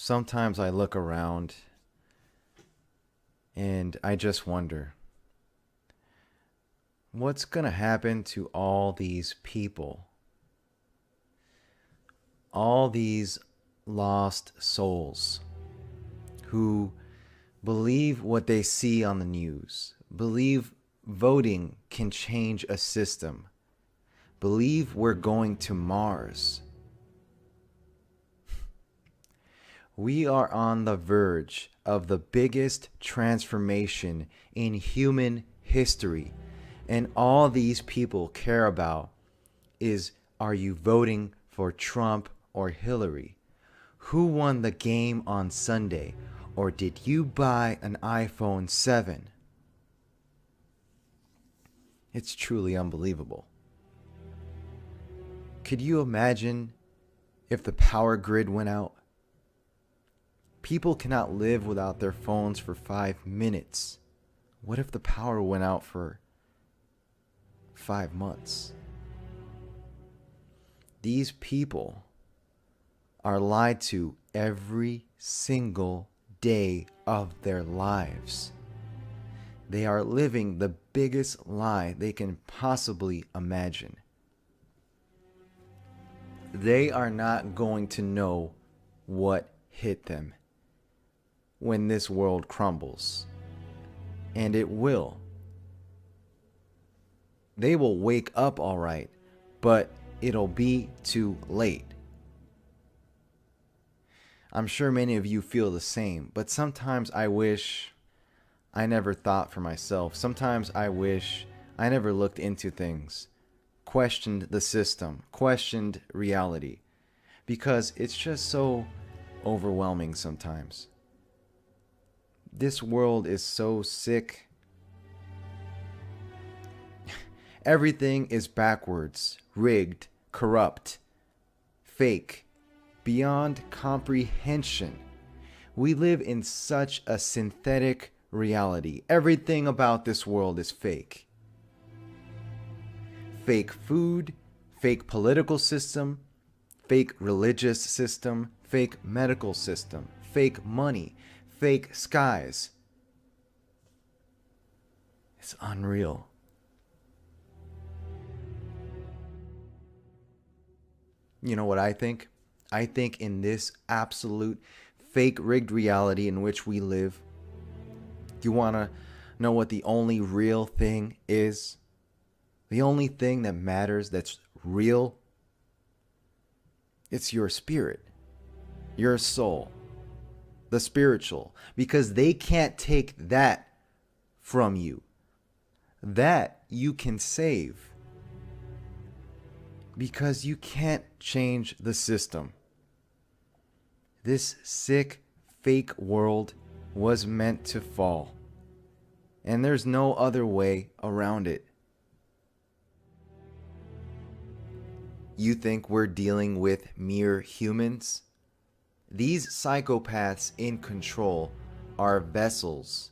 sometimes I look around and I just wonder what's going to happen to all these people, all these lost souls who believe what they see on the news, believe voting can change a system, believe we're going to Mars. We are on the verge of the biggest transformation in human history. And all these people care about is, are you voting for Trump or Hillary? Who won the game on Sunday? Or did you buy an iPhone 7? It's truly unbelievable. Could you imagine if the power grid went out? People cannot live without their phones for 5 minutes. What if the power went out for 5 months? These people are lied to every single day of their lives. They are living the biggest lie they can possibly imagine. They are not going to know what hit them when this world crumbles. And it will. They will wake up all right, but it'll be too late. I'm sure many of you feel the same, but sometimes I wish I never thought for myself. Sometimes I wish I never looked into things, questioned the system, questioned reality, because it's just so overwhelming sometimes. This world is so sick. Everything is backwards, rigged, corrupt, fake, beyond comprehension. We live in such a synthetic reality. Everything about this world is fake. Fake food, fake political system, fake religious system, fake medical system, fake money, fake skies. It's unreal. You know what I think? I think in this absolute fake rigged reality in which we live, you want to know what the only real thing is? The only thing that matters that's real? It's your spirit, your soul, the spiritual, because they can't take that from you. That you can save, because you can't change the system. This sick, fake world was meant to fall, and there's no other way around it. You think we're dealing with mere humans? These psychopaths in control are vessels.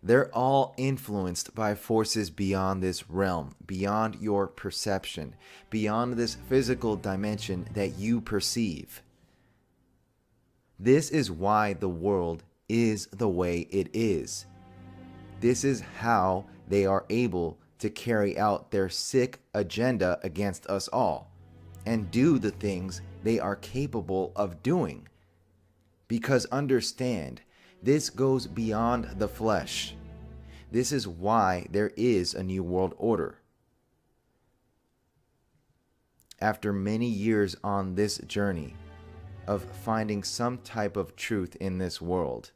They're all influenced by forces beyond this realm, beyond your perception, beyond this physical dimension that you perceive. This is why the world is the way it is. This is how they are able to carry out their sick agenda against us all and do the things they are capable of doing. Because understand, this goes beyond the flesh. This is why there is a new world order. After many years on this journey of finding some type of truth in this world,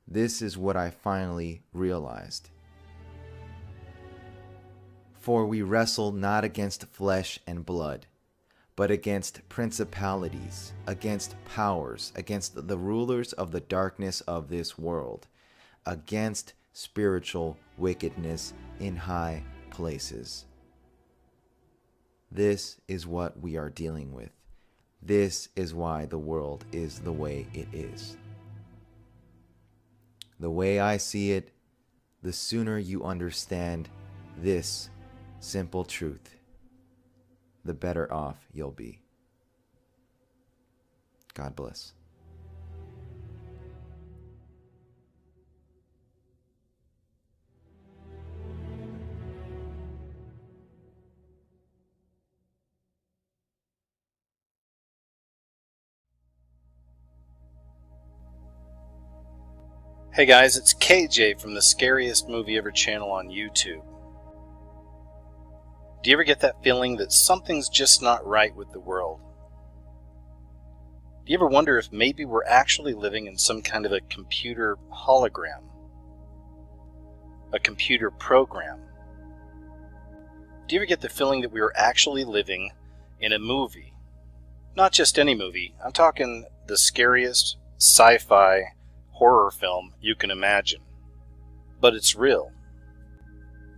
this is what I finally realized. For we wrestle not against flesh and blood, but against principalities, against powers, against the rulers of the darkness of this world, against spiritual wickedness in high places. This is what we are dealing with. This is why the world is the way it is. The way I see it, the sooner you understand this simple truth, the better off you'll be. God bless. Hey guys, it's KJ from the Scariest Movie Ever channel on YouTube. Do you ever get that feeling that something's just not right with the world? Do you ever wonder if maybe we're actually living in some kind of a computer hologram? A computer program? Do you ever get the feeling that we are actually living in a movie? Not just any movie, I'm talking the scariest sci-fi horror film you can imagine. But it's real.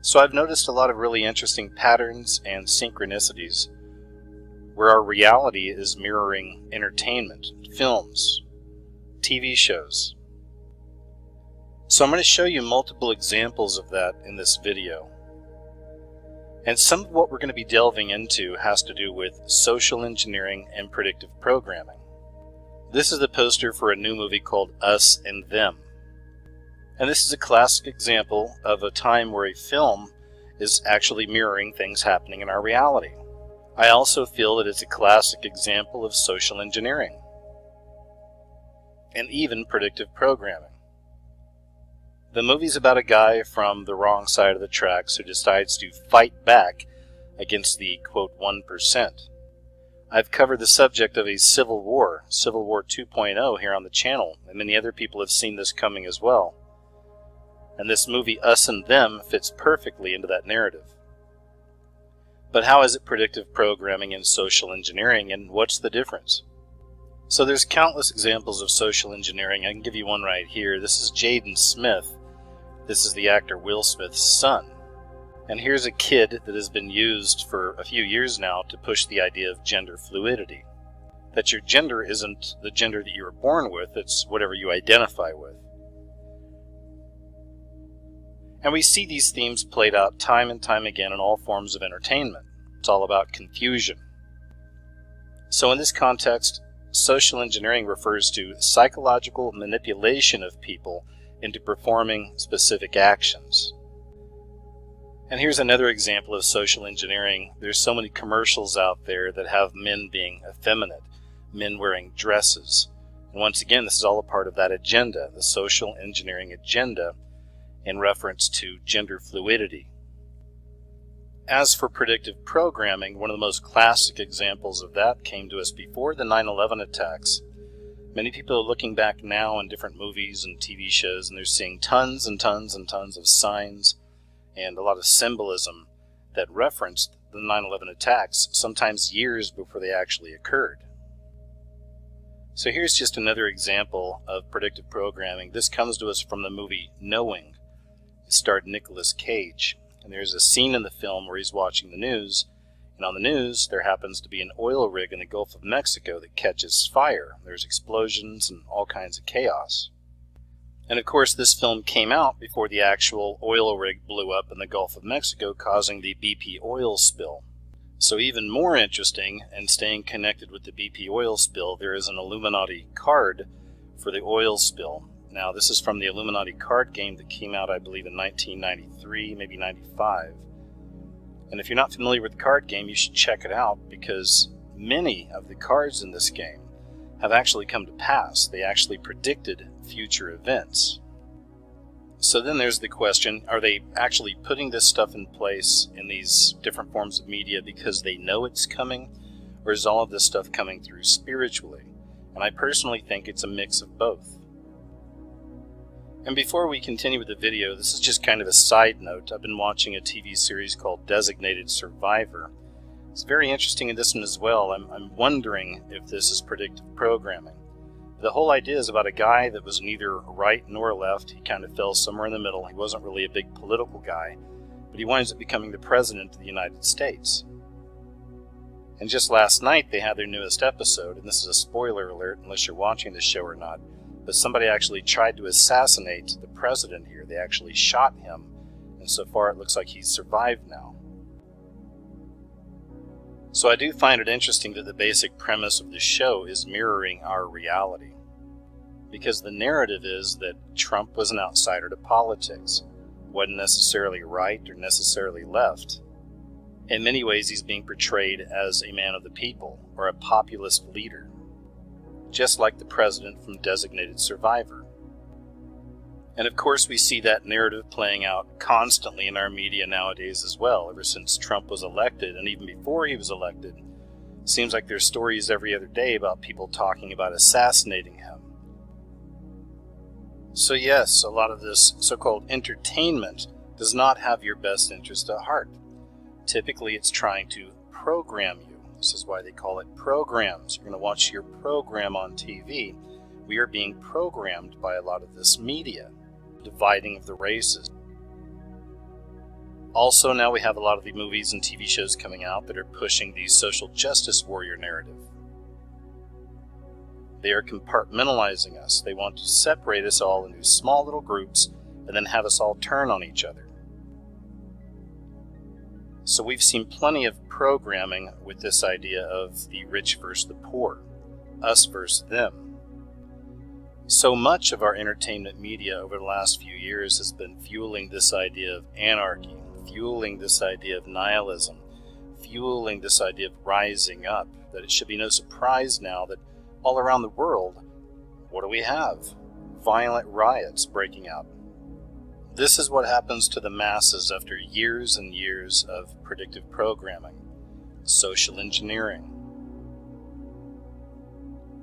So I've noticed a lot of really interesting patterns and synchronicities where our reality is mirroring entertainment, films, TV shows. So I'm going to show you multiple examples of that in this video. And some of what we're going to be delving into has to do with social engineering and predictive programming. This is the poster for a new movie called Us and Them. And this is a classic example of a time where a film is actually mirroring things happening in our reality. I also feel that it's a classic example of social engineering and even predictive programming. The movie's about a guy from the wrong side of the tracks who decides to fight back against the, quote, 1%. I've covered the subject of a Civil War 2.0 here on the channel, and many other people have seen this coming as well. And this movie, Us and Them, fits perfectly into that narrative. But how is it predictive programming and social engineering, and what's the difference? So there's countless examples of social engineering. I can give you one right here. This is Jaden Smith. This is the actor Will Smith's son. And here's a kid that has been used for a few years now to push the idea of gender fluidity. That your gender isn't the gender that you were born with, it's whatever you identify with. And we see these themes played out time and time again in all forms of entertainment. It's all about confusion. So in this context, social engineering refers to psychological manipulation of people into performing specific actions. And here's another example of social engineering. There's so many commercials out there that have men being effeminate, men wearing dresses. And once again, this is all a part of that agenda, the social engineering agenda, in reference to gender fluidity. As for predictive programming, one of the most classic examples of that came to us before the 9/11 attacks. Many people are looking back now in different movies and TV shows, and they're seeing tons and tons and tons of signs and a lot of symbolism that referenced the 9/11 attacks, sometimes years before they actually occurred. So here's just another example of predictive programming. This comes to us from the movie Knowing. It starred Nicolas Cage. And there's a scene in the film where he's watching the news, and on the news there happens to be an oil rig in the Gulf of Mexico that catches fire. There's explosions and all kinds of chaos. And of course this film came out before the actual oil rig blew up in the Gulf of Mexico, causing the BP oil spill. So even more interesting, and staying connected with the BP oil spill, there is an Illuminati card for the oil spill. Now this is from the Illuminati card game that came out, I believe, in 1993, maybe 95. And if you're not familiar with the card game, you should check it out, because many of the cards in this game have actually come to pass. They actually predicted future events. So then there's the question, are they actually putting this stuff in place in these different forms of media because they know it's coming, or is all of this stuff coming through spiritually? And I personally think it's a mix of both. And before we continue with the video, this is just kind of a side note. I've been watching a TV series called Designated Survivor. It's very interesting in this one as well. I'm wondering if this is predictive programming. The whole idea is about a guy that was neither right nor left. He kind of fell somewhere in the middle. He wasn't really a big political guy, but he winds up becoming the president of the United States. And just last night they had their newest episode, and this is a spoiler alert unless you're watching the show or not, but somebody actually tried to assassinate the president here. They actually shot him, and so far it looks like he's survived now. So I do find it interesting that the basic premise of the show is mirroring our reality. Because the narrative is that Trump was an outsider to politics, wasn't necessarily right or necessarily left. In many ways he's being portrayed as a man of the people, or a populist leader, just like the president from Designated Survivor. And of course we see that narrative playing out constantly in our media nowadays as well, ever since Trump was elected, and even before he was elected. It seems like there's stories every other day about people talking about assassinating him. So yes, a lot of this so-called entertainment does not have your best interest at heart. Typically it's trying to program you. This is why they call it programs. You're going to watch your program on TV. We are being programmed by a lot of this media. Dividing of the races. Also, now we have a lot of the movies and TV shows coming out that are pushing the social justice warrior narrative. They are compartmentalizing us. They want to separate us all into small little groups and then have us all turn on each other. So we've seen plenty of programming with this idea of the rich versus the poor, us versus them. So much of our entertainment media over the last few years has been fueling this idea of anarchy, fueling this idea of nihilism, fueling this idea of rising up, that it should be no surprise now that all around the world, what do we have? Violent riots breaking out. This is what happens to the masses after years and years of predictive programming, social engineering.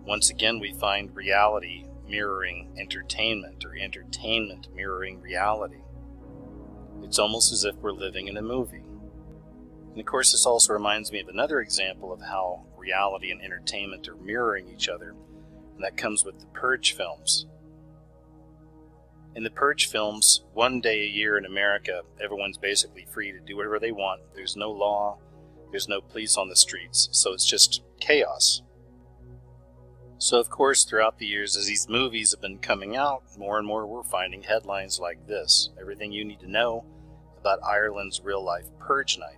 Once again, we find reality mirroring entertainment, or entertainment mirroring reality. It's almost as if we're living in a movie. And of course, this also reminds me of another example of how reality and entertainment are mirroring each other, and that comes with the Purge films. In the Purge films, one day a year in America, everyone's basically free to do whatever they want. There's no law, there's no police on the streets, so it's just chaos. So of course, throughout the years, as these movies have been coming out, more and more we're finding headlines like this. Everything you need to know about Ireland's real-life purge night.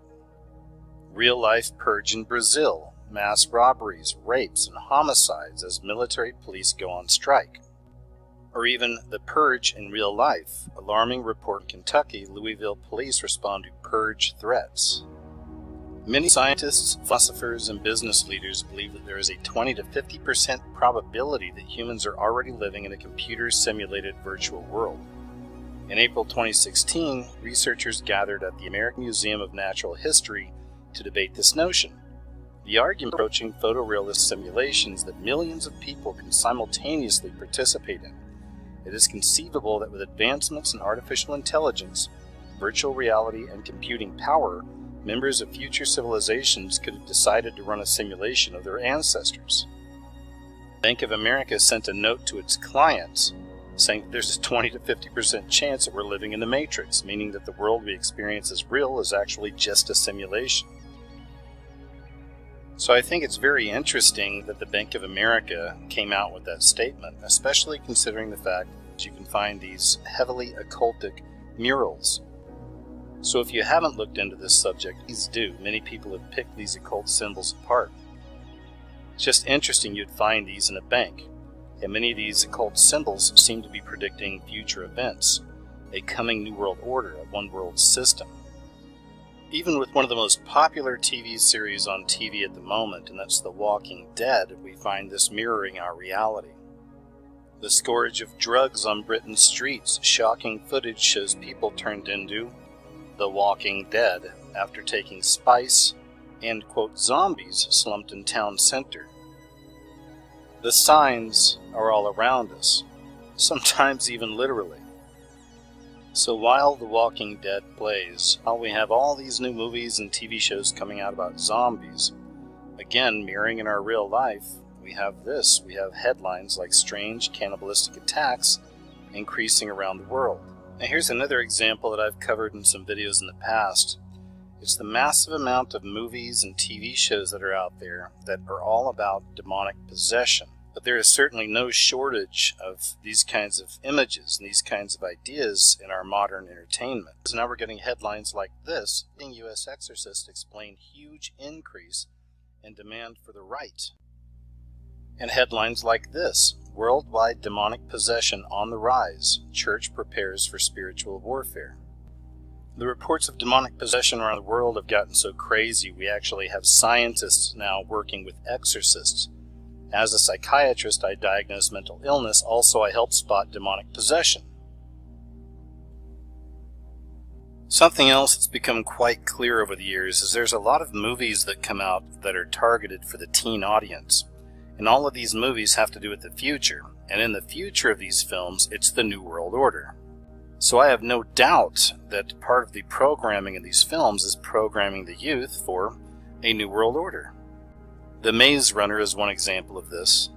Real-life purge in Brazil. Mass robberies, rapes, and homicides as military police go on strike. Or even the purge in real life. Alarming report in Kentucky, Louisville police respond to purge threats. Many scientists, philosophers, and business leaders believe that there is a 20 to 50% probability that humans are already living in a computer-simulated virtual world. In April 2016, researchers gathered at the American Museum of Natural History to debate this notion. The argument approaching photorealist simulations that millions of people can simultaneously participate in. It is conceivable that with advancements in artificial intelligence, virtual reality, and computing power, members of future civilizations could have decided to run a simulation of their ancestors. Bank of America sent a note to its clients saying that there's a 20 to 50% chance that we're living in the Matrix, meaning that the world we experience as real is actually just a simulation. So I think it's very interesting that the Bank of America came out with that statement, especially considering the fact that you can find these heavily occultic murals. So if you haven't looked into this subject, please do. Many people have picked these occult symbols apart. It's just interesting you'd find these in a bank, and many of these occult symbols seem to be predicting future events, a coming New World Order, a one-world system. Even with one of the most popular TV series on TV at the moment, and that's The Walking Dead, we find this mirroring our reality. The scourge of drugs on Britain's streets, shocking footage shows people turned into The Walking Dead after taking spice, and, quote, zombies slumped in town center. The signs are all around us, sometimes even literally. So while The Walking Dead plays, while we have all these new movies and TV shows coming out about zombies, again, mirroring in our real life, we have this. We have headlines like strange cannibalistic attacks increasing around the world. Now here's another example that I've covered in some videos in the past. It's the massive amount of movies and TV shows that are out there that are all about demonic possession. But there is certainly no shortage of these kinds of images and these kinds of ideas in our modern entertainment. So now we're getting headlines like this. U.S. exorcists explain huge increase in demand for the right. And headlines like this. Worldwide demonic possession on the rise. Church prepares for spiritual warfare. The reports of demonic possession around the world have gotten so crazy we actually have scientists now working with exorcists. As a psychiatrist, I diagnose mental illness. Also, I help spot demonic possession. Something else that's become quite clear over the years is there's a lot of movies that come out that are targeted for the teen audience. And all of these movies have to do with the future. And in the future of these films, it's the New World Order. So I have no doubt that part of the programming of these films is programming the youth for a New World Order. The Maze Runner is one example of this.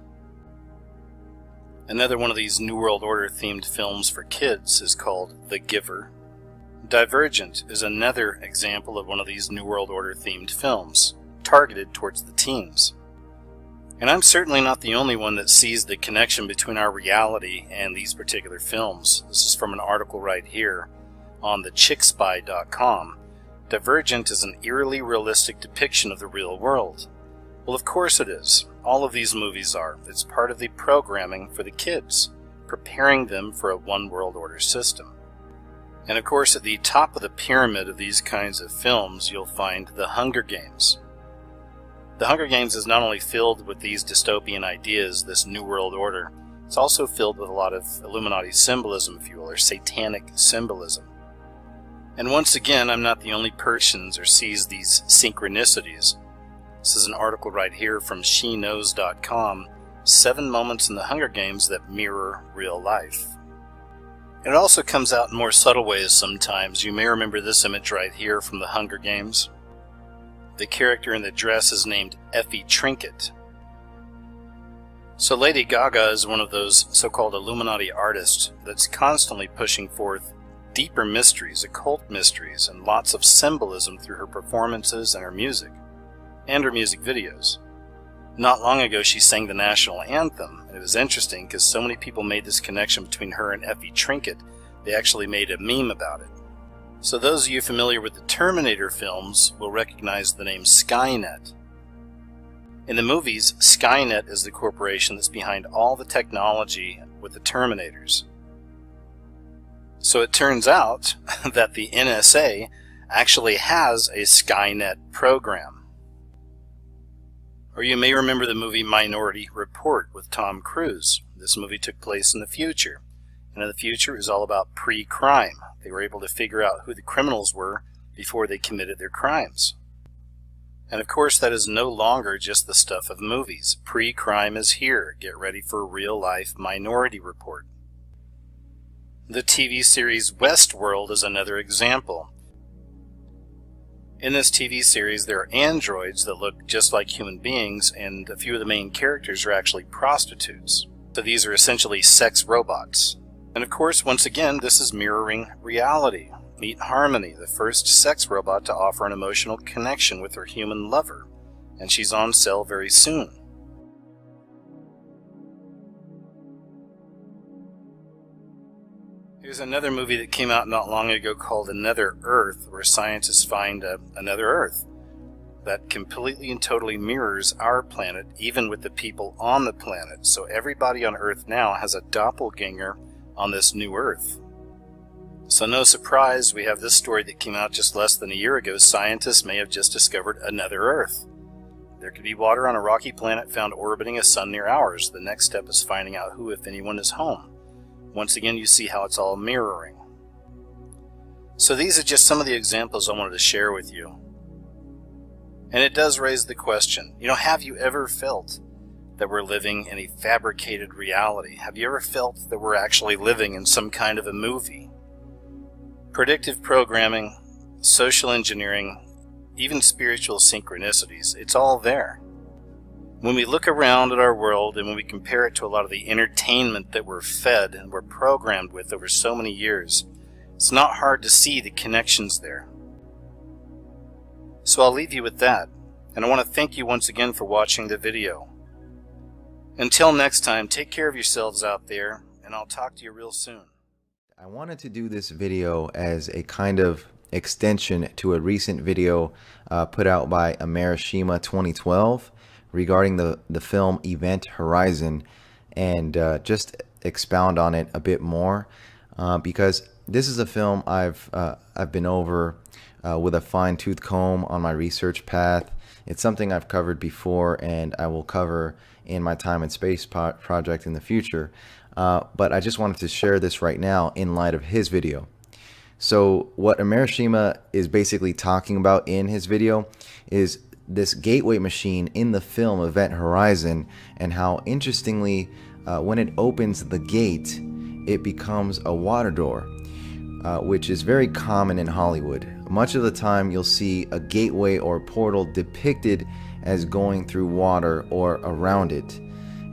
Another one of these New World Order themed films for kids is called The Giver. Divergent is another example of one of these New World Order themed films, targeted towards the teens. And I'm certainly not the only one that sees the connection between our reality and these particular films. This is from an article right here on thechickspy.com. Divergent is an eerily realistic depiction of the real world. Well, of course it is. All of these movies are. It's part of the programming for the kids, preparing them for a one world order system. And of course, at the top of the pyramid of these kinds of films, you'll find The Hunger Games. The Hunger Games is not only filled with these dystopian ideas, this New World Order, it's also filled with a lot of Illuminati symbolism, if you will, or satanic symbolism. And once again, I'm not the only person who sees these synchronicities. This is an article right here from SheKnows.com, 7 moments in the Hunger Games that mirror real life. It also comes out in more subtle ways sometimes. You may remember this image right here from The Hunger Games. The character in the dress is named Effie Trinket. So Lady Gaga is one of those so-called Illuminati artists that's constantly pushing forth deeper mysteries, occult mysteries, and lots of symbolism through her performances and her music videos. Not long ago she sang the national anthem, and it was interesting because so many people made this connection between her and Effie Trinket, they actually made a meme about it. So those of you familiar with the Terminator films will recognize the name Skynet. In the movies, Skynet is the corporation that's behind all the technology with the Terminators. So it turns out that the NSA actually has a Skynet program. Or you may remember the movie Minority Report with Tom Cruise. This movie took place in the future. And in the future is all about pre-crime. They were able to figure out who the criminals were before they committed their crimes. And of course that is no longer just the stuff of movies. Pre-crime is here. Get ready for real-life Minority Report. The TV series Westworld is another example. In this TV series, there are androids that look just like human beings, and a few of the main characters are actually prostitutes. So these are essentially sex robots. And of course, once again, this is mirroring reality. Meet Harmony, the first sex robot to offer an emotional connection with her human lover, and she's on sale very soon. Here's another movie that came out not long ago called Another Earth, where scientists find another Earth that completely and totally mirrors our planet, even with the people on the planet. So everybody on Earth now has a doppelganger on this new Earth. So no surprise, we have this story that came out just less than a year ago. Scientists may have just discovered another Earth. There could be water on a rocky planet found orbiting a sun near ours. The next step is finding out who, if anyone, is home. Once again, you see how it's all mirroring. So these are just some of the examples I wanted to share with you. And it does raise the question, have you ever felt that we're living in a fabricated reality? Have you ever felt that we're actually living in some kind of a movie? Predictive programming, social engineering, even spiritual synchronicities, it's all there. When we look around at our world and when we compare it to a lot of the entertainment that we're fed and we're programmed with over so many years, it's not hard to see the connections there. So I'll leave you with that, and I want to thank you once again for watching the video. Until next time, take care of yourselves out there, and I'll talk to you real soon. I wanted to do this video as a kind of extension to a recent video put out by Amerishima 2012 regarding the film Event Horizon, and just expound on it a bit more, because this is a film I've been over with a fine-tooth comb on my research path. It's something I've covered before and I will cover in my time and space project in the future, but I just wanted to share this right now in light of his video. So what Amarashima is basically talking about in his video is this gateway machine in the film Event Horizon, and how interestingly when it opens the gate it becomes a water door, which is very common in Hollywood. Much of the time you'll see a gateway or portal depicted as going through water or around it.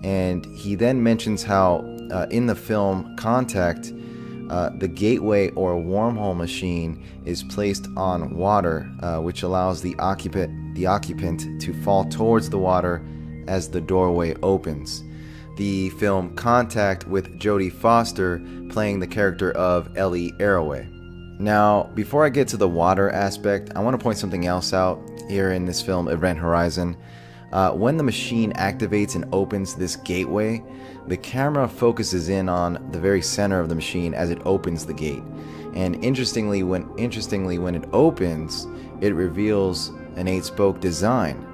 And he then mentions how in the film Contact, the gateway or wormhole machine is placed on water, which allows the occupant to fall towards the water as the doorway opens. The film Contact with Jodie Foster playing the character of Ellie Arroway. Now, before I get to the water aspect, I want to point something else out here in this film Event Horizon. When the machine activates and opens this gateway, the camera focuses in on the very center of the machine as it opens the gate. And interestingly, when it opens, it reveals an 8-spoke design,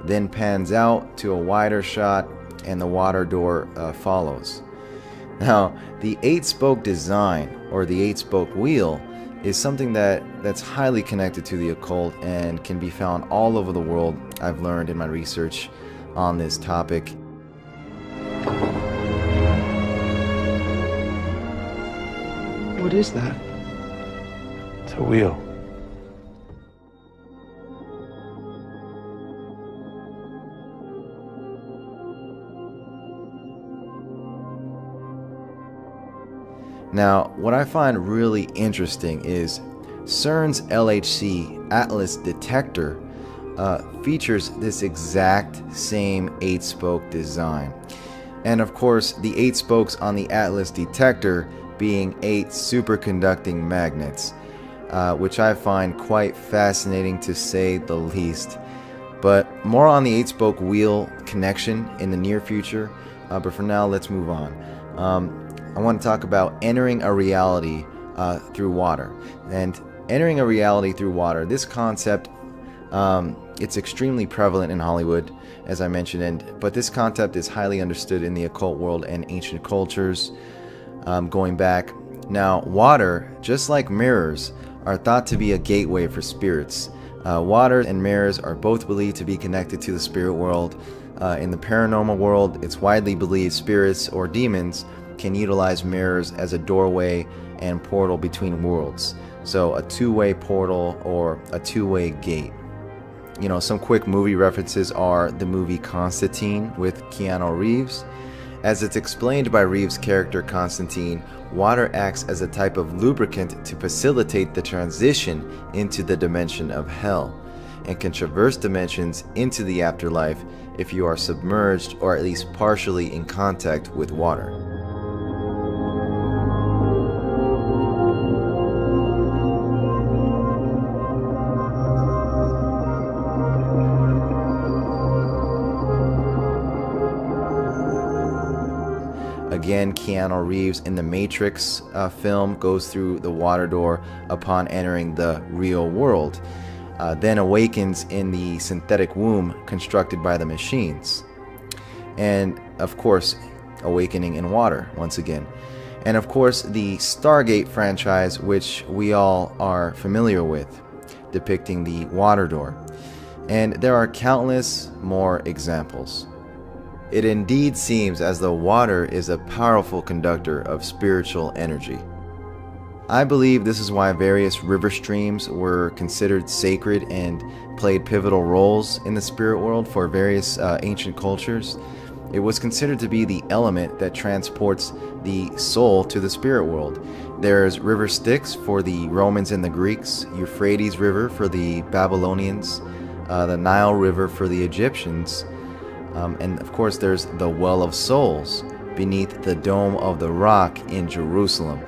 then pans out to a wider shot and the water door follows. Now, the 8-spoke design, or the 8-spoke wheel, is something that's highly connected to the occult and can be found all over the world. I've learned in my research on this topic. What is that? It's a wheel. Now, what I find really interesting is CERN's LHC Atlas detector features this exact same 8-spoke design. And of course, the 8 spokes on the Atlas detector being 8 superconducting magnets, which I find quite fascinating to say the least. But more on the 8-spoke wheel connection in the near future, but for now let's move on. I want to talk about entering a reality through water. And entering a reality through water, this concept, it's extremely prevalent in Hollywood, as I mentioned, but this concept is highly understood in the occult world and ancient cultures going back. Now, water, just like mirrors, are thought to be a gateway for spirits. Water and mirrors are both believed to be connected to the spirit world. In the paranormal world, it's widely believed spirits or demons can utilize mirrors as a doorway and portal between worlds. So a two-way portal or a two-way gate. You know, some quick movie references are the movie Constantine with Keanu Reeves. As it's explained by Reeves' character Constantine, water acts as a type of lubricant to facilitate the transition into the dimension of hell, and can traverse dimensions into the afterlife if you are submerged or at least partially in contact with water. Again, Keanu Reeves in the Matrix film goes through the water door upon entering the real world, then awakens in the synthetic womb constructed by the machines. And of course, awakening in water once again. And of course, the Stargate franchise, which we all are familiar with, depicting the water door. And there are countless more examples. It indeed seems as though water is a powerful conductor of spiritual energy. I believe this is why various river streams were considered sacred and played pivotal roles in the spirit world for various ancient cultures. It was considered to be the element that transports the soul to the spirit world. There's river Styx for the Romans and the Greeks, Euphrates River for the Babylonians, the Nile River for the Egyptians, and of course there's the Well of Souls beneath the Dome of the Rock in Jerusalem,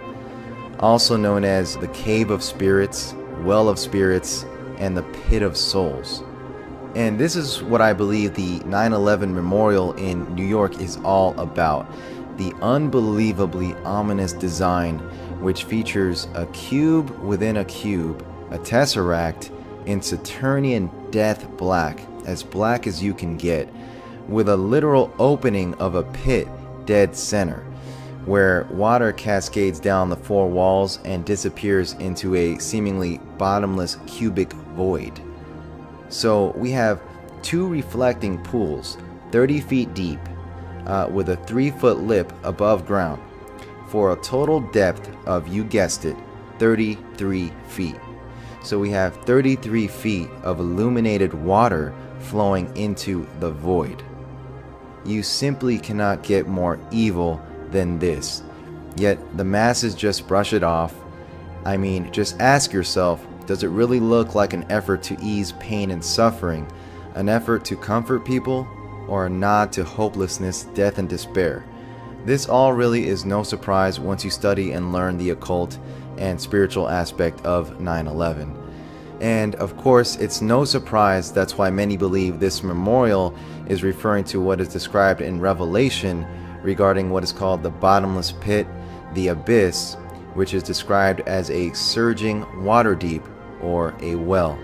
also known as the Cave of Spirits, Well of Spirits, and the Pit of Souls. And this is what I believe the 9/11 memorial in New York is all about. The unbelievably ominous design, which features a cube within a cube, a tesseract in Saturnian death black as you can get, with a literal opening of a pit dead center, where water cascades down the four walls and disappears into a seemingly bottomless cubic void. So we have two reflecting pools, 30 feet deep, with a 3-foot lip above ground, for a total depth of, you guessed it, 33 feet. So we have 33 feet of illuminated water flowing into the void. You simply cannot get more evil than this. Yet the masses just brush it off. I mean, just ask yourself, does it really look like an effort to ease pain and suffering, an effort to comfort people, or a nod to hopelessness, death, and despair? This all really is no surprise once you study and learn the occult and spiritual aspect of 9/11. And of course, it's no surprise that's why many believe this memorial is referring to what is described in Revelation regarding what is called the bottomless pit, the abyss, which is described as a surging water deep or a well.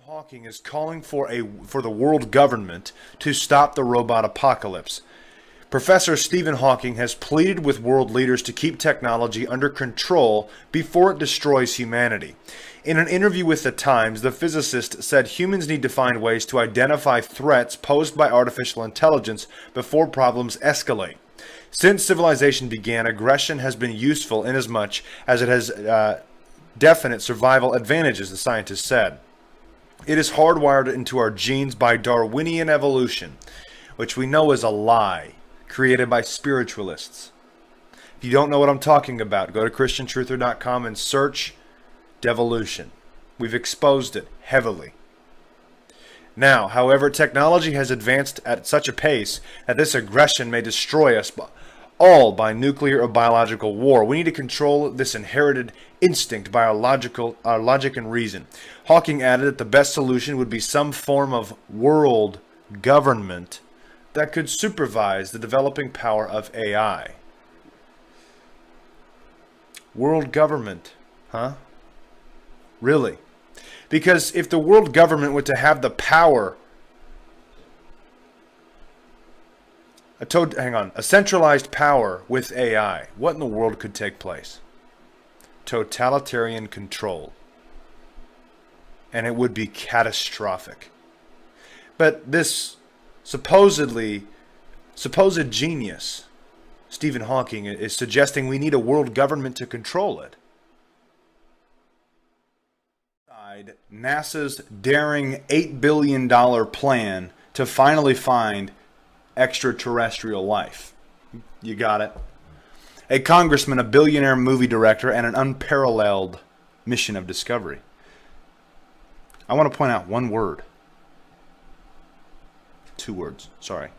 Hawking is calling for the world government to stop the robot apocalypse. Professor Stephen Hawking has pleaded with world leaders to keep technology under control before it destroys humanity. In an interview with The Times, the physicist said humans need to find ways to identify threats posed by artificial intelligence before problems escalate. Since civilization began, aggression has been useful inasmuch as it has definite survival advantages, the scientist said. It is hardwired into our genes by Darwinian evolution, which we know is a lie created by spiritualists. If you don't know what I'm talking about, go to christiantruther.com and search devolution. We've exposed it heavily. Now, however, technology has advanced at such a pace that this aggression may destroy us all by nuclear or biological war. We need to control this inherited instinct by our logic and reason. Hawking added that the best solution would be some form of world government that could supervise the developing power of AI. World government, huh? Really? Because if the world government were to have the power, a centralized power with AI, what in the world could take place? Totalitarian control. And it would be catastrophic. But this supposed genius, Stephen Hawking, is suggesting we need a world government to control it. NASA's daring $8 billion plan to finally find extraterrestrial life. You got it. A congressman, a billionaire movie director, and an unparalleled mission of discovery. I want to point out one word. 2 words, sorry.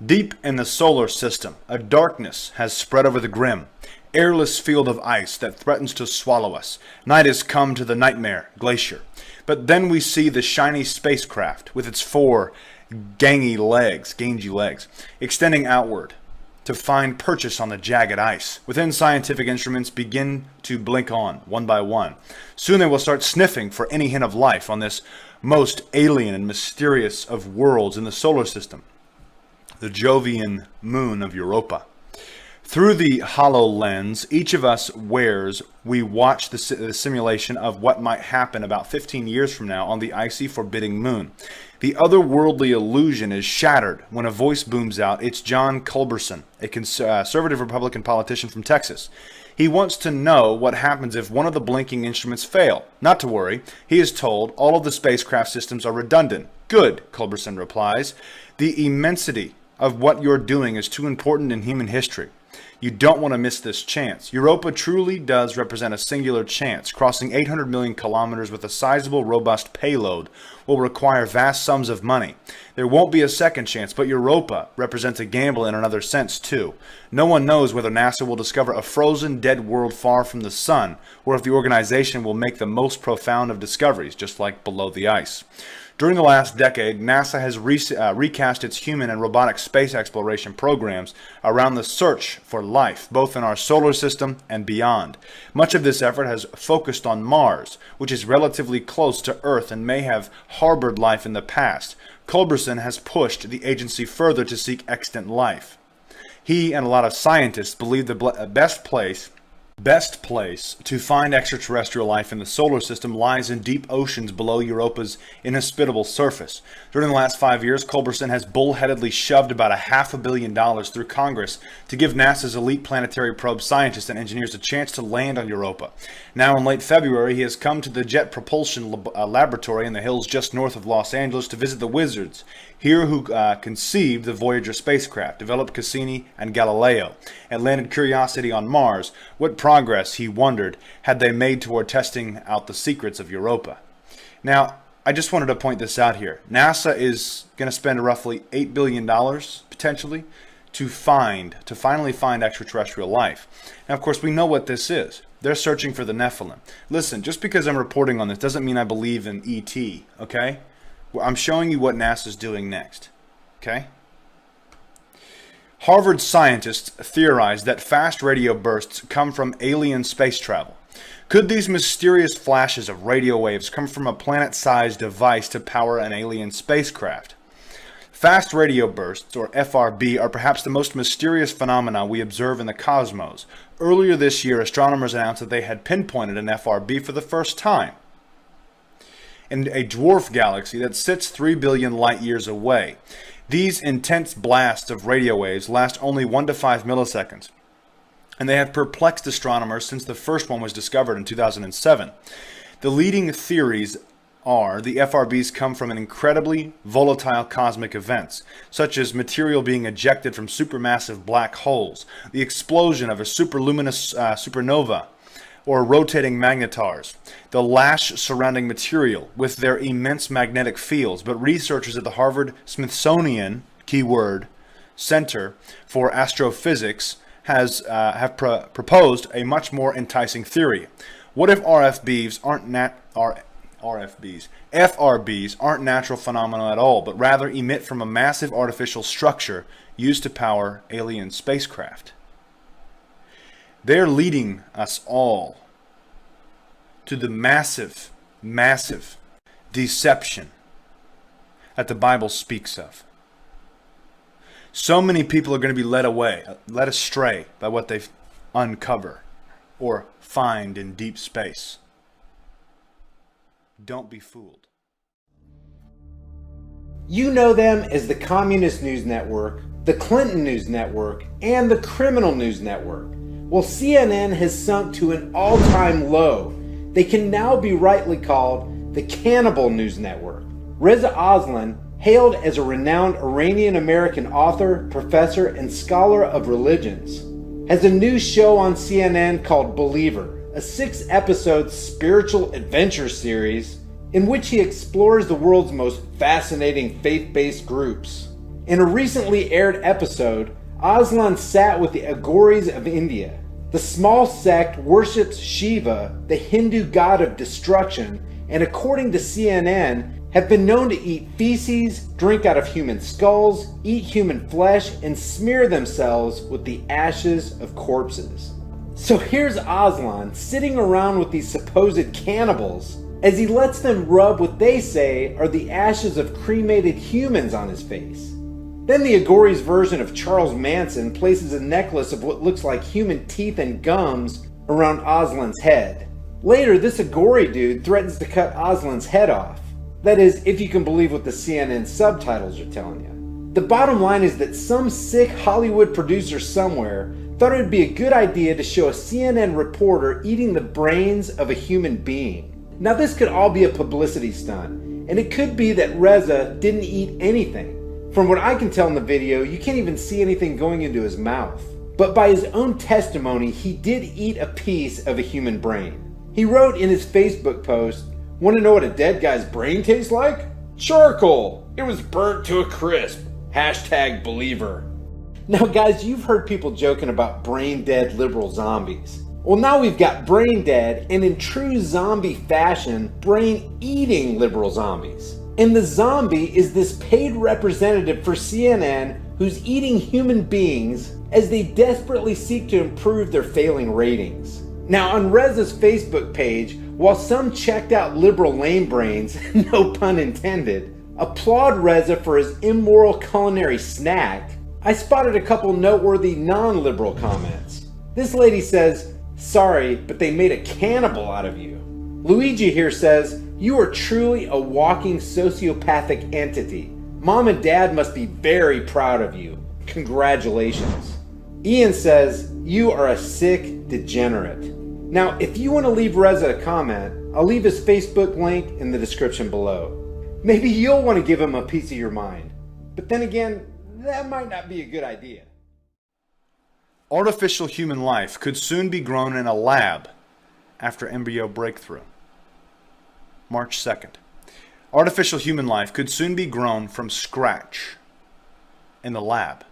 Deep in the solar system, a darkness has spread over the grim, airless field of ice that threatens to swallow us. Night has come to the nightmare glacier. But then we see the shiny spacecraft with its 4 gangy legs, extending outward to find purchase on the jagged ice. Within, scientific instruments begin to blink on, one by one. Soon they will start sniffing for any hint of life on this most alien and mysterious of worlds in the solar system, the Jovian moon of Europa. Through the HoloLens each of us wears, we watch the simulation of what might happen about 15 years from now on the icy, forbidding moon. The otherworldly illusion is shattered when a voice booms out. It's John Culberson, a conservative Republican politician from Texas. He wants to know what happens if one of the blinking instruments fail. Not to worry, he is told all of the spacecraft systems are redundant. Good, Culberson replies. The immensity of what you're doing is too important in human history. You don't want to miss this chance. Europa truly does represent a singular chance. Crossing 800 million kilometers with a sizable, robust payload will require vast sums of money. There won't be a second chance, but Europa represents a gamble in another sense too. No one knows whether NASA will discover a frozen, dead world far from the sun, or if the organization will make the most profound of discoveries, just like below the ice. During the last decade, NASA has recast its human and robotic space exploration programs around the search for life, both in our solar system and beyond. Much of this effort has focused on Mars, which is relatively close to Earth and may have harbored life in the past. Culberson has pushed the agency further to seek extant life. He and a lot of scientists believe the best place to find extraterrestrial life in the solar system lies in deep oceans below Europa's inhospitable surface. During the last 5 years, Culberson has bullheadedly shoved about $500 million through Congress to give NASA's elite planetary probe scientists and engineers a chance to land on Europa. Now, in late February, he has come to the Jet Propulsion Laboratory in the hills just north of Los Angeles to visit the wizards here who conceived the Voyager spacecraft, developed Cassini and Galileo, and landed Curiosity on Mars. What progress, he wondered, had they made toward testing out the secrets of Europa? Now, I just wanted to point this out here. NASA is going to spend roughly $8 billion, potentially, to finally find extraterrestrial life. Now, of course, we know what this is. They're searching for the Nephilim. Listen, just because I'm reporting on this doesn't mean I believe in ET, okay? I'm showing you what NASA's doing next, okay? Harvard scientists theorize that fast radio bursts come from alien space travel. Could these mysterious flashes of radio waves come from a planet-sized device to power an alien spacecraft? Fast radio bursts, or FRB, are perhaps the most mysterious phenomena we observe in the cosmos. Earlier this year, astronomers announced that they had pinpointed an FRB for the first time in a dwarf galaxy that sits 3 billion light years away. These intense blasts of radio waves last only 1 to 5 milliseconds, and they have perplexed astronomers since the first one was discovered in 2007. The leading theories are the FRBs come from an incredibly volatile cosmic events, such as material being ejected from supermassive black holes, the explosion of a superluminous supernova, or rotating magnetars, the lash surrounding material with their immense magnetic fields. But researchers at the Harvard-Smithsonian, keyword, Center for Astrophysics have proposed a much more enticing theory. What if FRBs aren't natural phenomena at all, but rather emit from a massive artificial structure used to power alien spacecraft? They're leading us all to the massive, massive deception that the Bible speaks of. So many people are going to be led astray by what they uncover or find in deep space. Don't be fooled. You know them as the Communist News Network, the Clinton News Network, and the Criminal News Network. Well, CNN has sunk to an all-time low. They can now be rightly called the Cannibal News Network. Reza Aslan, hailed as a renowned Iranian-American author, professor, and scholar of religions, has a new show on CNN called Believer, a 6-episode spiritual adventure series in which he explores the world's most fascinating faith-based groups. In a recently aired episode, Aslan sat with the Aghoris of India. The small sect worships Shiva, the Hindu god of destruction, and according to CNN, have been known to eat feces, drink out of human skulls, eat human flesh, and smear themselves with the ashes of corpses. So here's Aslan sitting around with these supposed cannibals as he lets them rub what they say are the ashes of cremated humans on his face. Then the Aghoris version of Charles Manson places a necklace of what looks like human teeth and gums around Aslan's head. Later, this Aghori dude threatens to cut Aslan's head off. That is, if you can believe what the CNN subtitles are telling you. The bottom line is that some sick Hollywood producer somewhere thought it would be a good idea to show a CNN reporter eating the brains of a human being. Now this could all be a publicity stunt, and it could be that Reza didn't eat anything. From what I can tell in the video, you can't even see anything going into his mouth. but by his own testimony, he did eat a piece of a human brain. He wrote in his Facebook post, "Want to know what a dead guy's brain tastes like? Charcoal. It was burnt to a crisp. #believer." Now guys, you've heard people joking about brain dead liberal zombies. Well, now we've got brain dead, and in true zombie fashion, brain eating liberal zombies. And the zombie is this paid representative for CNN who's eating human beings as they desperately seek to improve their failing ratings. Now on Reza's Facebook page, while some checked out liberal lame brains, no pun intended, applaud Reza for his immoral culinary snack, I spotted a couple noteworthy non-liberal comments. This lady says, "Sorry, but they made a cannibal out of you." Luigi here says, "You are truly a walking sociopathic entity. Mom and Dad must be very proud of you. Congratulations." Ian says, "You are a sick degenerate." Now, if you want to leave Reza a comment, I'll leave his Facebook link in the description below. Maybe you'll want to give him a piece of your mind. But then again, that might not be a good idea. Artificial human life could soon be grown in a lab after embryo breakthrough. March 2nd. Artificial human life could soon be grown from scratch in the lab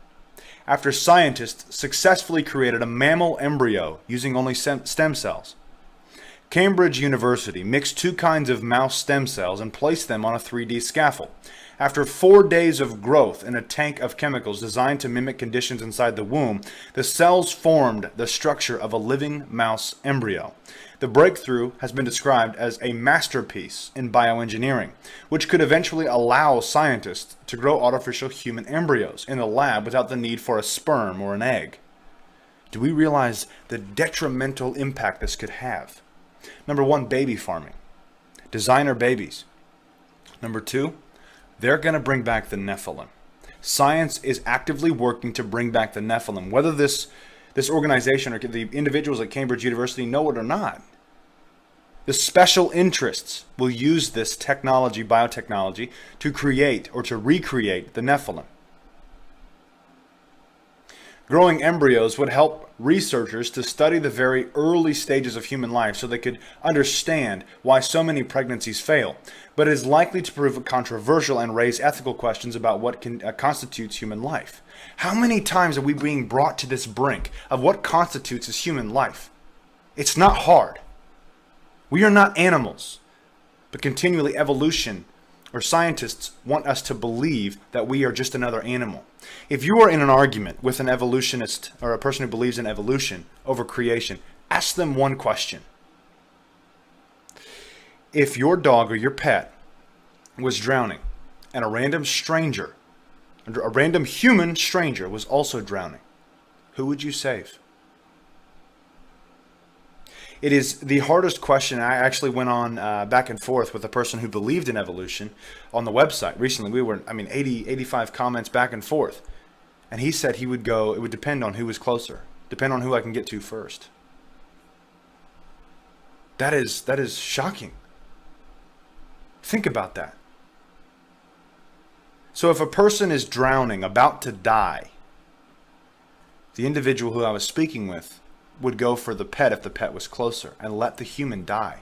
after scientists successfully created a mammal embryo using only stem cells. Cambridge University mixed two kinds of mouse stem cells and placed them on a 3D scaffold. After 4 days of growth in a tank of chemicals designed to mimic conditions inside the womb, the cells formed the structure of a living mouse embryo. The breakthrough has been described as a masterpiece in bioengineering, which could eventually allow scientists to grow artificial human embryos in the lab without the need for a sperm or an egg. Do we realize the detrimental impact this could have? Number one, baby farming. Designer babies. Number two, they're going to bring back the Nephilim. Science is actively working to bring back the Nephilim, whether this organization or the individuals at Cambridge University know it or not. The special interests will use this technology, biotechnology, to create or to recreate the Nephilim. Growing embryos would help researchers to study the very early stages of human life so they could understand why so many pregnancies fail. But it is likely to prove controversial and raise ethical questions about what constitutes human life. How many times are we being brought to this brink of what constitutes as human life? It's not hard. We are not animals, but continually evolution or scientists want us to believe that we are just another animal. If you are in an argument with an evolutionist or a person who believes in evolution over creation, ask them one question. If your dog or your pet was drowning and a random stranger, a random human stranger was also drowning, who would you save? It is the hardest question. I actually went on back and forth with a person who believed in evolution on the website recently. We were, 85 comments back and forth. And he said he would go, it would depend on who was closer, depend on who I can get to first. That is shocking. Think about that. So if a person is drowning, about to die, the individual who I was speaking with would go for the pet if the pet was closer and let the human die.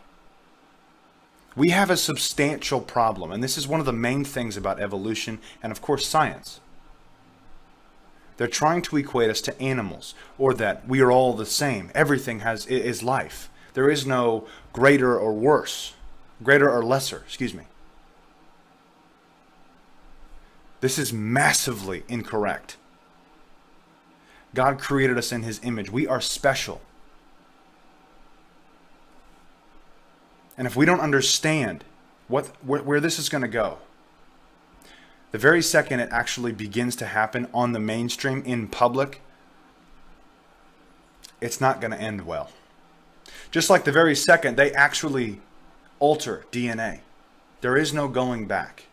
We have a substantial problem, and this is one of the main things about evolution and, of course, science. They're trying to equate us to animals, or that we are all the same. Everything is life. There is no greater or worse, greater or lesser, excuse me. This is massively incorrect. God created us in His image. We are special. And if we don't understand where this is going to go, the very second it actually begins to happen on the mainstream in public, it's not going to end well. Just like the very second they actually alter DNA, there is no going back.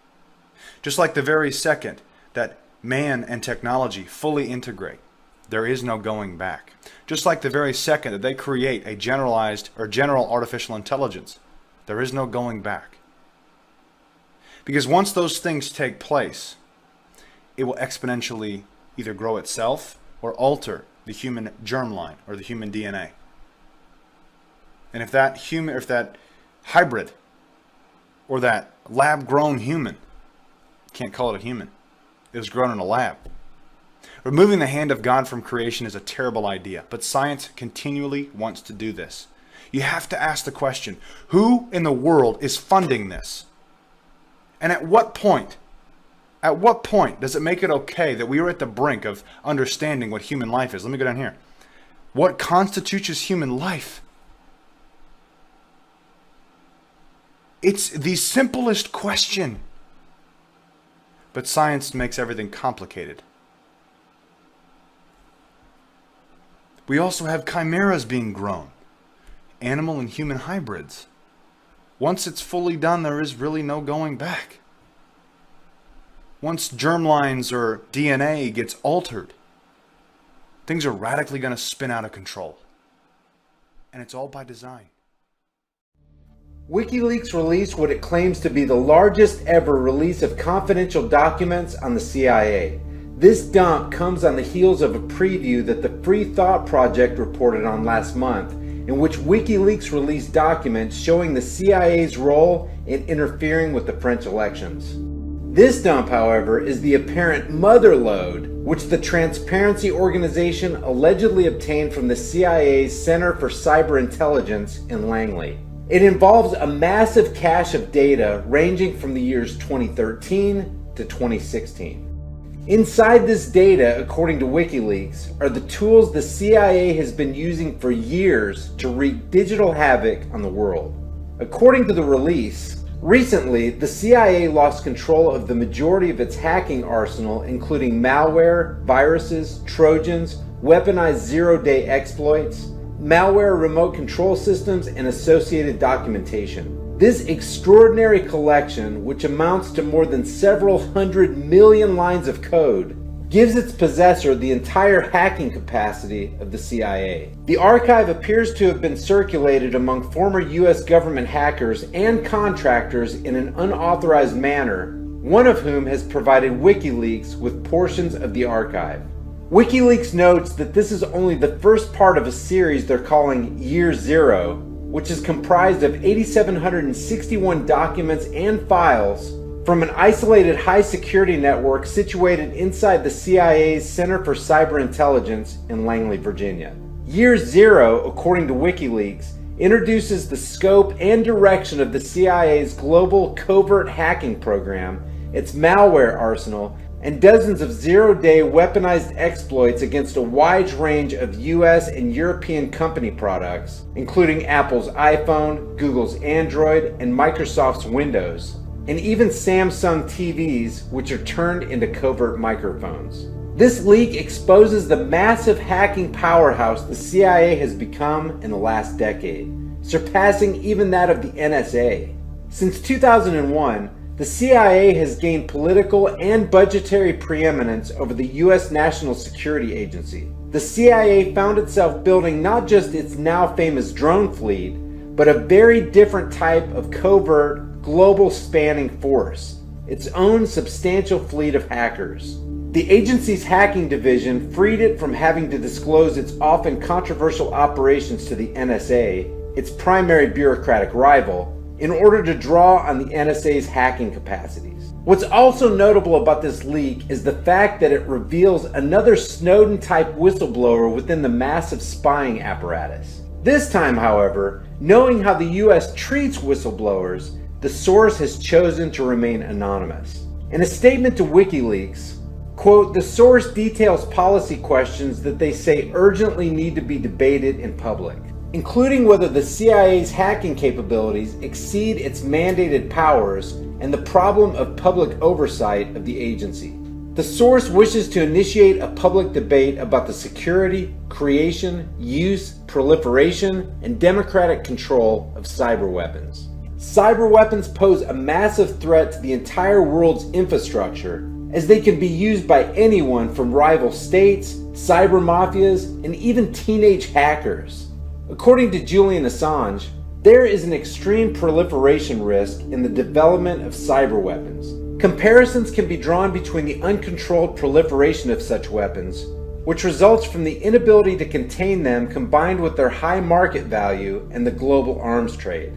Just like the very second that man and technology fully integrate, there is no going back. Just like the very second that they create a generalized or general artificial intelligence, there is no going back. Because once those things take place, it will exponentially either grow itself or alter the human germline or the human DNA. And if that hybrid or that lab-grown human, can't call it a human, it was grown in a lab. Removing the hand of God from creation is a terrible idea, but science continually wants to do this. You have to ask the question, who in the world is funding this? And at what point does it make it okay that we are at the brink of understanding what human life is? Let me go down here. What constitutes as human life? It's the simplest question. But science makes everything complicated. We also have chimeras being grown. Animal and human hybrids. Once it's fully done, there is really no going back. Once germlines or DNA gets altered, things are radically going to spin out of control. And it's all by design. WikiLeaks released what it claims to be the largest ever release of confidential documents on the CIA. This dump comes on the heels of a preview that the Free Thought Project reported on last month, in which WikiLeaks released documents showing the CIA's role in interfering with the French elections. This dump, however, is the apparent mother lode which the Transparency Organization allegedly obtained from the CIA's Center for Cyber Intelligence in Langley. It involves a massive cache of data ranging from the years 2013 to 2016. Inside this data, according to WikiLeaks, are the tools the CIA has been using for years to wreak digital havoc on the world. According to the release, recently the CIA lost control of the majority of its hacking arsenal, including malware, viruses, trojans, weaponized zero-day exploits, malware remote control systems, and associated documentation. This extraordinary collection, which amounts to more than several 100 million lines of code, gives its possessor the entire hacking capacity of the CIA. The archive appears to have been circulated among former US government hackers and contractors in an unauthorized manner, one of whom has provided WikiLeaks with portions of the archive. WikiLeaks notes that this is only the first part of a series they're calling Year Zero, which is comprised of 8,761 documents and files from an isolated high-security network situated inside the CIA's Center for Cyber Intelligence in Langley, Virginia. Year Zero, according to WikiLeaks, introduces the scope and direction of the CIA's global covert hacking program, its malware arsenal, and dozens of zero-day weaponized exploits against a wide range of US and European company products, including Apple's iPhone, Google's Android, and Microsoft's Windows, and even Samsung TVs, which are turned into covert microphones. This leak exposes the massive hacking powerhouse the CIA has become in the last decade, surpassing even that of the NSA. Since 2001, the CIA has gained political and budgetary preeminence over the US National Security Agency. The CIA found itself building not just its now famous drone fleet, but a very different type of covert, global spanning force, its own substantial fleet of hackers. The agency's hacking division freed it from having to disclose its often controversial operations to the NSA, its primary bureaucratic rival, in order to draw on the NSA's hacking capacities. What's also notable about this leak is the fact that it reveals another Snowden-type whistleblower within the massive spying apparatus. This time, however, knowing how the US treats whistleblowers, the source has chosen to remain anonymous. In a statement to WikiLeaks, quote, "The source details policy questions that they say urgently need to be debated in public, including whether the CIA's hacking capabilities exceed its mandated powers and the problem of public oversight of the agency. The source wishes to initiate a public debate about the security, creation, use, proliferation, and democratic control of cyber weapons. Cyber weapons pose a massive threat to the entire world's infrastructure, as they can be used by anyone from rival states, cyber mafias, and even teenage hackers. According to Julian Assange, there is an extreme proliferation risk in the development of cyber weapons. Comparisons can be drawn between the uncontrolled proliferation of such weapons, which results from the inability to contain them combined with their high market value and the global arms trade.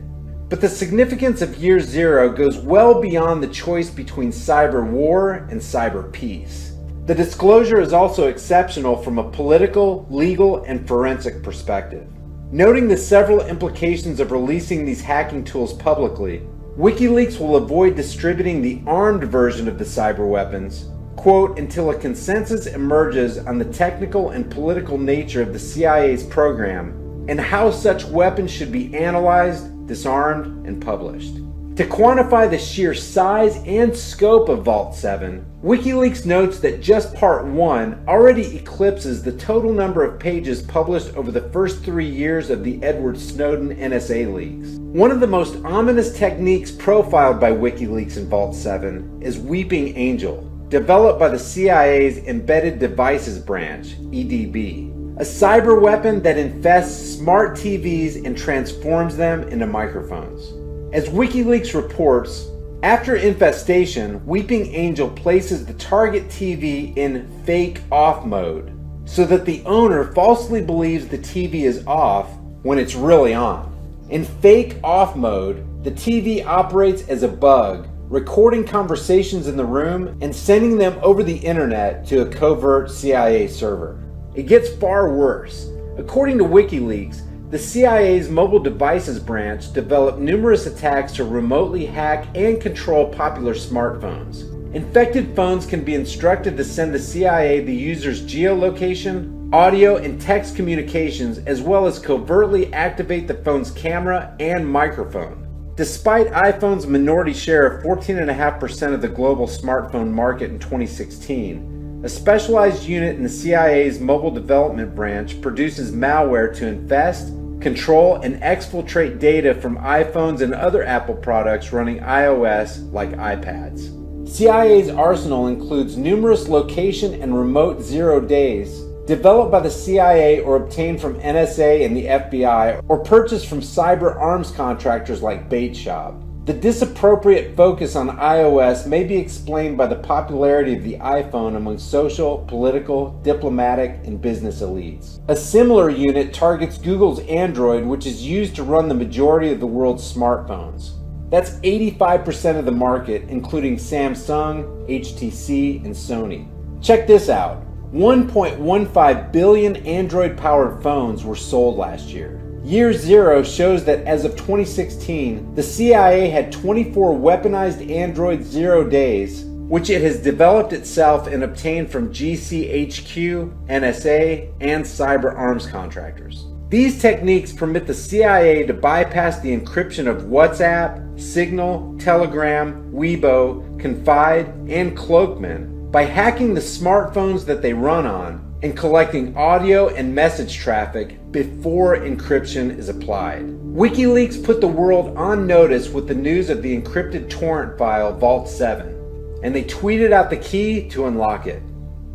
But the significance of Year Zero goes well beyond the choice between cyber war and cyber peace. The disclosure is also exceptional from a political, legal, and forensic perspective. Noting the several implications of releasing these hacking tools publicly, WikiLeaks will avoid distributing the armed version of the cyber weapons, quote, until a consensus emerges on the technical and political nature of the CIA's program and how such weapons should be analyzed, disarmed, and published. To quantify the sheer size and scope of Vault 7, WikiLeaks notes that just Part 1 already eclipses the total number of pages published over the first 3 years of the Edward Snowden NSA leaks. One of the most ominous techniques profiled by WikiLeaks in Vault 7 is Weeping Angel, developed by the CIA's Embedded Devices Branch, EDB. A cyber weapon that infests smart TVs and transforms them into microphones. As WikiLeaks reports, after infestation, Weeping Angel places the target TV in fake off mode so that the owner falsely believes the TV is off when it's really on. In fake off mode, the TV operates as a bug, recording conversations in the room and sending them over the internet to a covert CIA server. It gets far worse. According to WikiLeaks, the CIA's Mobile Devices Branch developed numerous attacks to remotely hack and control popular smartphones. Infected phones can be instructed to send the CIA the user's geolocation, audio, and text communications, as well as covertly activate the phone's camera and microphone. Despite iPhone's minority share of 14.5% of the global smartphone market in 2016, a specialized unit in the CIA's Mobile Development Branch produces malware to infest, control, and exfiltrate data from iPhones and other Apple products running iOS like iPads. CIA's arsenal includes numerous location and remote zero days developed by the CIA or obtained from NSA and the FBI or purchased from cyber arms contractors like Bait Shop. The disappropriate focus on iOS may be explained by the popularity of the iPhone among social, political, diplomatic, and business elites. A similar unit targets Google's Android, which is used to run the majority of the world's smartphones. That's 85% of the market, including Samsung, HTC, and Sony. Check this out. 1.15 billion Android-powered phones were sold last year. Year Zero shows that as of 2016, the CIA had 24 weaponized Android zero days, which it has developed itself and obtained from GCHQ, NSA, and cyber arms contractors. These techniques permit the CIA to bypass the encryption of WhatsApp, Signal, Telegram, Weibo, Confide, and Cloakman by hacking the smartphones that they run on and collecting audio and message traffic before encryption is applied. WikiLeaks put the world on notice with the news of the encrypted torrent file Vault 7, and they tweeted out the key to unlock it.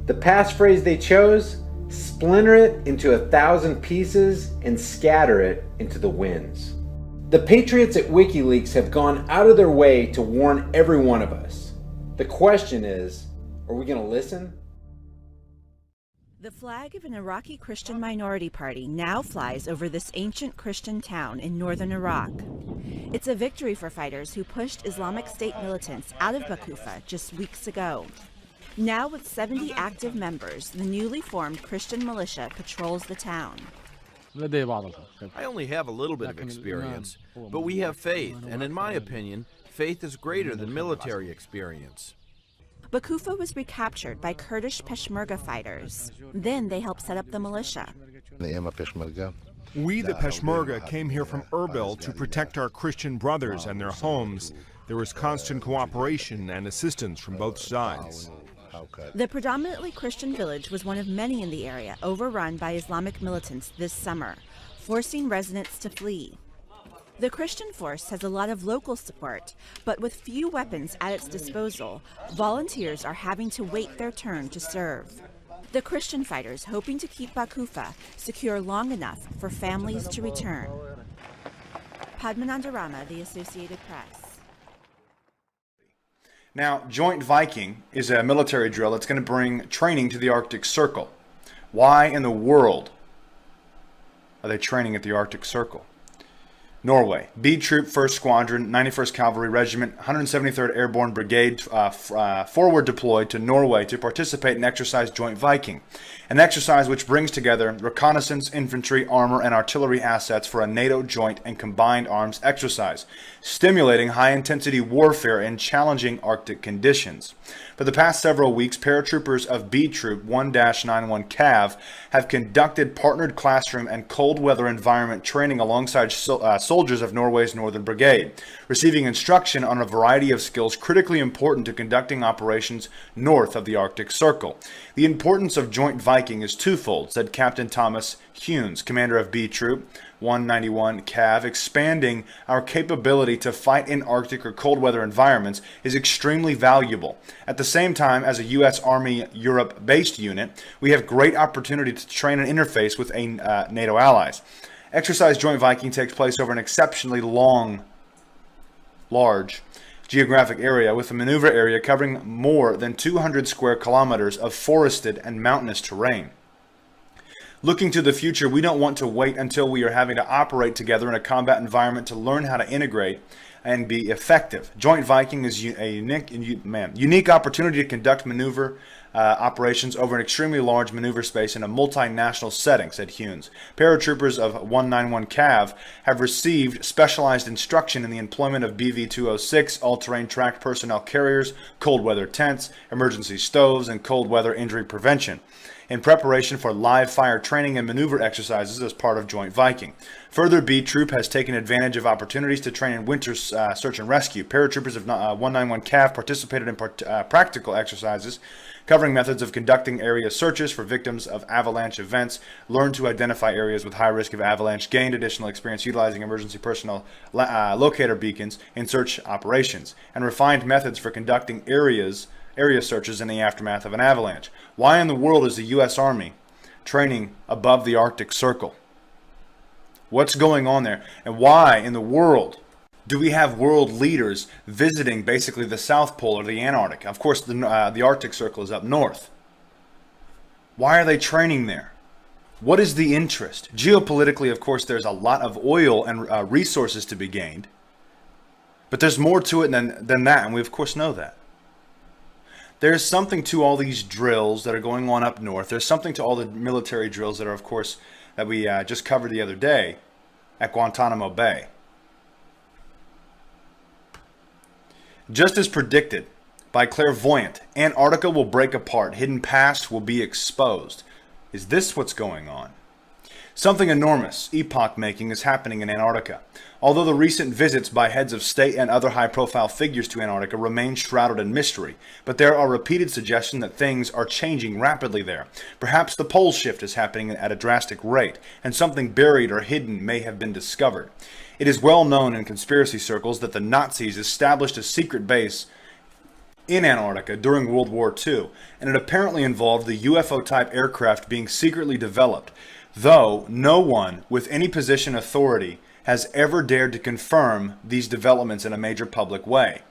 The passphrase they chose? Splinter it into 1,000 pieces and scatter it into the winds. The patriots at WikiLeaks have gone out of their way to warn every one of us. The question is, are we going to listen? The flag of an Iraqi Christian minority party now flies over this ancient Christian town in northern Iraq. It's a victory for fighters who pushed Islamic State militants out of Bakufa just weeks ago. Now with 70 active members, the newly formed Christian militia patrols the town. I only have a little bit of experience, but we have faith, and in my opinion, faith is greater than military experience. Bakufa was recaptured by Kurdish Peshmerga fighters. Then they helped set up the militia. We, the Peshmerga, came here from Erbil to protect our Christian brothers and their homes. There was constant cooperation and assistance from both sides. The predominantly Christian village was one of many in the area overrun by Islamic militants this summer, forcing residents to flee. The Christian force has a lot of local support, but with few weapons at its disposal, volunteers are having to wait their turn to serve. The Christian fighters hoping to keep Bakufa secure long enough for families to return. Padmananda Rama, The Associated Press. Now, Joint Viking is a military drill that's going to bring training to the Arctic Circle. Why in the world are they training at the Arctic Circle? Norway, B Troop 1st Squadron, 91st Cavalry Regiment, 173rd Airborne Brigade forward deployed to Norway to participate in Exercise Joint Viking, an exercise which brings together reconnaissance, infantry, armor, and artillery assets for a NATO joint and combined arms exercise, stimulating high-intensity warfare in challenging Arctic conditions. For the past several weeks, paratroopers of B Troop 1-91 CAV have conducted partnered classroom and cold weather environment training alongside soldiers of Norway's Northern Brigade, receiving instruction on a variety of skills critically important to conducting operations north of the Arctic Circle. The importance of Joint Viking is twofold, said Captain Thomas Hunes, commander of B Troop 191 CAV. Expanding our capability to fight in Arctic or cold weather environments is extremely valuable. At the same time, as a U.S. Army Europe-based unit, we have great opportunity to train and interface with NATO allies. Exercise Joint Viking takes place over an exceptionally large geographic area, with a maneuver area covering more than 200 square kilometers of forested and mountainous terrain. Looking to the future, we don't want to wait until we are having to operate together in a combat environment to learn how to integrate and be effective. Joint Viking is a unique opportunity to conduct maneuver operations over an extremely large maneuver space in a multinational setting, said Hunes. Paratroopers of 191 CAV have received specialized instruction in the employment of BV-206 all-terrain tracked personnel carriers, cold weather tents, emergency stoves, and cold weather injury prevention, in preparation for live fire training and maneuver exercises as part of Joint Viking. Further, B Troop has taken advantage of opportunities to train in winter search and rescue. Paratroopers of 191 CAV participated in practical exercises covering methods of conducting area searches for victims of avalanche events, learned to identify areas with high risk of avalanche, gained additional experience utilizing emergency personnel locator beacons in search operations, and refined methods for conducting area searches in the aftermath of an avalanche. Why in the world is the U.S. Army training above the Arctic Circle? What's going on there? And why in the world do we have world leaders visiting basically the South Pole or the Antarctic? Of course, the Arctic Circle is up north. Why are they training there? What is the interest? Geopolitically, of course, there's a lot of oil and resources to be gained. But there's more to it than that, and we of course know that. There's something to all these drills that are going on up north. There's something to all the military drills that are, of course, that we just covered the other day at Guantanamo Bay. Just as predicted by clairvoyant, Antarctica will break apart. Hidden past will be exposed. Is this what's going on? Something enormous, epoch-making, is happening in Antarctica. Although the recent visits by heads of state and other high-profile figures to Antarctica remain shrouded in mystery, but there are repeated suggestions that things are changing rapidly there. Perhaps the pole shift is happening at a drastic rate, and something buried or hidden may have been discovered. It is well known in conspiracy circles that the Nazis established a secret base in Antarctica during World War II, and it apparently involved the UFO-type aircraft being secretly developed, though no one with any position authority has ever dared to confirm these developments in a major public way.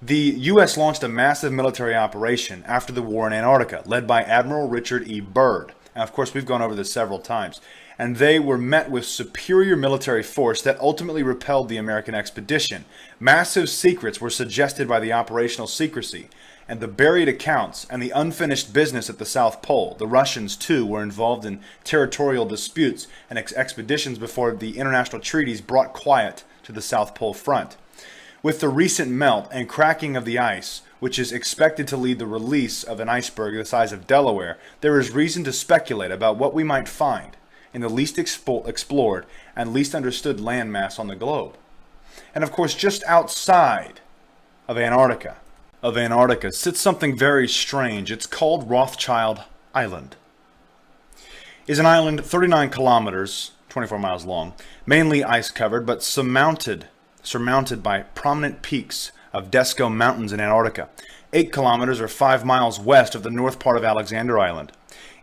The U.S. launched a massive military operation after the war in Antarctica, led by Admiral Richard E. Byrd. And of course, we've gone over this several times. And they were met with superior military force that ultimately repelled the American expedition. Massive secrets were suggested by the operational secrecy and the buried accounts and the unfinished business at the South Pole. The Russians, too, were involved in territorial disputes and expeditions before the international treaties brought quiet to the South Pole front. With the recent melt and cracking of the ice, which is expected to lead the release of an iceberg the size of Delaware, there is reason to speculate about what we might find in the least explored and least understood landmass on the globe. And of course, just outside of Antarctica sits something very strange. It's called Rothschild Island. It's an island 39 kilometers, 24 miles long, mainly ice-covered, but surmounted by prominent peaks of Desco Mountains in Antarctica, 8 kilometers or 5 miles west of the north part of Alexander Island,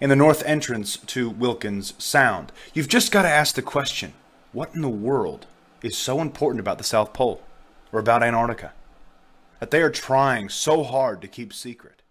in the north entrance to Wilkins Sound. You've just got to ask the question, what in the world is so important about the South Pole or about Antarctica that they are trying so hard to keep secret?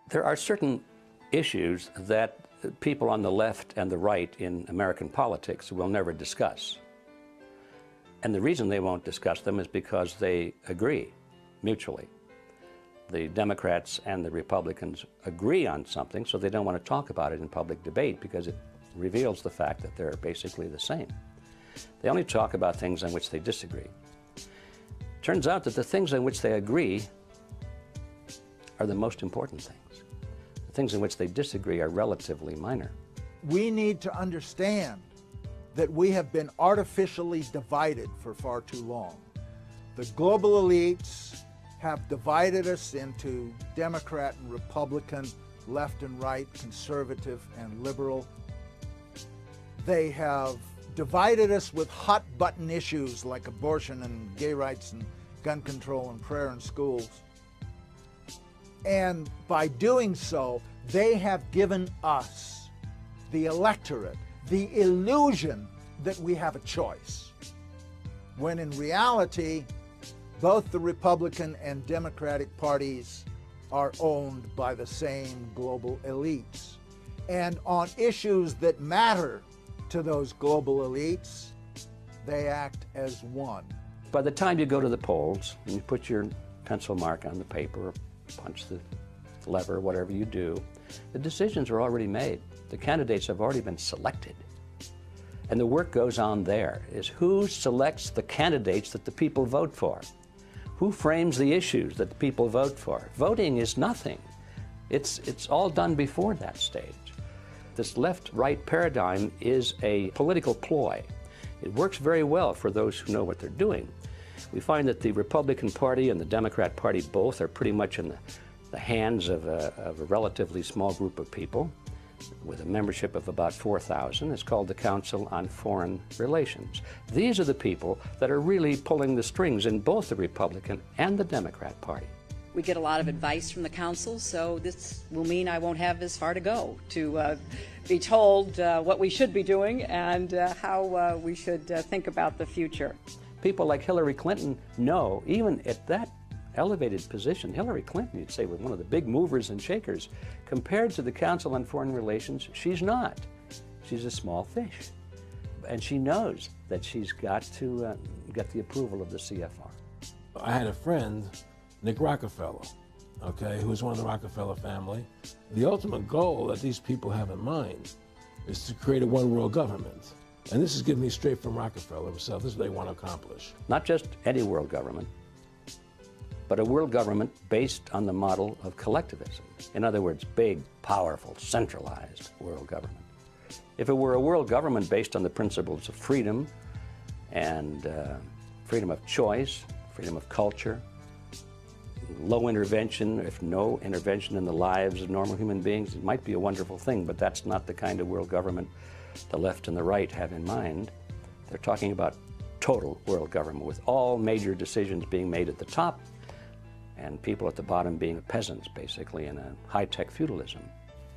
There are certain issues that people on the left and the right in American politics will never discuss. And the reason they won't discuss them is because they agree mutually. The Democrats and the Republicans agree on something, so they don't want to talk about it in public debate because it reveals the fact that they're basically the same. They only talk about things on which they disagree. Turns out that the things on which they agree are the most important things. The things in which they disagree are relatively minor. We need to understand that we have been artificially divided for far too long. The global elites have divided us into Democrat and Republican, left and right, conservative and liberal. They have divided us with hot-button issues like abortion and gay rights and gun control and prayer in schools. And by doing so, they have given us, the electorate, the illusion that we have a choice, when in reality, both the Republican and Democratic parties are owned by the same global elites. And on issues that matter to those global elites, they act as one. By the time you go to the polls and you put your pencil mark on the paper or punch the lever, whatever you do, the decisions are already made. The candidates have already been selected. And the work goes on there, is who selects the candidates that the people vote for? Who frames the issues that the people vote for? Voting is nothing. It's all done before that stage. This left-right paradigm is a political ploy. It works very well for those who know what they're doing. We find that the Republican Party and the Democrat Party both are pretty much in the hands of a relatively small group of people with a membership of about 4,000. It's called the Council on Foreign Relations. These are the people that are really pulling the strings in both the Republican and the Democrat Party. We get a lot of advice from the council, so this will mean I won't have as far to go to be told what we should be doing and how we should think about the future. People like Hillary Clinton know, even at that elevated position, Hillary Clinton, you'd say, was one of the big movers and shakers. Compared to the Council on Foreign Relations, she's not. She's a small fish. And she knows that she's got to get the approval of the CFR. I had a friend, Nick Rockefeller, okay, who was one of the Rockefeller family. The ultimate goal that these people have in mind is to create a one-world government. And this is given me straight from Rockefeller himself. This is what they want to accomplish. Not just any world government, but a world government based on the model of collectivism. In other words, big, powerful, centralized world government. If it were a world government based on the principles of freedom and freedom of choice, freedom of culture, low intervention, if no intervention in the lives of normal human beings, it might be a wonderful thing, but that's not the kind of world government the left and the right have in mind. They're talking about total world government with all major decisions being made at the top and people at the bottom being peasants, basically, in a high-tech feudalism.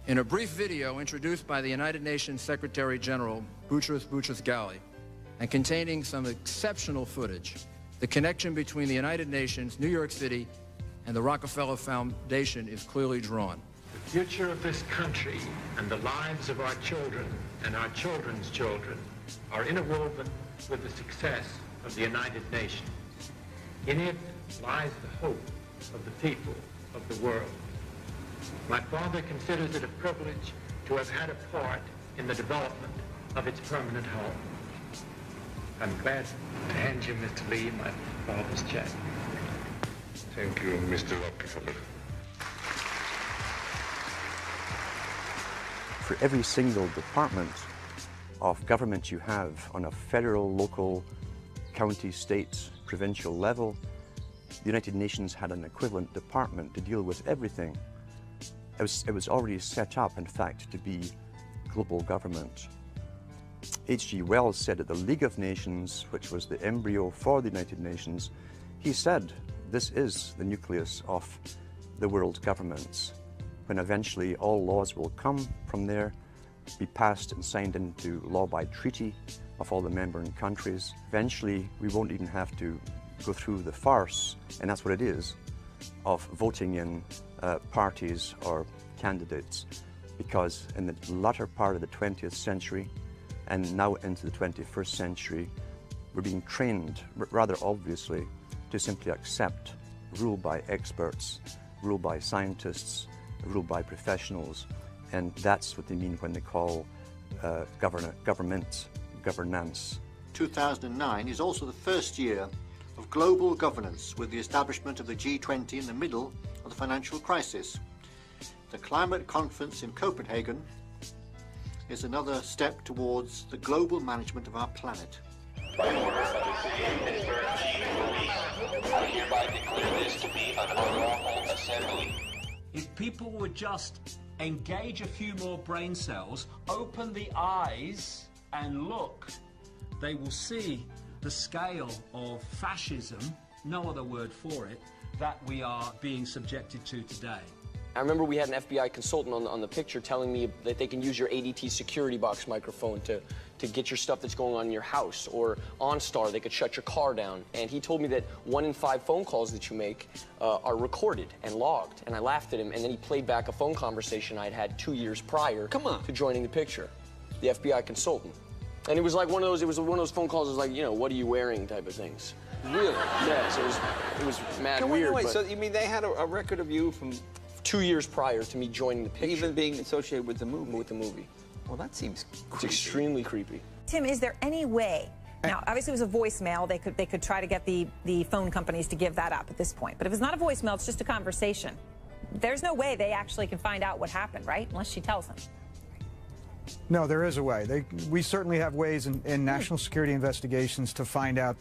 In a brief video introduced by the United Nations Secretary General Boutros Boutros-Ghali and containing some exceptional footage, the connection between the United Nations, New York City, and the Rockefeller Foundation is clearly drawn. The future of this country and the lives of our children and our children's children are interwoven with the success of the United Nations. In it lies the hope of the people of the world. My father considers it a privilege to have had a part in the development of its permanent home. I'm glad to hand you, Mr. Lee, my father's check. Thank you, Mr. Rockefeller. For every single department of government you have on a federal, local, county, state, provincial level, the United Nations had an equivalent department to deal with everything. It was already set up, in fact, to be global government. H.G. Wells said at the League of Nations, which was the embryo for the United Nations, he said, this is the nucleus of the world governments, when eventually all laws will come from there, be passed and signed into law by treaty of all the member countries. Eventually, we won't even have to go through the farce, and that's what it is, of voting in parties or candidates, because in the latter part of the 20th century and now into the 21st century, we're being trained, rather obviously, to simply accept rule by experts, rule by scientists, rule by professionals, and that's what they mean when they call governance. 2009 is also the first year of global governance, with the establishment of the G20 in the middle of the financial crisis. The climate conference in Copenhagen is another step towards the global management of our planet. By order of the City Minister of Chief Police, I hereby declare this to be an unlawful assembly. If people would just engage a few more brain cells, open the eyes and look, they will see the scale of fascism, no other word for it, that we are being subjected to today. I remember we had an FBI consultant on the picture telling me that they can use your ADT security box microphone to get your stuff that's going on in your house, or OnStar, they could shut your car down. And he told me that 1 in 5 phone calls that you make are recorded and logged. And I laughed at him, and then he played back a phone conversation I'd had 2 years prior to joining the picture, the FBI consultant. And it was like one of those phone calls, it was like, you know, what are you wearing type of things. Really? Yeah, so it was mad weird. Wait, so you mean they had a record of you from 2 years prior to me joining the picture. Even being associated with the movie? With the movie. Well, that seems creepy. It's extremely creepy. Tim, is there any way, now obviously it was a voicemail, they could try to get the phone companies to give that up at this point, but if it's not a voicemail, it's just a conversation. There's no way they actually can find out what happened, right? Unless she tells them. No, there is a way. We certainly have ways in national security investigations to find out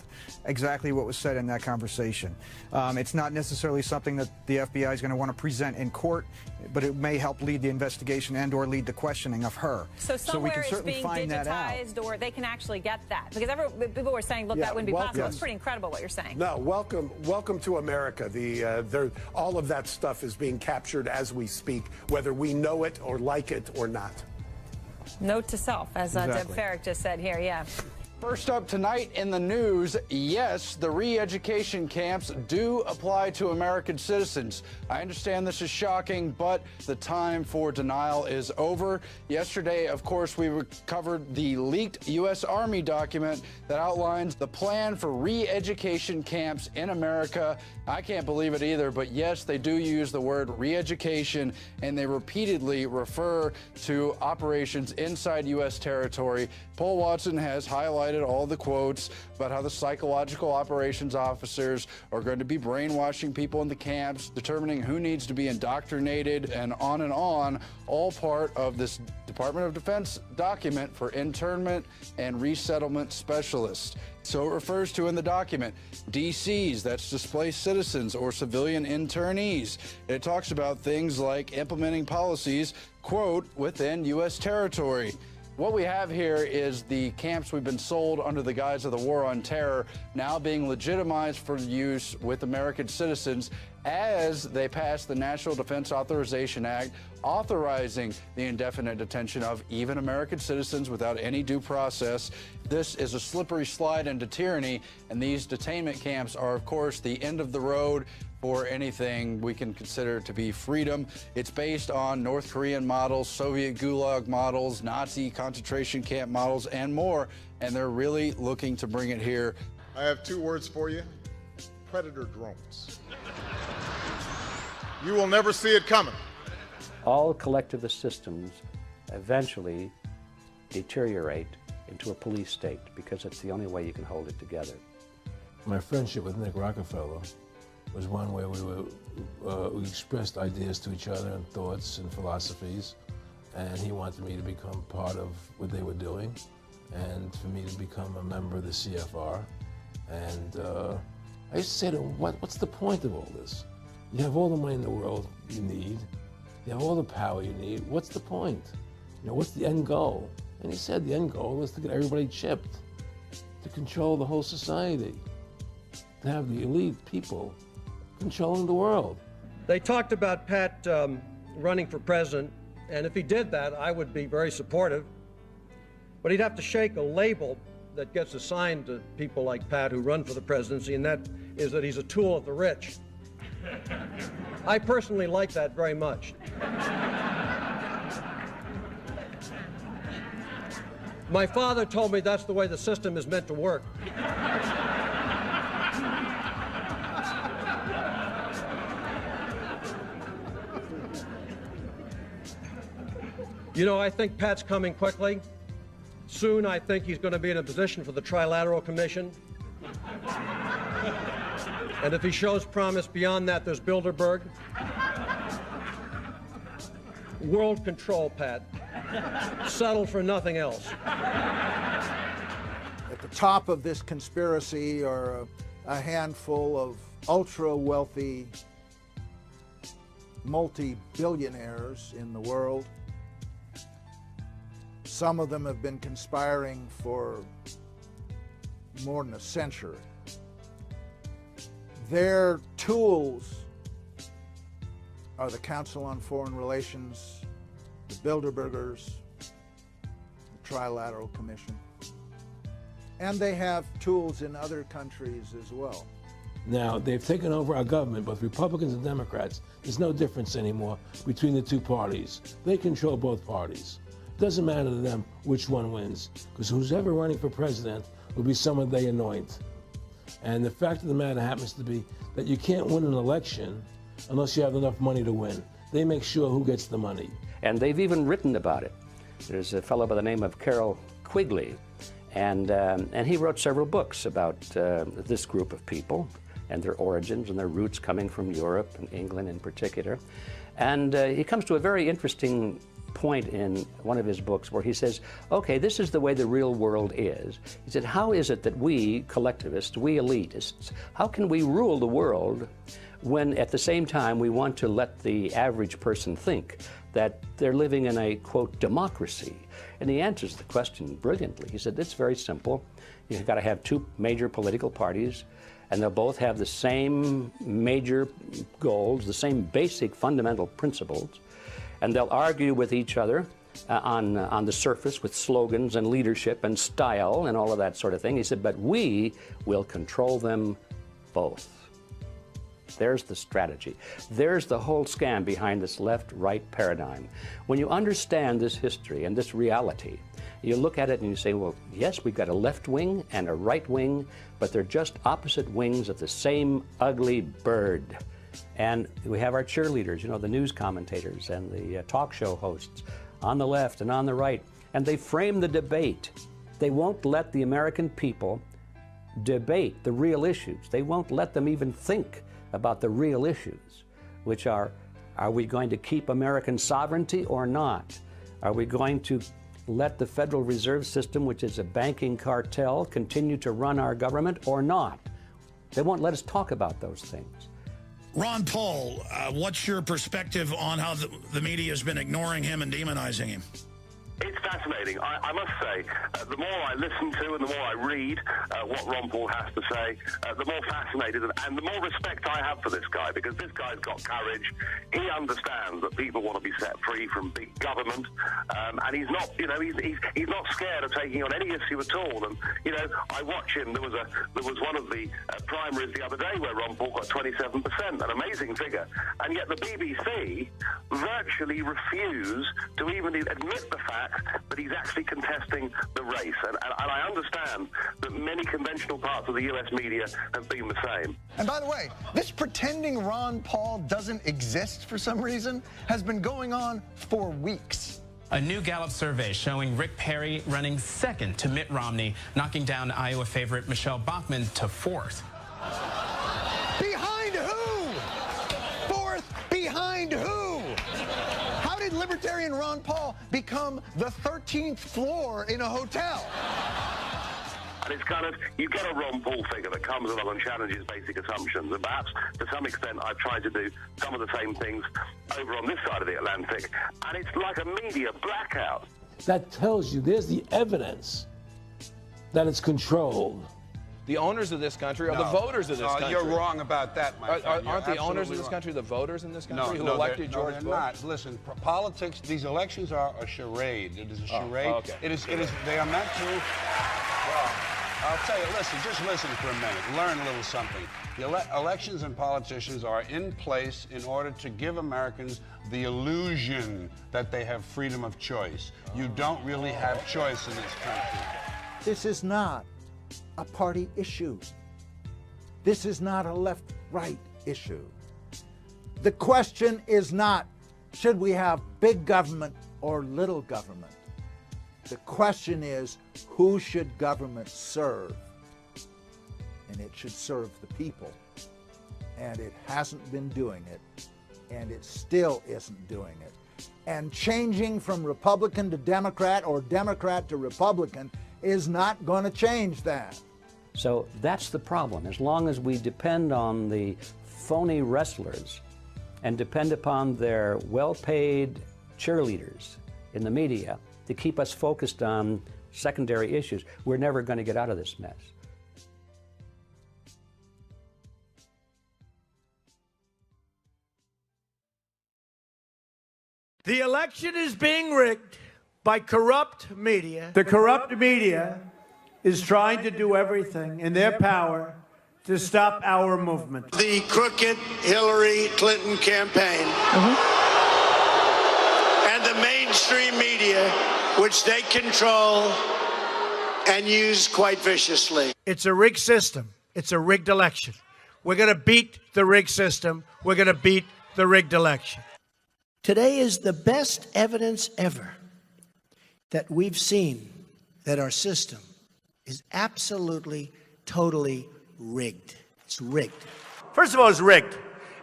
exactly what was said in that conversation. It's not necessarily something that the FBI is going to want to present in court, but it may help lead the investigation and or lead the questioning of her. So somewhere we can it's being find digitized, or they can actually get that. Because people were saying, look, that wouldn't be possible. It's pretty incredible what you're saying. No, welcome to America. All of that stuff is being captured as we speak, whether we know it or like it or not. Note to self, as Deb Farrick just said here, yeah. First up tonight in the news, yes, the re-education camps do apply to American citizens. I understand this is shocking, but the time for denial is over. Yesterday, of course, we covered the leaked U.S. Army document that outlines the plan for re-education camps in America. I can't believe it either, but yes, they do use the word re-education, and they repeatedly refer to operations inside U.S. territory. Paul Watson has highlighted all the quotes about how the psychological operations officers are going to be brainwashing people in the camps, determining who needs to be indoctrinated, and on, all part of this Department of Defense document for internment and resettlement specialists. So it refers to in the document DCs, that's displaced citizens or civilian internees. It talks about things like implementing policies, quote, within U.S. territory. What we have here is the camps we've been sold under the guise of the war on terror now being legitimized for use with American citizens as they pass the National Defense Authorization Act, authorizing the indefinite detention of even American citizens without any due process. This is a slippery slide into tyranny, and these detainment camps are, of course, the end of the road for anything we can consider to be freedom. It's based on North Korean models, Soviet Gulag models, Nazi concentration camp models, and more, and they're really looking to bring it here. I have 2 words for you: predator drones. You will never see it coming. All collectivist systems eventually deteriorate into a police state because it's the only way you can hold it together. My friendship with Nick Rockefeller was one where we expressed ideas to each other and thoughts and philosophies, and he wanted me to become part of what they were doing and for me to become a member of the CFR. And I used to say to him, what's the point of all this? You have all the money in the world you need. You have all the power you need. What's the point? You know, what's the end goal? And he said the end goal is to get everybody chipped, to control the whole society, to have the elite people controlling the world. They talked about Pat running for president, and if he did that, I would be very supportive. But he'd have to shake a label that gets assigned to people like Pat who run for the presidency, and that is that he's a tool of the rich. I personally like that very much. My father told me that's the way the system is meant to work. You know, I think Pat's coming quickly. Soon, I think he's going to be in a position for the Trilateral Commission. And if he shows promise beyond that, there's Bilderberg. World control, Pat. Settle for nothing else. At the top of this conspiracy are a handful of ultra-wealthy multi-billionaires in the world. Some of them have been conspiring for more than a century. Their tools are the Council on Foreign Relations, the Bilderbergers, the Trilateral Commission, and they have tools in other countries as well. Now, they've taken over our government, both Republicans and Democrats. There's no difference anymore between the two parties. They control both parties. It doesn't matter to them which one wins, because who's ever running for president will be someone they anoint. And the fact of the matter happens to be that you can't win an election unless you have enough money to win. They make sure who gets the money. And they've even written about it. There's a fellow by the name of Carroll Quigley, and he wrote several books about this group of people and their origins and their roots coming from Europe and England in particular. And he comes to a very interesting point in one of his books where he says, okay, this is the way the real world is. He said, how is it that we collectivists, we elitists, how can we rule the world when at the same time we want to let the average person think that they're living in a, quote, democracy? And he answers the question brilliantly. He said, it's very simple. You've got to have two major political parties, and they'll both have the same major goals, the same basic fundamental principles, and they'll argue with each other on the surface with slogans and leadership and style and all of that sort of thing. He said, but we will control them both. There's the strategy. There's the whole scam behind this left-right paradigm. When you understand this history and this reality, you look at it and you say, well, yes, we've got a left wing and a right wing, but they're just opposite wings of the same ugly bird. And we have our cheerleaders, you know, the news commentators and the talk show hosts on the left and on the right, and they frame the debate. They won't let the American people debate the real issues. They won't let them even think about the real issues, which are we going to keep American sovereignty or not? Are we going to let the Federal Reserve System, which is a banking cartel, continue to run our government or not? They won't let us talk about those things. Ron Paul, what's your perspective on how the media has been ignoring him and demonizing him? It's fascinating. I must say, the more I listen to and the more I read what Ron Paul has to say, the more fascinated and the more respect I have for this guy, because this guy's got courage. He understands that people want to be set free from big government, and he's not, you know, he's not scared of taking on any issue at all. And you know, I watch him. There was one of the primaries the other day where Ron Paul got 27%, an amazing figure, and yet the BBC virtually refuse to even admit the fact that he's actually contesting the race. And I understand that many conventional parts of the U.S. media have been the same. And by the way, this pretending Ron Paul doesn't exist for some reason has been going on for weeks. A new Gallup survey showing Rick Perry running second to Mitt Romney, knocking down Iowa favorite Michelle Bachmann to fourth. Behind who? Fourth behind who? How did Libertarian Ron Paul become the 13th floor in a hotel? And it's kind of, you get a Ron Paul figure that comes along and challenges basic assumptions. And perhaps, to some extent, I've tried to do some of the same things over on this side of the Atlantic. And it's like a media blackout. That tells you there's the evidence that it's controlled. The owners of this country are the voters of this country. You're wrong about that, my friend. Aren't the owners of this country the voters in this country who elected George Bush? No, they're not. Listen, politics, these elections are a charade. It is a charade. Okay. It is, they are meant to, well, I'll tell you, listen, just listen for a minute. Learn a little something. The elections and politicians are in place in order to give Americans the illusion that they have freedom of choice. You don't really have choice in this country. This is not a party issue. This is not a left-right issue. The question is not, should we have big government or little government? The question is, who should government serve? And it should serve the people. And it hasn't been doing it, and it still isn't doing it. And changing from Republican to Democrat or Democrat to Republican is not going to change that. So that's the problem. As long as we depend on the phony wrestlers and depend upon their well-paid cheerleaders in the media to keep us focused on secondary issues, we're never going to get out of this mess. The election is being rigged by corrupt media. The corrupt media is trying to do everything in their power to stop our movement. The crooked Hillary Clinton campaign and the mainstream media, which they control and use quite viciously. It's a rigged system. It's a rigged election. We're going to beat the rigged system. We're going to beat the rigged election. Today is the best evidence ever that we've seen that our system is absolutely, totally rigged. It's rigged. First of all, it's rigged.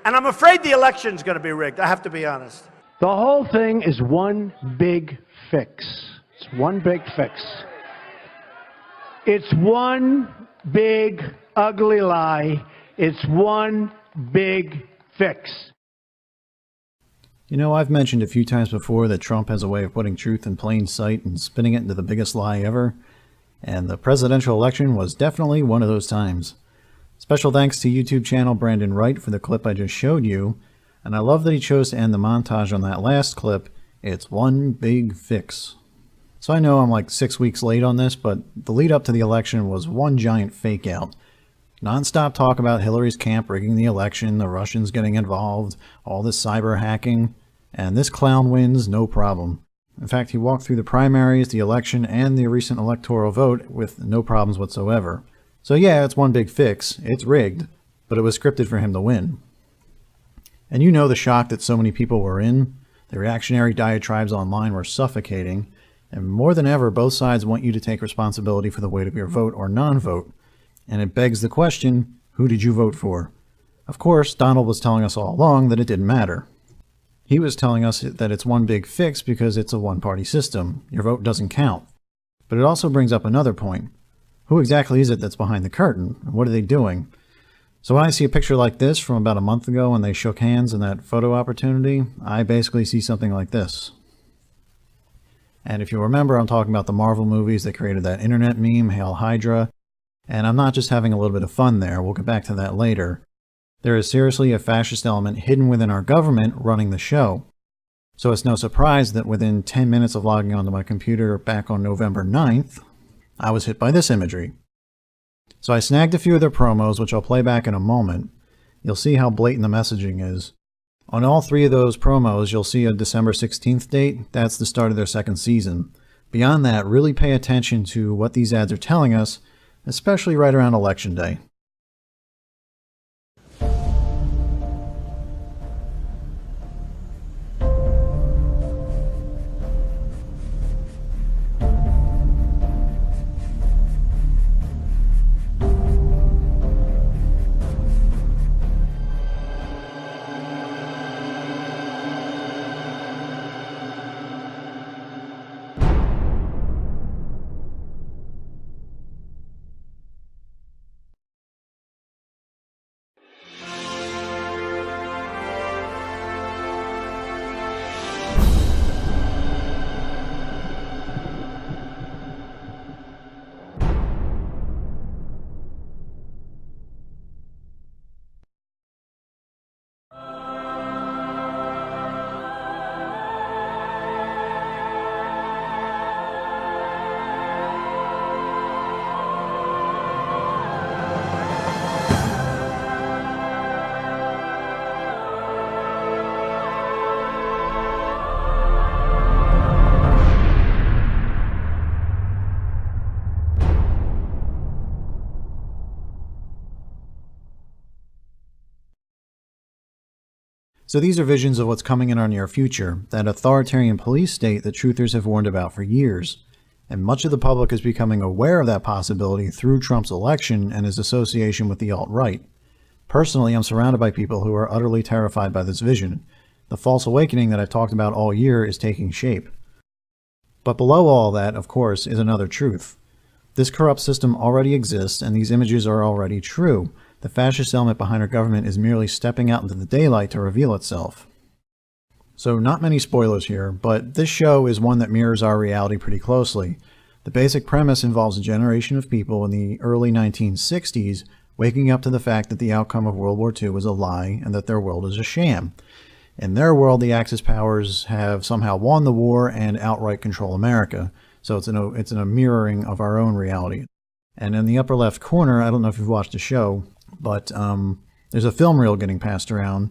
And I'm afraid the election's going to be rigged. I have to be honest. The whole thing is one big fix. It's one big fix. It's one big ugly lie. It's one big fix. You know, I've mentioned a few times before that Trump has a way of putting truth in plain sight and spinning it into the biggest lie ever, and the presidential election was definitely one of those times. Special thanks to YouTube channel Brandon Wright for the clip I just showed you, and I love that he chose to end the montage on that last clip, "It's one big fix." So I know I'm like 6 weeks late on this, but the lead up to the election was one giant fake out. Non-stop talk about Hillary's camp rigging the election, the Russians getting involved, all this cyber hacking, and this clown wins no problem. In fact, he walked through the primaries, the election, and the recent electoral vote with no problems whatsoever. So yeah, it's one big fix, it's rigged, but it was scripted for him to win. And you know the shock that so many people were in. The reactionary diatribes online were suffocating, and more than ever, both sides want you to take responsibility for the weight of your vote or non-vote. And it begs the question, who did you vote for? Of course, Donald was telling us all along that it didn't matter. He was telling us that it's one big fix because it's a one-party system. Your vote doesn't count. But it also brings up another point. Who exactly is it that's behind the curtain? And what are they doing? So when I see a picture like this from about a month ago when they shook hands in that photo opportunity, I basically see something like this. And if you remember, I'm talking about the Marvel movies that created that internet meme, Hail Hydra. And I'm not just having a little bit of fun there, we'll get back to that later. There is seriously a fascist element hidden within our government running the show. So it's no surprise that within 10 minutes of logging onto my computer back on November 9th, I was hit by this imagery. So I snagged a few of their promos, which I'll play back in a moment. You'll see how blatant the messaging is. On all three of those promos, you'll see a December 16th date. That's the start of their second season. Beyond that, really pay attention to what these ads are telling us, especially right around Election Day. So these are visions of what's coming in our near future, that authoritarian police state that truthers have warned about for years. And much of the public is becoming aware of that possibility through Trump's election and his association with the alt-right. Personally, I'm surrounded by people who are utterly terrified by this vision. The false awakening that I've talked about all year is taking shape. But below all that, of course, is another truth. This corrupt system already exists, and these images are already true. The fascist element behind our government is merely stepping out into the daylight to reveal itself. So not many spoilers here, but this show is one that mirrors our reality pretty closely. The basic premise involves a generation of people in the early 1960s waking up to the fact that the outcome of World War II was a lie and that their world is a sham. In their world, the Axis powers have somehow won the war and outright control America. So it's in a mirroring of our own reality. And in the upper left corner, I don't know if you've watched the show, but there's a film reel getting passed around.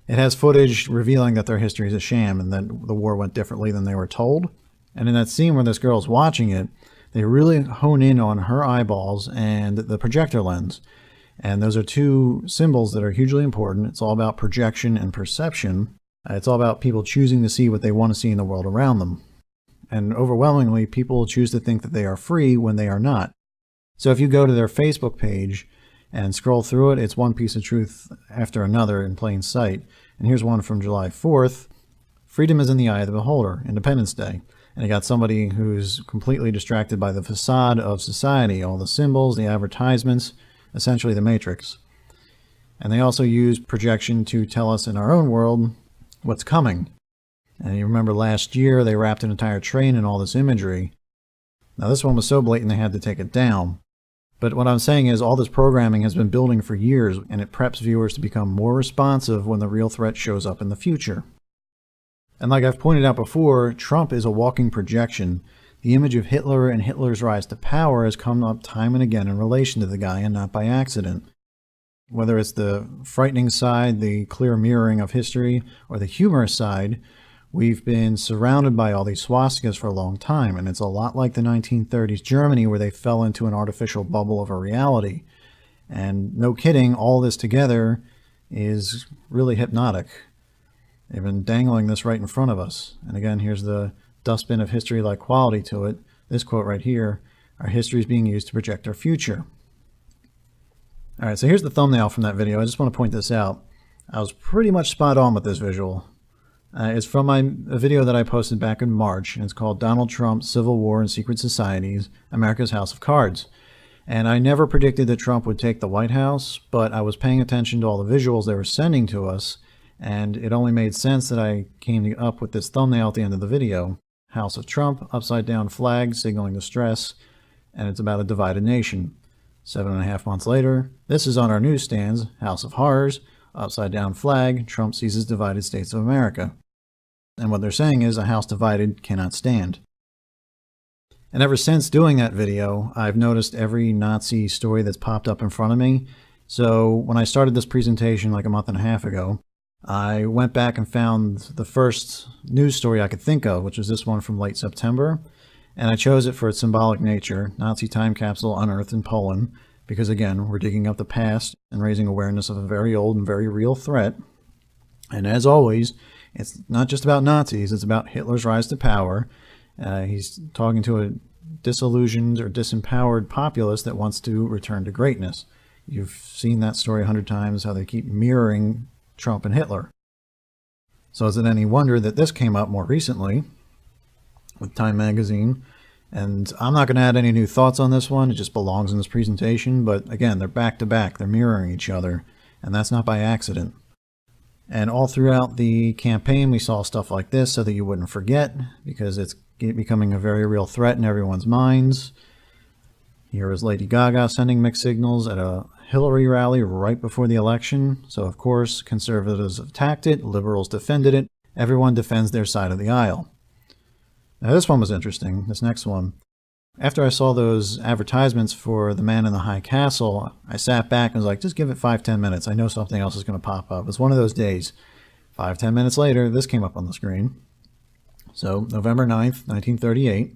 It has footage revealing that their history is a sham and that the war went differently than they were told. And in that scene where this girl's watching it, they really hone in on her eyeballs and the projector lens. And those are two symbols that are hugely important. It's all about projection and perception. It's all about people choosing to see what they want to see in the world around them. And overwhelmingly, people choose to think that they are free when they are not. So if you go to their Facebook page and scroll through it, it's one piece of truth after another in plain sight. And here's one from July 4th. Freedom is in the eye of the beholder, Independence Day. And you got somebody who's completely distracted by the facade of society, all the symbols, the advertisements, essentially the Matrix. And they also use projection to tell us in our own world what's coming. And you remember last year they wrapped an entire train in all this imagery. Now this one was so blatant they had to take it down. But what I'm saying is all this programming has been building for years, and it preps viewers to become more responsive when the real threat shows up in the future. And like I've pointed out before, Trump is a walking projection. The image of Hitler and Hitler's rise to power has come up time and again in relation to the guy, and not by accident. Whether it's the frightening side, the clear mirroring of history, or the humorous side, we've been surrounded by all these swastikas for a long time, and it's a lot like the 1930s Germany where they fell into an artificial bubble of a reality. And no kidding, all this together is really hypnotic. They've been dangling this right in front of us. And again, here's the dustbin of history-like quality to it. This quote right here, our history is being used to project our future. All right, so here's the thumbnail from that video. I just want to point this out. I was pretty much spot on with this visual. It's from a video that I posted back in March, and it's called Donald Trump, Civil War and Secret Societies, America's House of Cards. And I never predicted that Trump would take the White House, but I was paying attention to all the visuals they were sending to us, and it only made sense that I came up with this thumbnail at the end of the video. House of Trump, upside down flag, signaling distress, and it's about a divided nation. 7.5 months later, this is on our newsstands, House of Horrors, upside down flag, Trump seizes divided states of America. And what they're saying is a house divided cannot stand. And ever since doing that video, I've noticed every Nazi story that's popped up in front of me. So when I started this presentation like a month and a half ago, I went back and found the first news story I could think of, which was this one from late September. And I chose it for its symbolic nature, Nazi time capsule unearthed in Poland, because again, we're digging up the past and raising awareness of a very old and very real threat. And as always, it's not just about Nazis, it's about Hitler's rise to power. He's talking to a disillusioned or disempowered populace that wants to return to greatness. You've seen that story 100 times, how they keep mirroring Trump and Hitler. So is it any wonder that this came up more recently with Time magazine? And I'm not going to add any new thoughts on this one, it just belongs in this presentation, but again, they're back to back, they're mirroring each other, and that's not by accident. And all throughout the campaign, we saw stuff like this so that you wouldn't forget, because it's becoming a very real threat in everyone's minds. Here is Lady Gaga sending mixed signals at a Hillary rally right before the election. So of course, conservatives attacked it, liberals defended it, everyone defends their side of the aisle. Now this one was interesting, this next one. After I saw those advertisements for the man in the high castle, I sat back and was like, just give it 5-10 minutes. I know something else is going to pop up. It's one of those days. 5-10 minutes later, this came up on the screen. So, November 9th, 1938.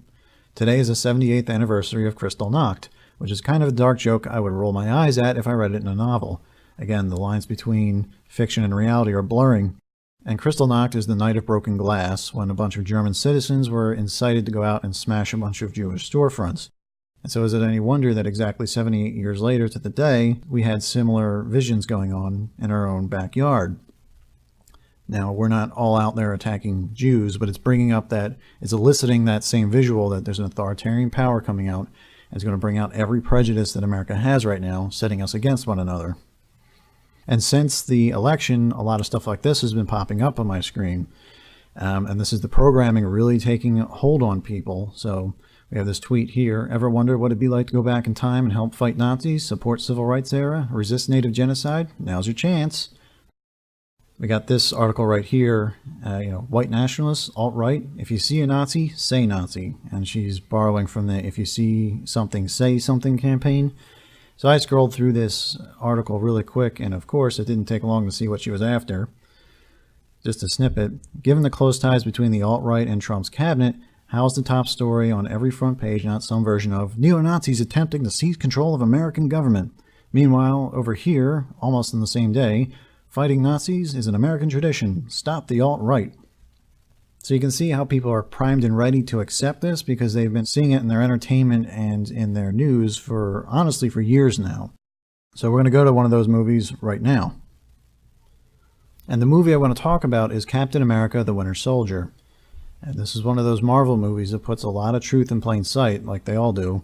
Today is the 78th anniversary of Kristallnacht, which is kind of a dark joke I would roll my eyes at if I read it in a novel. Again, the lines between fiction and reality are blurring. And Kristallnacht is the night of broken glass, when a bunch of German citizens were incited to go out and smash a bunch of Jewish storefronts. And so is it any wonder that exactly 78 years later to the day, we had similar visions going on in our own backyard? Now, we're not all out there attacking Jews, but it's bringing up that, it's eliciting that same visual that there's an authoritarian power coming out, and it's going to bring out every prejudice that America has right now, setting us against one another. And since the election, a lot of stuff like this has been popping up on my screen. And this is the programming really taking hold on people. So we have this tweet here. Ever wonder what it'd be like to go back in time and help fight Nazis, support civil rights era, resist native genocide? Now's your chance. We got this article right here, white nationalists, alt-right, if you see a Nazi, say Nazi. And she's borrowing from the if you see something, say something campaign. So I scrolled through this article really quick, and of course it didn't take long to see what she was after. Just a snippet. Given the close ties between the alt-right and Trump's cabinet, how's the top story on every front page not some version of neo-Nazis attempting to seize control of American government? Meanwhile, over here, almost in the same day, fighting Nazis is an American tradition. Stop the alt-right. So you can see how people are primed and ready to accept this because they've been seeing it in their entertainment and in their news for, honestly, for years now. So we're going to go to one of those movies right now. And the movie I want to talk about is Captain America: The Winter Soldier. And this is one of those Marvel movies that puts a lot of truth in plain sight, like they all do.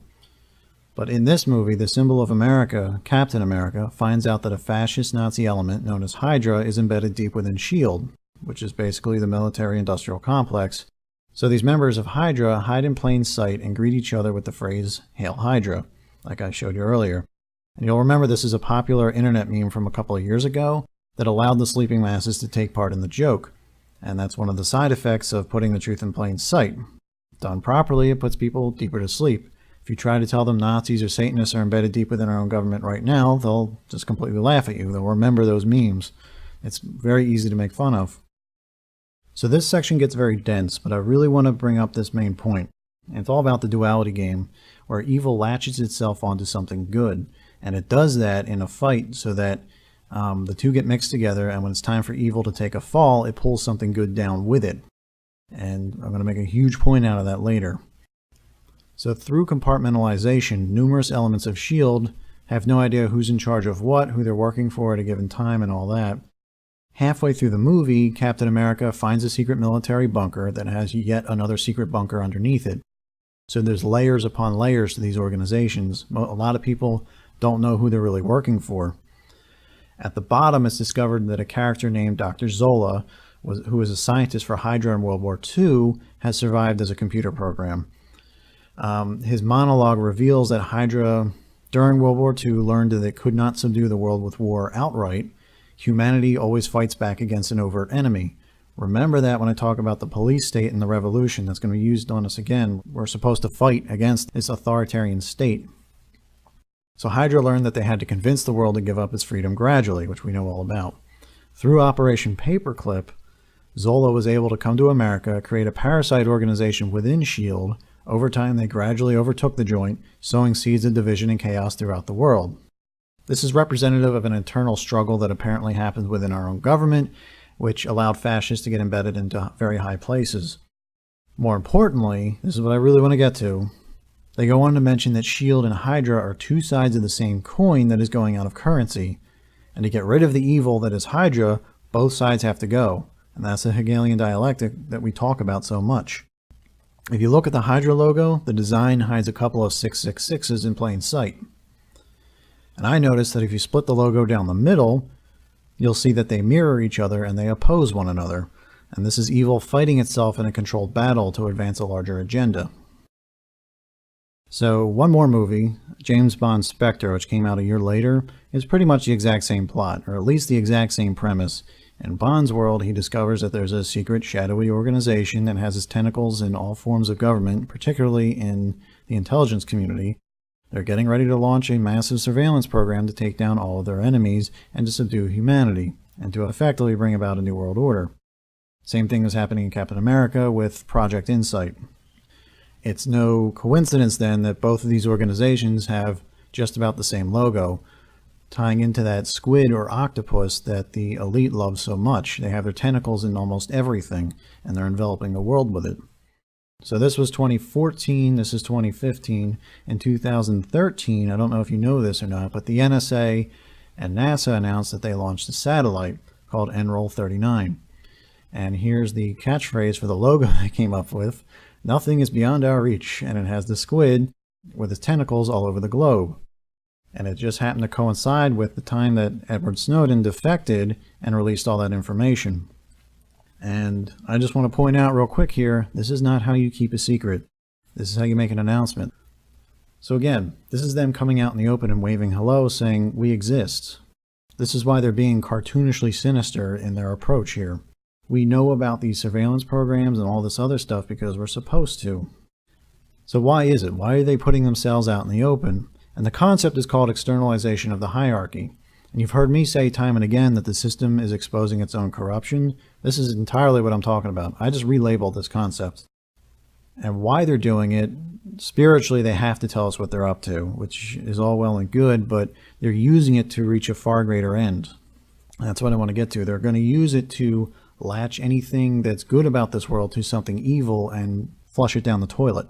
But in this movie, the symbol of America, Captain America, finds out that a fascist Nazi element known as Hydra is embedded deep within S.H.I.E.L.D., which is basically the military-industrial complex. So these members of Hydra hide in plain sight and greet each other with the phrase, "Hail Hydra," like I showed you earlier. And you'll remember this is a popular internet meme from a couple of years ago that allowed the sleeping masses to take part in the joke. And that's one of the side effects of putting the truth in plain sight. Done properly, it puts people deeper to sleep. If you try to tell them Nazis or Satanists are embedded deep within our own government right now, they'll just completely laugh at you. They'll remember those memes. It's very easy to make fun of. So this section gets very dense, but I really want to bring up this main point. And it's all about the duality game, where evil latches itself onto something good. And it does that in a fight so that the two get mixed together, and when it's time for evil to take a fall, it pulls something good down with it. And I'm going to make a huge point out of that later. So through compartmentalization, numerous elements of S.H.I.E.L.D. have no idea who's in charge of what, who they're working for at a given time, and all that. Halfway through the movie, Captain America finds a secret military bunker that has yet another secret bunker underneath it. So there's layers upon layers to these organizations. A lot of people don't know who they're really working for. At the bottom, it's discovered that a character named Dr. Zola, who was a scientist for Hydra in World War II, has survived as a computer program. His monologue reveals that Hydra, during World War II, learned that it could not subdue the world with war outright. Humanity always fights back against an overt enemy. Remember that when I talk about the police state and the revolution that's going to be used on us again. We're supposed to fight against this authoritarian state. So Hydra learned that they had to convince the world to give up its freedom gradually, which we know all about. Through Operation Paperclip, Zola was able to come to America, create a parasite organization within S.H.I.E.L.D. Over time, they gradually overtook the joint, sowing seeds of division and chaos throughout the world. This is representative of an internal struggle that apparently happens within our own government, which allowed fascists to get embedded into very high places. More importantly, this is what I really want to get to, they go on to mention that S.H.I.E.L.D. and Hydra are two sides of the same coin that is going out of currency. And to get rid of the evil that is Hydra, both sides have to go. And that's the Hegelian dialectic that we talk about so much. If you look at the Hydra logo, the design hides a couple of 666s in plain sight. And I noticed that if you split the logo down the middle, you'll see that they mirror each other and they oppose one another. And this is evil fighting itself in a controlled battle to advance a larger agenda. So one more movie, James Bond's Spectre, which came out a year later, is pretty much the exact same plot, or at least the exact same premise. In Bond's world, he discovers that there's a secret, shadowy organization that has its tentacles in all forms of government, particularly in the intelligence community. They're getting ready to launch a massive surveillance program to take down all of their enemies and to subdue humanity, and to effectively bring about a new world order. Same thing is happening in Captain America with Project Insight. It's no coincidence then that both of these organizations have just about the same logo. tying into that squid or octopus that the elite love so much. They have their tentacles in almost everything, and they're enveloping the world with it. So this was 2014, this is 2015. In 2013, I don't know if you know this or not, but the NSA and NASA announced that they launched a satellite called Enroll 39. And here's the catchphrase for the logo they came up with: "Nothing is beyond our reach," and it has the squid with its tentacles all over the globe. And it just happened to coincide with the time that Edward Snowden defected and released all that information. And I just want to point out real quick here, this is not how you keep a secret. This is how you make an announcement. So again, this is them coming out in the open and waving hello, saying, "We exist." This is why they're being cartoonishly sinister in their approach here. We know about these surveillance programs and all this other stuff because we're supposed to. So why is it? Why are they putting themselves out in the open? And the concept is called externalization of the hierarchy. And you've heard me say time and again that the system is exposing its own corruption. This is entirely what I'm talking about. I just relabeled this concept. And why they're doing it, spiritually they have to tell us what they're up to, which is all well and good, but they're using it to reach a far greater end. That's what I want to get to. They're going to use it to latch anything that's good about this world to something evil and flush it down the toilet.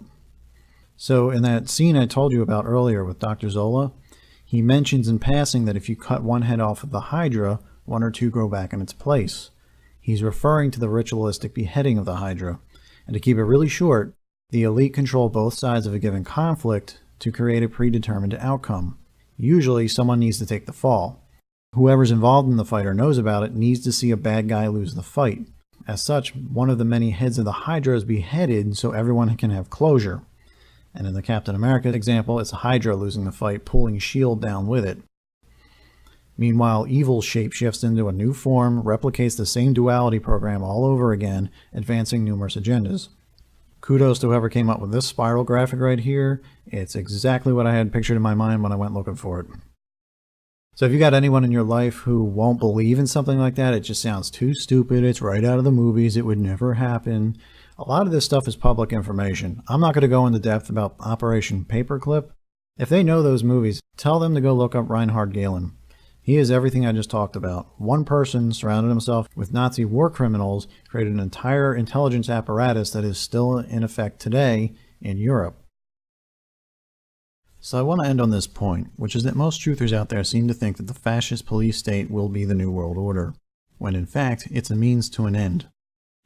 So in that scene I told you about earlier with Dr. Zola, he mentions in passing that if you cut one head off of the Hydra, one or two grow back in its place. He's referring to the ritualistic beheading of the Hydra. And to keep it really short, the elite control both sides of a given conflict to create a predetermined outcome. Usually someone needs to take the fall. Whoever's involved in the fight or knows about it needs to see a bad guy lose the fight. As such, one of the many heads of the Hydra is beheaded so everyone can have closure. And in the Captain America example, it's Hydra losing the fight, pulling S.H.I.E.L.D. down with it. Meanwhile, evil shapeshifts into a new form, replicates the same duality program all over again, advancing numerous agendas. Kudos to whoever came up with this spiral graphic right here. It's exactly what I had pictured in my mind when I went looking for it. So if you got anyone in your life who won't believe in something like that, it just sounds too stupid, it's right out of the movies, it would never happen. A lot of this stuff is public information. I'm not going to go into depth about Operation Paperclip. If they know those movies, tell them to go look up Reinhard Gehlen. He is everything I just talked about. One person surrounded himself with Nazi war criminals, created an entire intelligence apparatus that is still in effect today in Europe. So I want to end on this point, which is that most truthers out there seem to think that the fascist police state will be the new world order, when in fact it's a means to an end.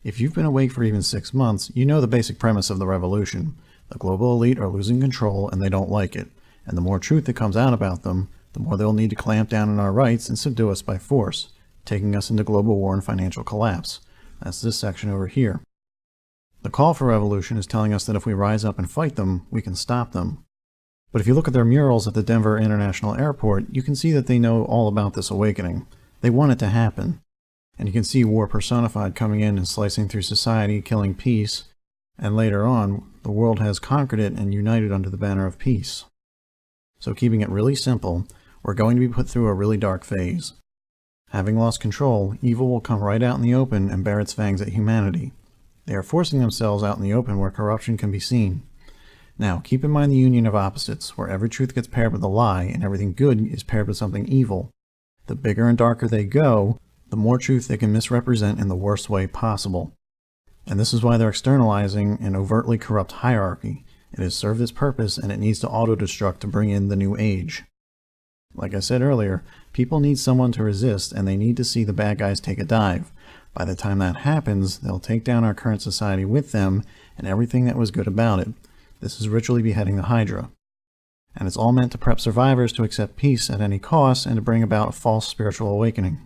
If you've been awake for even 6 months, you know the basic premise of the revolution. The global elite are losing control and they don't like it, and the more truth that comes out about them, the more they'll need to clamp down on our rights and subdue us by force, taking us into global war and financial collapse. That's this section over here. The call for revolution is telling us that if we rise up and fight them, we can stop them. But if you look at their murals at the Denver International Airport, you can see that they know all about this awakening. They want it to happen. And you can see war personified coming in and slicing through society, killing peace, and later on, the world has conquered it and united under the banner of peace. So keeping it really simple, we're going to be put through a really dark phase. Having lost control, evil will come right out in the open and bear its fangs at humanity. They are forcing themselves out in the open where corruption can be seen. Now, keep in mind the union of opposites, where every truth gets paired with a lie and everything good is paired with something evil. The bigger and darker they go, the more truth they can misrepresent in the worst way possible. And this is why they're externalizing an overtly corrupt hierarchy. It has served its purpose and it needs to auto-destruct to bring in the new age. Like I said earlier, people need someone to resist and they need to see the bad guys take a dive. By the time that happens, they'll take down our current society with them and everything that was good about it. This is ritually beheading the Hydra. And it's all meant to prep survivors to accept peace at any cost and to bring about a false spiritual awakening.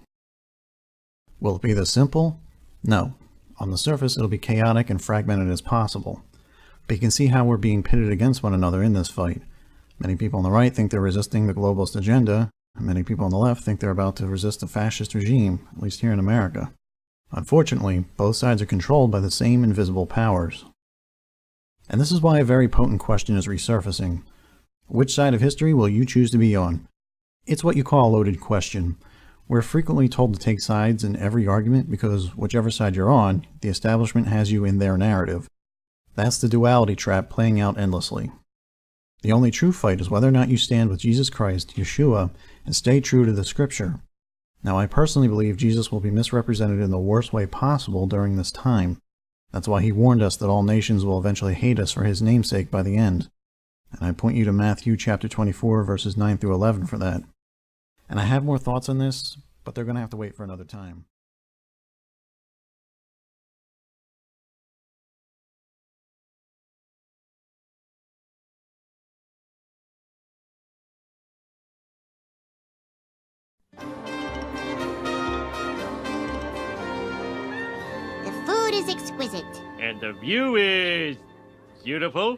Will it be this simple? No. On the surface, it'll be chaotic and fragmented as possible. But you can see how we're being pitted against one another in this fight. Many people on the right think they're resisting the globalist agenda, and many people on the left think they're about to resist a fascist regime, at least here in America. Unfortunately, both sides are controlled by the same invisible powers. And this is why a very potent question is resurfacing. Which side of history will you choose to be on? It's what you call a loaded question. We're frequently told to take sides in every argument because whichever side you're on, the establishment has you in their narrative. That's the duality trap playing out endlessly. The only true fight is whether or not you stand with Jesus Christ, Yeshua, and stay true to the Scripture. Now, I personally believe Jesus will be misrepresented in the worst way possible during this time. That's why he warned us that all nations will eventually hate us for his namesake by the end. And I point you to Matthew chapter 24, verses 9 through 11 for that. And I have more thoughts on this, but they're going to have to wait for another time. The food is exquisite. And the view is beautiful,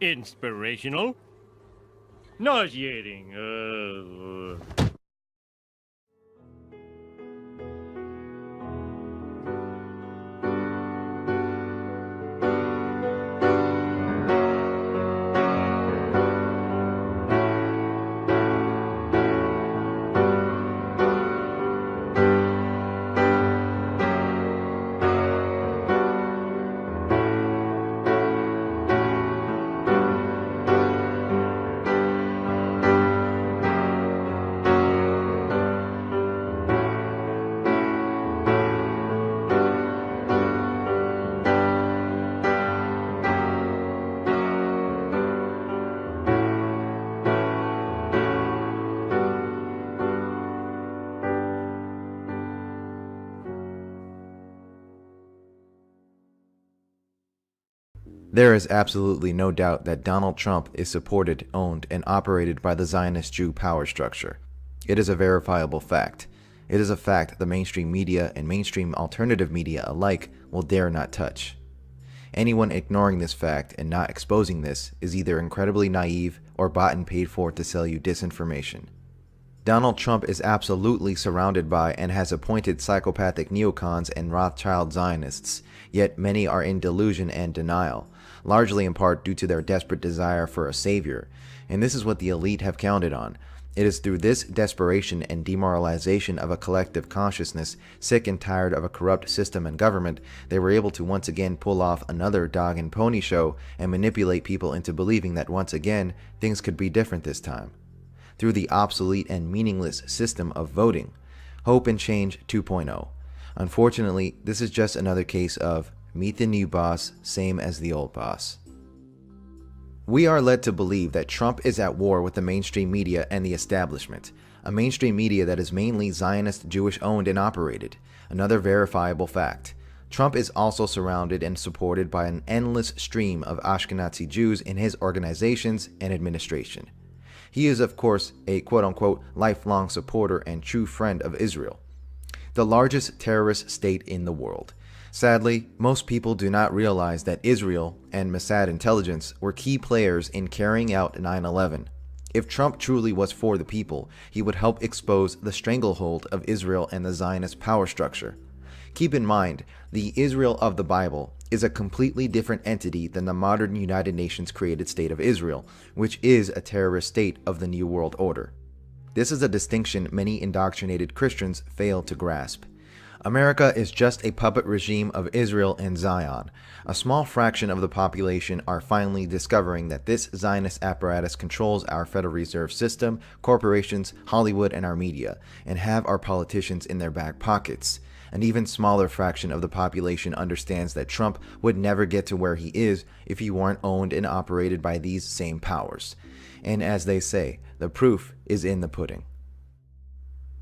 inspirational, nauseating. There is absolutely no doubt that Donald Trump is supported, owned, and operated by the Zionist Jew power structure. It is a verifiable fact. It is a fact the mainstream media and mainstream alternative media alike will dare not touch. Anyone ignoring this fact and not exposing this is either incredibly naive or bought and paid for to sell you disinformation. Donald Trump is absolutely surrounded by and has appointed psychopathic neocons and Rothschild Zionists, yet many are in delusion and denial, largely in part due to their desperate desire for a savior, and this is what the elite have counted on. It is through this desperation and demoralization of a collective consciousness, sick and tired of a corrupt system and government, they were able to once again pull off another dog and pony show and manipulate people into believing that once again, things could be different this time. Through the obsolete and meaningless system of voting. Hope and Change 2.0. Unfortunately, this is just another case of meet the new boss, same as the old boss. We are led to believe that Trump is at war with the mainstream media and the establishment, a mainstream media that is mainly Zionist Jewish owned and operated, another verifiable fact. Trump is also surrounded and supported by an endless stream of Ashkenazi Jews in his organizations and administration. He is, of course, a quote-unquote lifelong supporter and true friend of Israel, the largest terrorist state in the world. Sadly, most people do not realize that Israel and Mossad intelligence were key players in carrying out 9/11. If Trump truly was for the people, he would help expose the stranglehold of Israel and the Zionist power structure. Keep in mind, the Israel of the Bible is a completely different entity than the modern United Nations created state of Israel, which is a terrorist state of the New World Order. This is a distinction many indoctrinated Christians fail to grasp. America is just a puppet regime of Israel and Zion. A small fraction of the population are finally discovering that this Zionist apparatus controls our Federal Reserve System, corporations, Hollywood, and our media, and have our politicians in their back pockets. An even smaller fraction of the population understands that Trump would never get to where he is if he weren't owned and operated by these same powers. And as they say, the proof is in the pudding.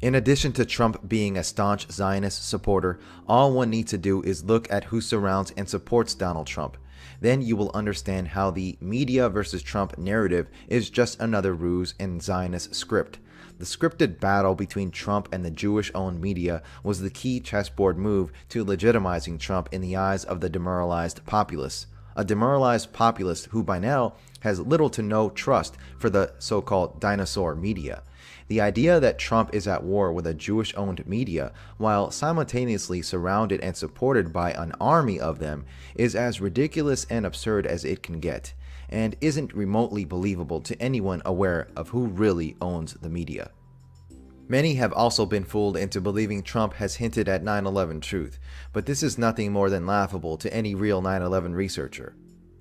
In addition to Trump being a staunch Zionist supporter, all one needs to do is look at who surrounds and supports Donald Trump. Then you will understand how the media versus Trump narrative is just another ruse in Zionist script. The scripted battle between Trump and the Jewish-owned media was the key chessboard move to legitimizing Trump in the eyes of the demoralized populace. A demoralized populace who by now has little to no trust for the so-called dinosaur media. The idea that Trump is at war with a Jewish-owned media while simultaneously surrounded and supported by an army of them is as ridiculous and absurd as it can get, and isn't remotely believable to anyone aware of who really owns the media. Many have also been fooled into believing Trump has hinted at 9/11 truth, but this is nothing more than laughable to any real 9/11 researcher.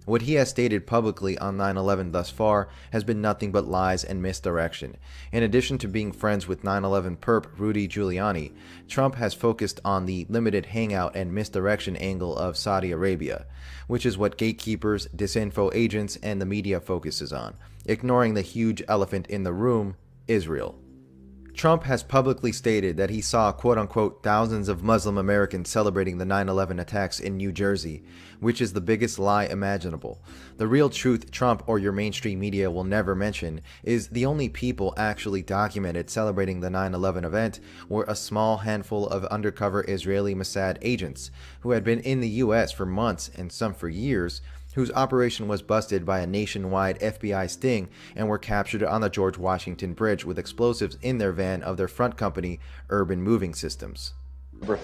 What he has stated publicly on 9/11 thus far has been nothing but lies and misdirection. In addition to being friends with 9/11 perp Rudy Giuliani, Trump has focused on the limited hangout and misdirection angle of Saudi Arabia, which is what gatekeepers, disinfo agents, and the media focuses on, ignoring the huge elephant in the room, Israel. Trump has publicly stated that he saw quote-unquote thousands of Muslim Americans celebrating the 9/11 attacks in New Jersey, which is the biggest lie imaginable. The real truth Trump or your mainstream media will never mention is the only people actually documented celebrating the 9/11 event were a small handful of undercover Israeli Mossad agents who had been in the US for months and some for years, whose operation was busted by a nationwide FBI sting and were captured on the George Washington Bridge with explosives in their van of their front company, Urban Moving Systems.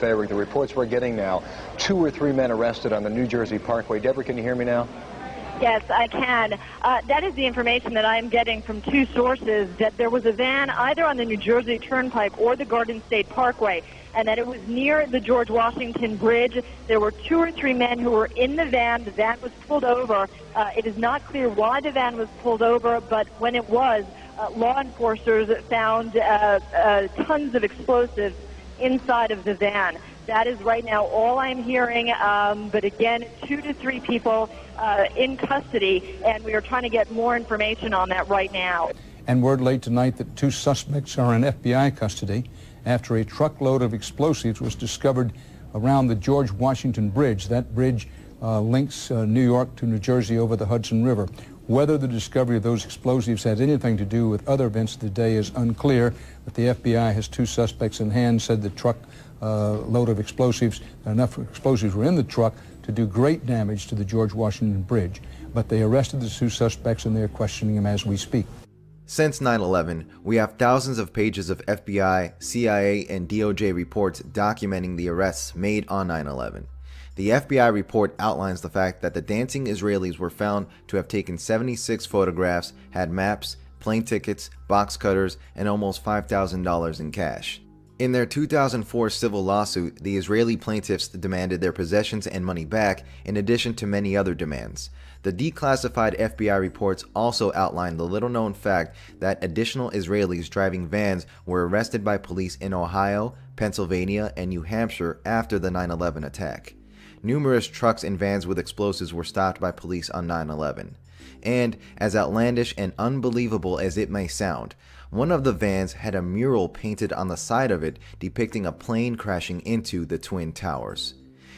Favoring the reports we're getting now, 2 or 3 men arrested on the New Jersey Parkway. Deborah, can you hear me now? Yes, I can. That is the information that I am getting from 2 sources, that there was a van either on the New Jersey Turnpike or the Garden State Parkway, and that it was near the George Washington Bridge. There were 2 or 3 men who were in the van. The van was pulled over. It is not clear why the van was pulled over, but when it was, law enforcers found tons of explosives inside of the van. That is right now all I'm hearing, but again, 2 to 3 people in custody, and we are trying to get more information on that right now. And word late tonight that 2 suspects are in FBI custody after a truckload of explosives was discovered around the George Washington Bridge. That bridge links New York to New Jersey over the Hudson River. Whether the discovery of those explosives has anything to do with other events of the day is unclear, but the FBI has 2 suspects in hand, said the truck load of explosives, enough explosives were in the truck to do great damage to the George Washington Bridge. But they arrested the 2 suspects and they're questioning them as we speak. Since 9/11, we have thousands of pages of FBI, CIA, and DOJ reports documenting the arrests made on 9/11. The FBI report outlines the fact that the dancing Israelis were found to have taken 76 photographs, had maps, plane tickets, box cutters, and almost $5,000 in cash. In their 2004 civil lawsuit, the Israeli plaintiffs demanded their possessions and money back, in addition to many other demands. The declassified FBI reports also outlined the little-known fact that additional Israelis driving vans were arrested by police in Ohio, Pennsylvania, and New Hampshire after the 9/11 attack. Numerous trucks and vans with explosives were stopped by police on 9/11. And, as outlandish and unbelievable as it may sound, one of the vans had a mural painted on the side of it depicting a plane crashing into the Twin Towers.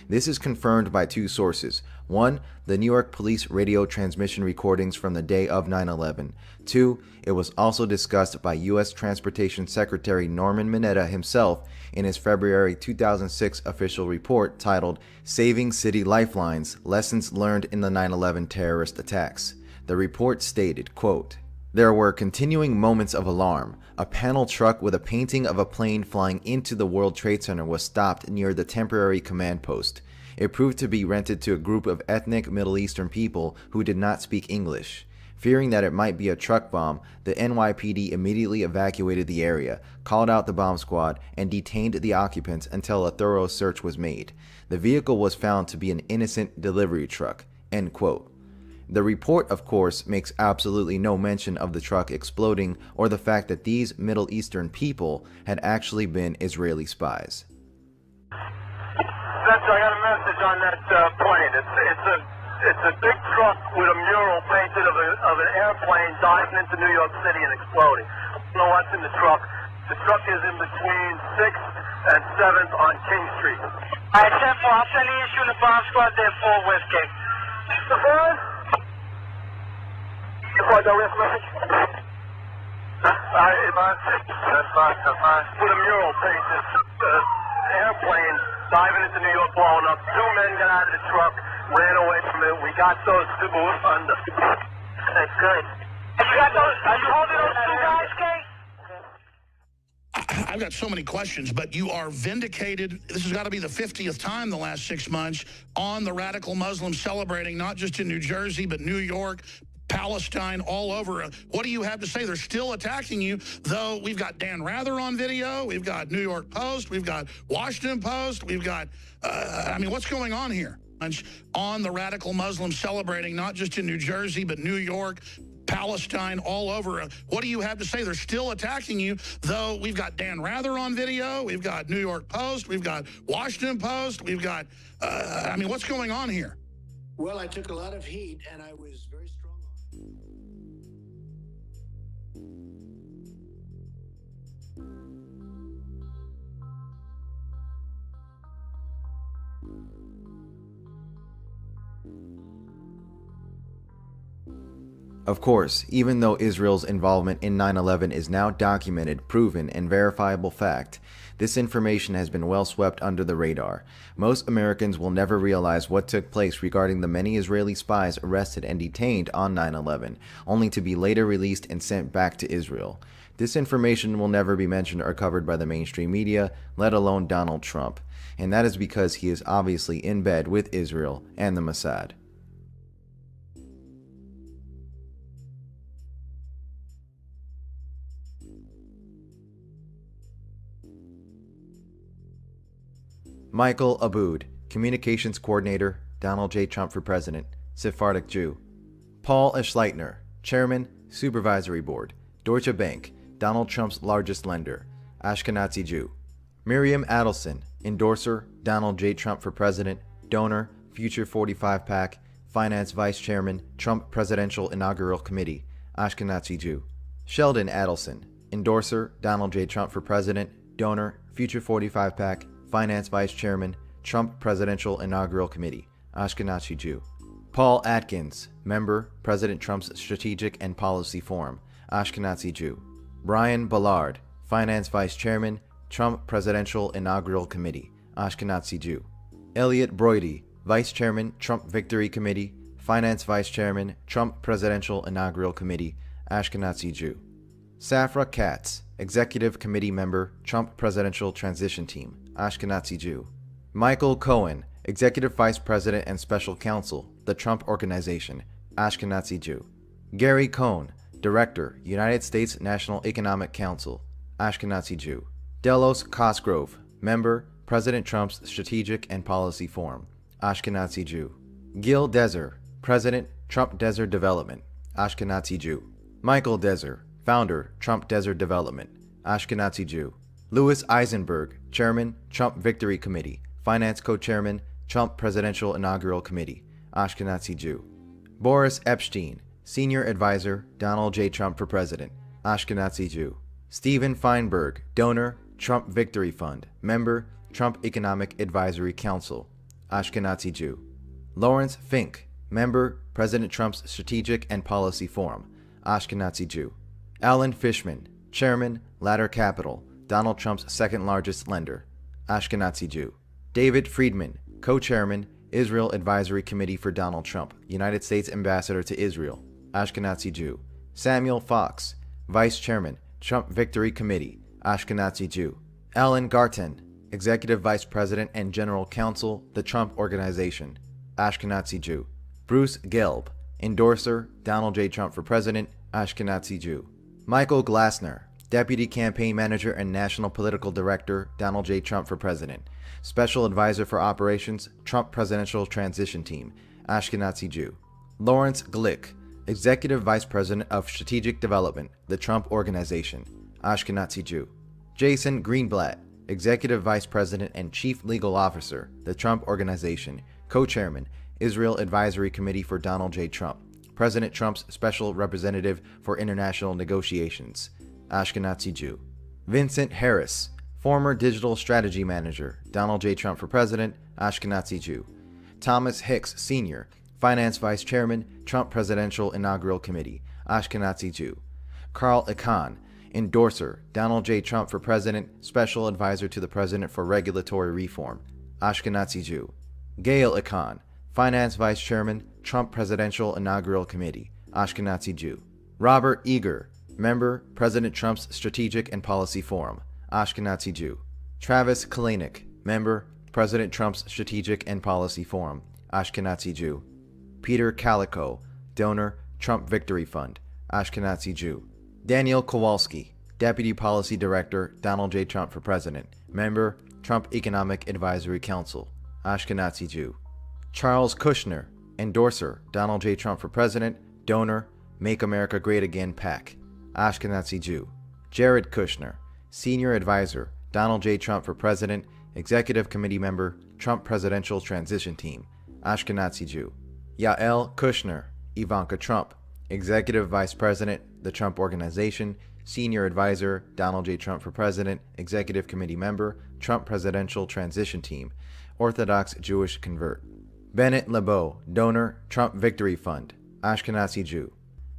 This is confirmed by 2 sources. 1, the New York Police radio transmission recordings from the day of 9/11. 2, it was also discussed by U.S. Transportation Secretary Norman Mineta himself in his February 2006 official report titled Saving City Lifelines, Lessons Learned in the 9/11 Terrorist Attacks. The report stated, quote, "There were continuing moments of alarm. A panel truck with a painting of a plane flying into the World Trade Center was stopped near the temporary command post. It proved to be rented to a group of ethnic Middle Eastern people who did not speak English. Fearing that it might be a truck bomb, the NYPD immediately evacuated the area, called out the bomb squad, and detained the occupants until a thorough search was made. The vehicle was found to be an innocent delivery truck." End quote. The report, of course, makes absolutely no mention of the truck exploding or the fact that these Middle Eastern people had actually been Israeli spies. I got a message on that plane. It's a big truck with a mural painted of an airplane diving into New York City and exploding. I don't know what's in the truck. The truck is in between 6th and 7th on King Street. All right, 10-4, I'll send the issue in the bomb squad there for Westgate. The phone? You got that last message? That's fine. With a mural painted, airplane diving into New York, blowing up. 2 men got out of the truck, ran away from it. We got those 2 under. That's good. Are you holding those 2 guys, Kate? I've got so many questions, but you are vindicated. This has got to be the 50th time the last 6 months on the radical Muslims celebrating, not just in New Jersey, but New York, Palestine, all over. What do you have to say? They're still attacking you, though we've got Dan Rather on video, we've got New York Post, we've got Washington Post, we've got, I mean, what's going on here? on the radical Muslims celebrating, not just in New Jersey, but New York, Palestine, all over. What do you have to say? They're still attacking you, though we've got Dan Rather on video, we've got New York Post, we've got Washington Post, we've got, I mean, what's going on here? Well, I took a lot of heat, and I was very strong on it. Of course, even though Israel's involvement in 9/11 is now documented, proven, and verifiable fact, this information has been well swept under the radar. Most Americans will never realize what took place regarding the many Israeli spies arrested and detained on 9/11, only to be later released and sent back to Israel. This information will never be mentioned or covered by the mainstream media, let alone Donald Trump, and that is because he is obviously in bed with Israel and the Mossad. Michael Aboud, Communications Coordinator, Donald J. Trump for President, Sephardic Jew. Paul Eschleitner, Chairman, Supervisory Board, Deutsche Bank, Donald Trump's largest lender, Ashkenazi Jew. Miriam Adelson, Endorser, Donald J. Trump for President, Donor, Future 45 PAC, Finance Vice Chairman, Trump Presidential Inaugural Committee, Ashkenazi Jew. Sheldon Adelson, Endorser, Donald J. Trump for President, Donor, Future 45 PAC, Finance Vice Chairman, Trump Presidential Inaugural Committee, Ashkenazi Jew. Paul Atkins, Member, President Trump's Strategic and Policy Forum, Ashkenazi Jew. Brian Ballard, Finance Vice Chairman, Trump Presidential Inaugural Committee, Ashkenazi Jew. Elliot Broidy, Vice Chairman, Trump Victory Committee, Finance Vice Chairman, Trump Presidential Inaugural Committee, Ashkenazi Jew. Safra Katz, Executive Committee Member, Trump Presidential Transition Team, Ashkenazi Jew. Michael Cohen, Executive Vice President and Special Counsel, the Trump Organization, Ashkenazi Jew. Gary Cohn, Director, United States National Economic Council, Ashkenazi Jew. Delos Cosgrove, Member, President Trump's Strategic and Policy Forum, Ashkenazi Jew. Gil Dezer, President, Trump Desert Development, Ashkenazi Jew. Michael Dezer, Founder, Trump Desert Development, Ashkenazi Jew. Louis Eisenberg, Chairman, Trump Victory Committee, Finance Co-Chairman, Trump Presidential Inaugural Committee, Ashkenazi Jew. Boris Epstein, Senior Advisor, Donald J. Trump for President, Ashkenazi Jew. Stephen Feinberg, Donor, Trump Victory Fund, Member, Trump Economic Advisory Council, Ashkenazi Jew. Lawrence Fink, Member, President Trump's Strategic and Policy Forum, Ashkenazi Jew. Alan Fishman, Chairman, Ladder Capital, Donald Trump's second largest lender, Ashkenazi Jew. David Friedman, Co-Chairman, Israel Advisory Committee for Donald Trump, United States Ambassador to Israel, Ashkenazi Jew. Samuel Fox, Vice Chairman, Trump Victory Committee, Ashkenazi Jew. Alan Garten, Executive Vice President and General Counsel, the Trump Organization, Ashkenazi Jew. Bruce Gelb, Endorser, Donald J. Trump for President, Ashkenazi Jew. Michael Glassner, Deputy Campaign Manager and National Political Director, Donald J. Trump for President, Special Advisor for Operations, Trump Presidential Transition Team, Ashkenazi Jew. Lawrence Glick, Executive Vice President of Strategic Development, the Trump Organization, Ashkenazi Jew. Jason Greenblatt, Executive Vice President and Chief Legal Officer, the Trump Organization, Co-Chairman, Israel Advisory Committee for Donald J. Trump, President Trump's Special Representative for International Negotiations, Ashkenazi Jew. Vincent Harris, former Digital Strategy Manager, Donald J. Trump for President, Ashkenazi Jew. Thomas Hicks Sr., Finance Vice Chairman, Trump Presidential Inaugural Committee, Ashkenazi Jew. Carl Icahn, Endorser, Donald J. Trump for President, Special Advisor to the President for Regulatory Reform, Ashkenazi Jew. Gail Icahn, Finance Vice Chairman, Trump Presidential Inaugural Committee, Ashkenazi Jew. Robert Eager, Member, President Trump's Strategic and Policy Forum, Ashkenazi Jew. Travis Kalanick, Member, President Trump's Strategic and Policy Forum, Ashkenazi Jew. Peter Calico, Donor, Trump Victory Fund, Ashkenazi Jew. Daniel Kowalski, Deputy Policy Director, Donald J. Trump for President, Member, Trump Economic Advisory Council, Ashkenazi Jew. Charles Kushner, endorser, Donald J. Trump for president, donor, Make America Great Again PAC, Ashkenazi Jew. Jared Kushner, senior advisor, Donald J. Trump for president, executive committee member, Trump presidential transition team, Ashkenazi Jew. Yael Kushner, Ivanka Trump, executive vice president, the Trump Organization, senior advisor, Donald J. Trump for president, executive committee member, Trump presidential transition team, Orthodox Jewish convert. Bennett LeBeau, donor, Trump Victory Fund, Ashkenazi Jew.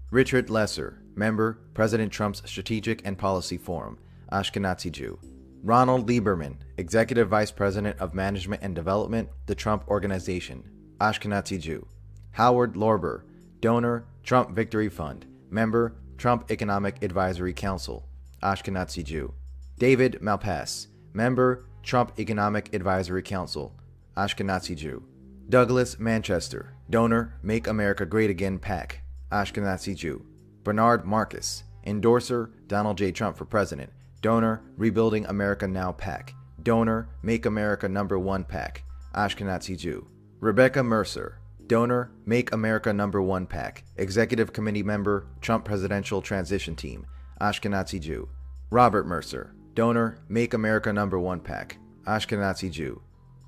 Richard Lesser, member, President Trump's Strategic and Policy Forum, Ashkenazi Jew. Ronald Lieberman, executive vice president of management and development, the Trump Organization, Ashkenazi Jew. Howard Lorber, donor, Trump Victory Fund, member, Trump Economic Advisory Council, Ashkenazi Jew. David Malpass, member, Trump Economic Advisory Council, Ashkenazi Jew. Douglas Manchester, donor, Make America Great Again PAC, Ashkenazi Jew. Bernard Marcus, endorser, Donald J. Trump for president, donor, Rebuilding America Now PAC, donor, Make America #1 PAC, Ashkenazi Jew. Rebecca Mercer, donor, Make America #1 PAC, executive committee member, Trump presidential transition team, Ashkenazi Jew. Robert Mercer, donor, Make America #1 PAC, Ashkenazi Jew.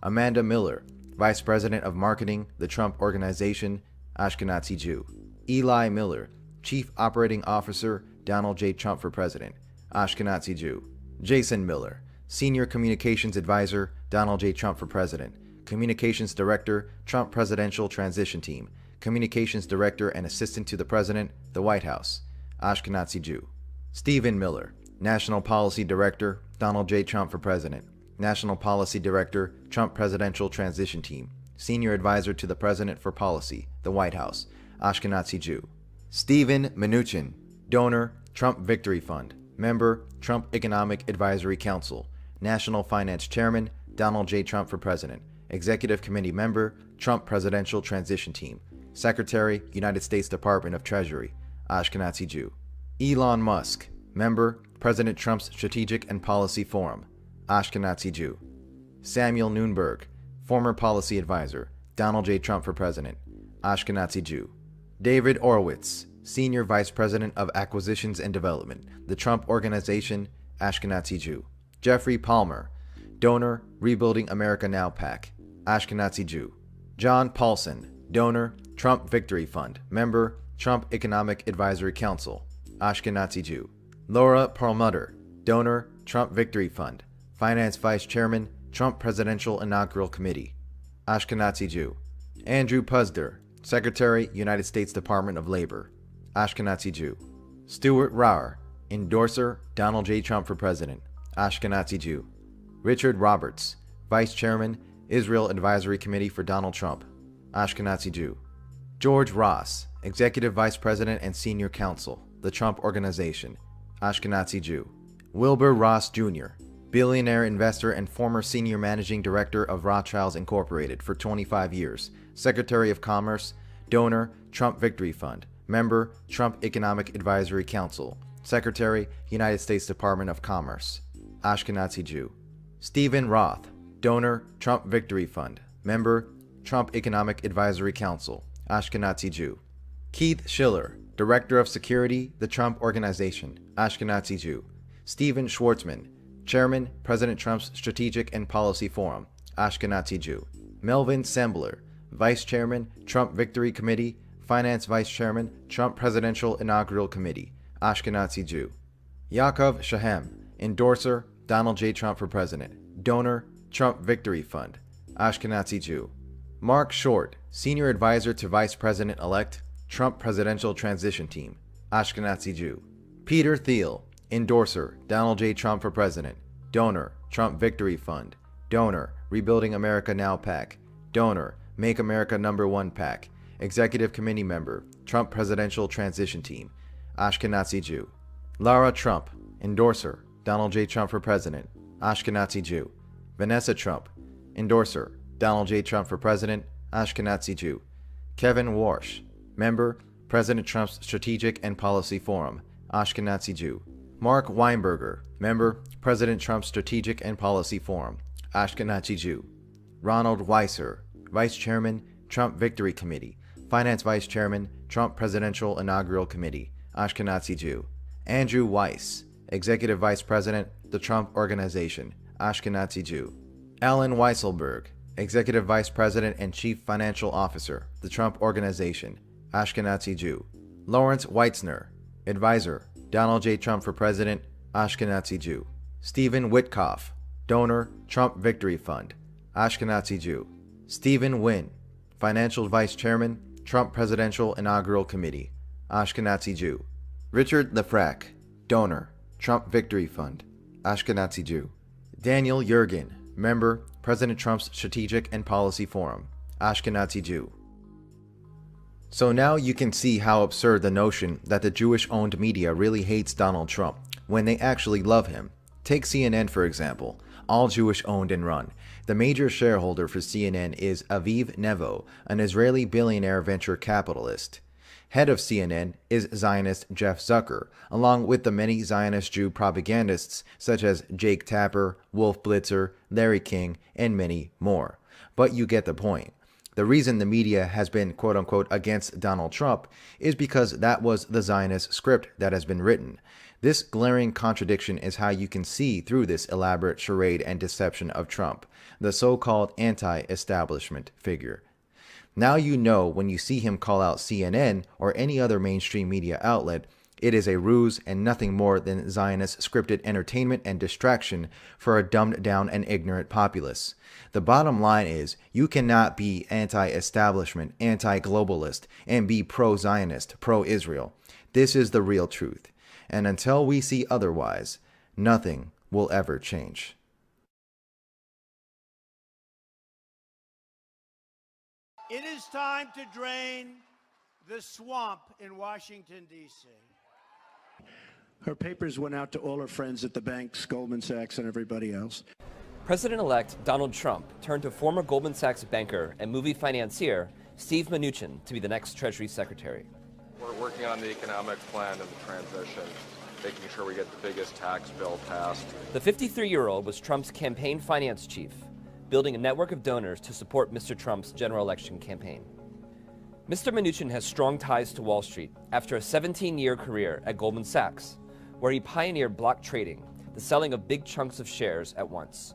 Amanda Miller, vice president of marketing, the Trump Organization, Ashkenazi Jew. Eli Miller, chief operating officer, Donald J. Trump for president, Ashkenazi Jew. Jason Miller, senior communications advisor, Donald J. Trump for president, communications director, Trump presidential transition team, communications director and assistant to the president, the White House, Ashkenazi Jew. Stephen Miller, national policy director, Donald J. Trump for president, national policy director, Trump presidential transition team, senior advisor to the president for policy, the White House, Ashkenazi Jew. Stephen Mnuchin, donor, Trump Victory Fund, member, Trump Economic Advisory Council, national finance chairman, Donald J. Trump for president, executive committee member, Trump presidential transition team, secretary, United States Department of Treasury, Ashkenazi Jew. Elon Musk, member, President Trump's Strategic and Policy Forum, Ashkenazi Jew. Samuel Nunberg, former policy advisor, Donald J. Trump for president, Ashkenazi Jew. David Orwitz, senior vice president of acquisitions and development, the Trump Organization, Ashkenazi Jew. Jeffrey Palmer, donor, Rebuilding America Now PAC, Ashkenazi Jew. John Paulson, donor, Trump Victory Fund, member, Trump Economic Advisory Council, Ashkenazi Jew. Laura Perlmutter, donor, Trump Victory Fund, finance vice chairman, Trump Presidential Inaugural Committee, Ashkenazi Jew. Andrew Puzder, secretary, United States Department of Labor, Ashkenazi Jew. Stuart Rauer, endorser, Donald J. Trump for president, Ashkenazi Jew. Richard Roberts, vice chairman, Israel Advisory Committee for Donald Trump, Ashkenazi Jew. George Ross, executive vice president and senior counsel, the Trump Organization, Ashkenazi Jew. Wilbur Ross Jr., billionaire investor and former senior managing director of Rothschilds Incorporated for 25 years, Secretary of Commerce, donor, Trump Victory Fund, member, Trump Economic Advisory Council, Secretary, United States Department of Commerce, Ashkenazi Jew. Stephen Roth, donor, Trump Victory Fund, member, Trump Economic Advisory Council, Ashkenazi Jew. Keith Schiller, Director of Security, the Trump Organization, Ashkenazi Jew. Stephen Schwartzman, Chairman, President Trump's Strategic and Policy Forum, Ashkenazi Jew. Melvin Sembler, Vice Chairman, Trump Victory Committee, Finance Vice Chairman, Trump Presidential Inaugural Committee, Ashkenazi Jew. Yaakov Shahem, endorser, Donald J. Trump for President, donor, Trump Victory Fund, Ashkenazi Jew. Mark Short, Senior Advisor to Vice President-elect, Trump Presidential Transition Team, Ashkenazi Jew. Peter Thiel, endorser, Donald J. Trump for President, donor, Trump Victory Fund, donor, Rebuilding America Now PAC, donor, Make America #1 PAC, executive committee member, Trump Presidential Transition Team, Ashkenazi Jew. Lara Trump, endorser, Donald J. Trump for President, Ashkenazi Jew. Vanessa Trump, endorser, Donald J. Trump for President, Ashkenazi Jew. Kevin Warsh, member, President Trump's Strategic and Policy Forum, Ashkenazi Jew. Mark Weinberger, member, President Trump's Strategic and Policy Forum, Ashkenazi Jew. Ronald Weiser, Vice Chairman, Trump Victory Committee. Finance Vice Chairman, Trump Presidential Inaugural Committee, Ashkenazi Jew. Andrew Weiss, Executive Vice President, the Trump Organization, Ashkenazi Jew. Alan Weisselberg, Executive Vice President and Chief Financial Officer, the Trump Organization, Ashkenazi Jew. Lawrence Weitzner, Advisor, Donald J. Trump for President, Ashkenazi Jew. Stephen Witkoff, Donor, Trump Victory Fund, Ashkenazi Jew. Stephen Wynn, Financial Vice Chairman, Trump Presidential Inaugural Committee, Ashkenazi Jew. Richard Lefrak, Donor, Trump Victory Fund, Ashkenazi Jew. Daniel Yergin, Member, President Trump's Strategic and Policy Forum, Ashkenazi Jew. So now you can see how absurd the notion that the Jewish-owned media really hates Donald Trump, when they actually love him. Take CNN for example, all Jewish-owned and run. The major shareholder for CNN is Aviv Nevo, an Israeli billionaire venture capitalist. Head of CNN is Zionist Jeff Zucker, along with the many Zionist Jew propagandists such as Jake Tapper, Wolf Blitzer, Larry King, and many more. But you get the point. The reason the media has been quote-unquote against Donald Trump is because that was the Zionist script that has been written. This glaring contradiction is how you can see through this elaborate charade and deception of Trump, the so-called anti-establishment figure. Now you know when you see him call out CNN or any other mainstream media outlet, it is a ruse and nothing more than Zionist scripted entertainment and distraction for a dumbed down and ignorant populace. The bottom line is, you cannot be anti-establishment, anti-globalist, and be pro-Zionist, pro-Israel. This is the real truth. And until we see otherwise, nothing will ever change. It is time to drain the swamp in Washington, D.C. Her papers went out to all her friends at the banks, Goldman Sachs and everybody else. President-elect Donald Trump turned to former Goldman Sachs banker and movie financier Steve Mnuchin to be the next Treasury Secretary. We're working on the economic plan and the transition, making sure we get the biggest tax bill passed. The 53-year-old was Trump's campaign finance chief, building a network of donors to support Mr. Trump's general election campaign. Mr. Mnuchin has strong ties to Wall Street after a 17-year career at Goldman Sachs, where he pioneered block trading, the selling of big chunks of shares at once.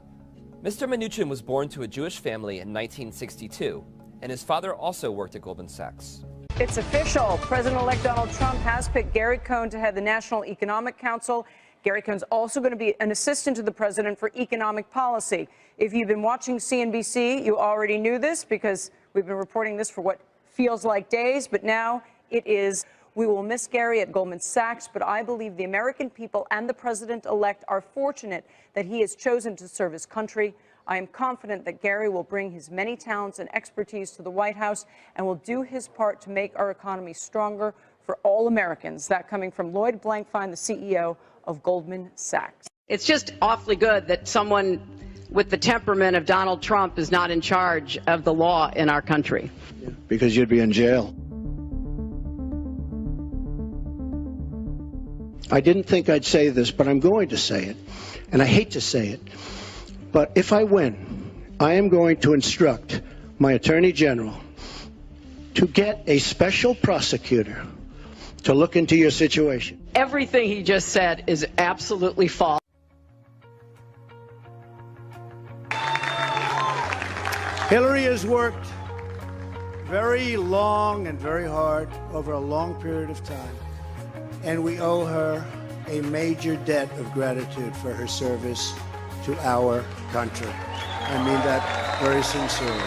Mr. Mnuchin was born to a Jewish family in 1962, and his father also worked at Goldman Sachs. It's official. President-elect Donald Trump has picked Gary Cohn to head the National Economic Council. Gary Cohn's also going to be an assistant to the president for economic policy. If you've been watching CNBC, you already knew this because we've been reporting this for what feels like days, but now it is. We will miss Gary at Goldman Sachs, but I believe the American people and the president-elect are fortunate that he has chosen to serve his country. I am confident that Gary will bring his many talents and expertise to the White House and will do his part to make our economy stronger for all Americans. That coming from Lloyd Blankfein, the CEO of Goldman Sachs. It's just awfully good that someone with the temperament of Donald Trump is not in charge of the law in our country. Because you'd be in jail. I didn't think I'd say this, but I'm going to say it. And I hate to say it. But if I win, I am going to instruct my Attorney General to get a special prosecutor to look into your situation. Everything he just said is absolutely false. Hillary has worked very long and very hard over a long period of time, and we owe her a major debt of gratitude for her service to our country. I mean that very sincerely.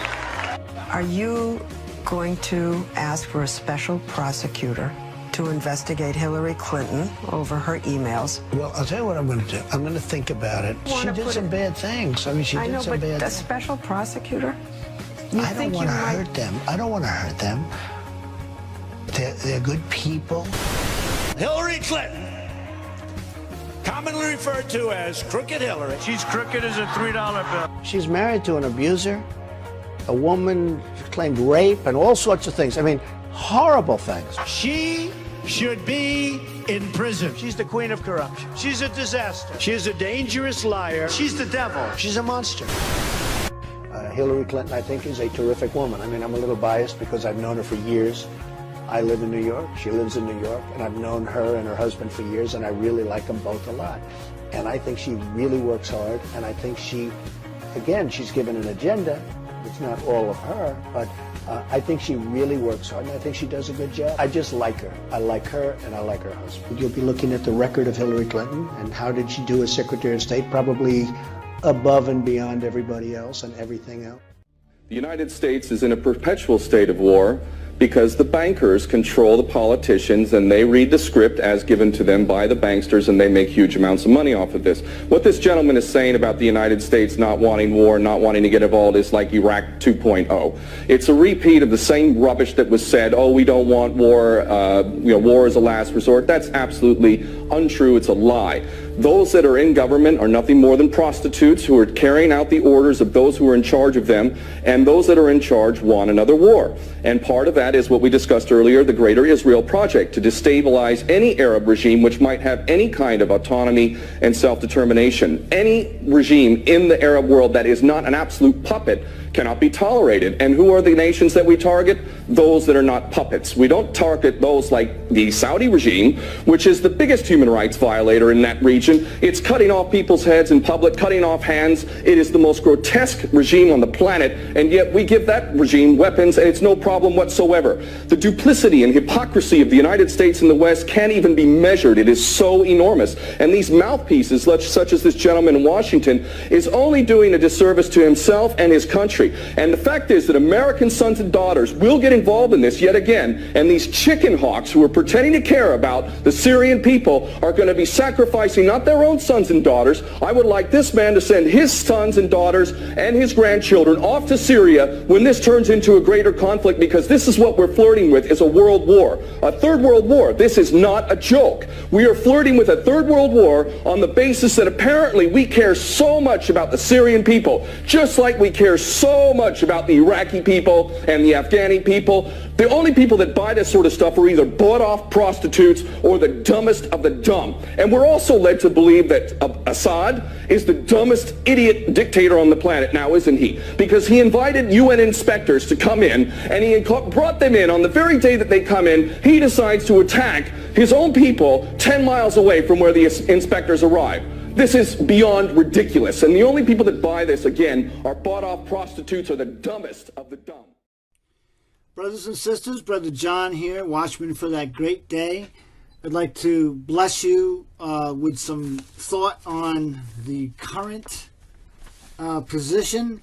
Are you going to ask for a special prosecutor to investigate Hillary Clinton over her emails? Well, I'll tell you what I'm going to do. I'm going to think about it. She did some bad things. I mean, she did some bad things. A special prosecutor? I don't want to hurt them. I don't want to hurt them. They're good people. Hillary Clinton, commonly referred to as Crooked Hillary. She's crooked as a $3 bill. She's married to an abuser, a woman claimed rape and all sorts of things. I mean, horrible things. She should be in prison. She's the queen of corruption. She's a disaster. She's a dangerous liar. She's the devil. She's a monster. Hillary Clinton, I think, is a terrific woman. I mean, I'm a little biased because I've known her for years. I live in New York, she lives in New York, and I've known her and her husband for years, and I really like them both a lot. And I think she really works hard, and I think she, again, she's given an agenda. It's not all of her, but I think she really works hard, and I think she does a good job. I just like her. I like her, and I like her husband. You'll be looking at the record of Hillary Clinton, and how did she do as Secretary of State? Probably above and beyond everybody else and everything else. The United States is in a perpetual state of war because the bankers control the politicians and they read the script as given to them by the banksters, and they make huge amounts of money off of this. What this gentleman is saying about the United States not wanting war, not wanting to get involved is like Iraq 2.0. It's a repeat of the same rubbish that was said, oh, we don't want war, war is a last resort. That's absolutely untrue. It's a lie. Those that are in government are nothing more than prostitutes who are carrying out the orders of those who are in charge of them, and those that are in charge want another war. And part of that is what we discussed earlier, the Greater Israel Project, to destabilize any Arab regime which might have any kind of autonomy and self-determination. Any regime in the Arab world that is not an absolute puppet cannot be tolerated. And who are the nations that we target? Those that are not puppets. We don't target those like the Saudi regime, which is the biggest human rights violator in that region. It's cutting off people's heads in public, cutting off hands. It is the most grotesque regime on the planet, and yet we give that regime weapons, and it's no problem whatsoever. The duplicity and hypocrisy of the United States and the West can't even be measured. It is so enormous. And these mouthpieces, such as this gentleman in Washington, is only doing a disservice to himself and his country. And the fact is that American sons and daughters will get involved in this yet again, and these chicken hawks who are pretending to care about the Syrian people are going to be sacrificing not their own sons and daughters. I would like this man to send his sons and daughters and his grandchildren off to Syria when this turns into a greater conflict, because this is what we're flirting with, is a world war, a third world war. This is not a joke. We are flirting with a third world war on the basis that apparently we care so much about the Syrian people, just like we care so much about the Iraqi people and the Afghani people. The only people that buy this sort of stuff are either bought-off prostitutes or the dumbest of the dumb. And we're also led to believe that Assad is the dumbest idiot dictator on the planet now, isn't he? Because he invited UN inspectors to come in, and he brought them in. On the very day that they come in, he decides to attack his own people 10 miles away from where the inspectors arrive. This is beyond ridiculous, and the only people that buy this, again, are bought-off prostitutes or the dumbest of the dumb. Brothers and sisters, Brother John here, watchman for that great day. I'd like to bless you with some thought on the current position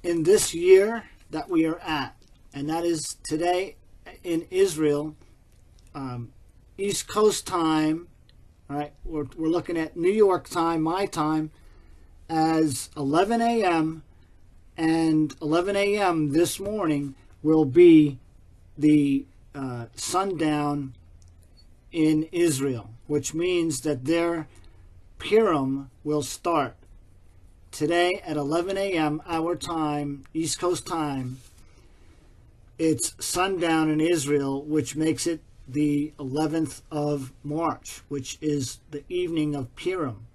in this year that we are at, and that is today in Israel, East Coast time. All right, we're looking at New York time, my time, as 11 a.m. And 11 a.m. this morning will be the sundown in Israel, which means that their Purim will start today at 11 a.m. our time, East Coast time. It's sundown in Israel, which makes it the 11th of March, which is the evening of Purim.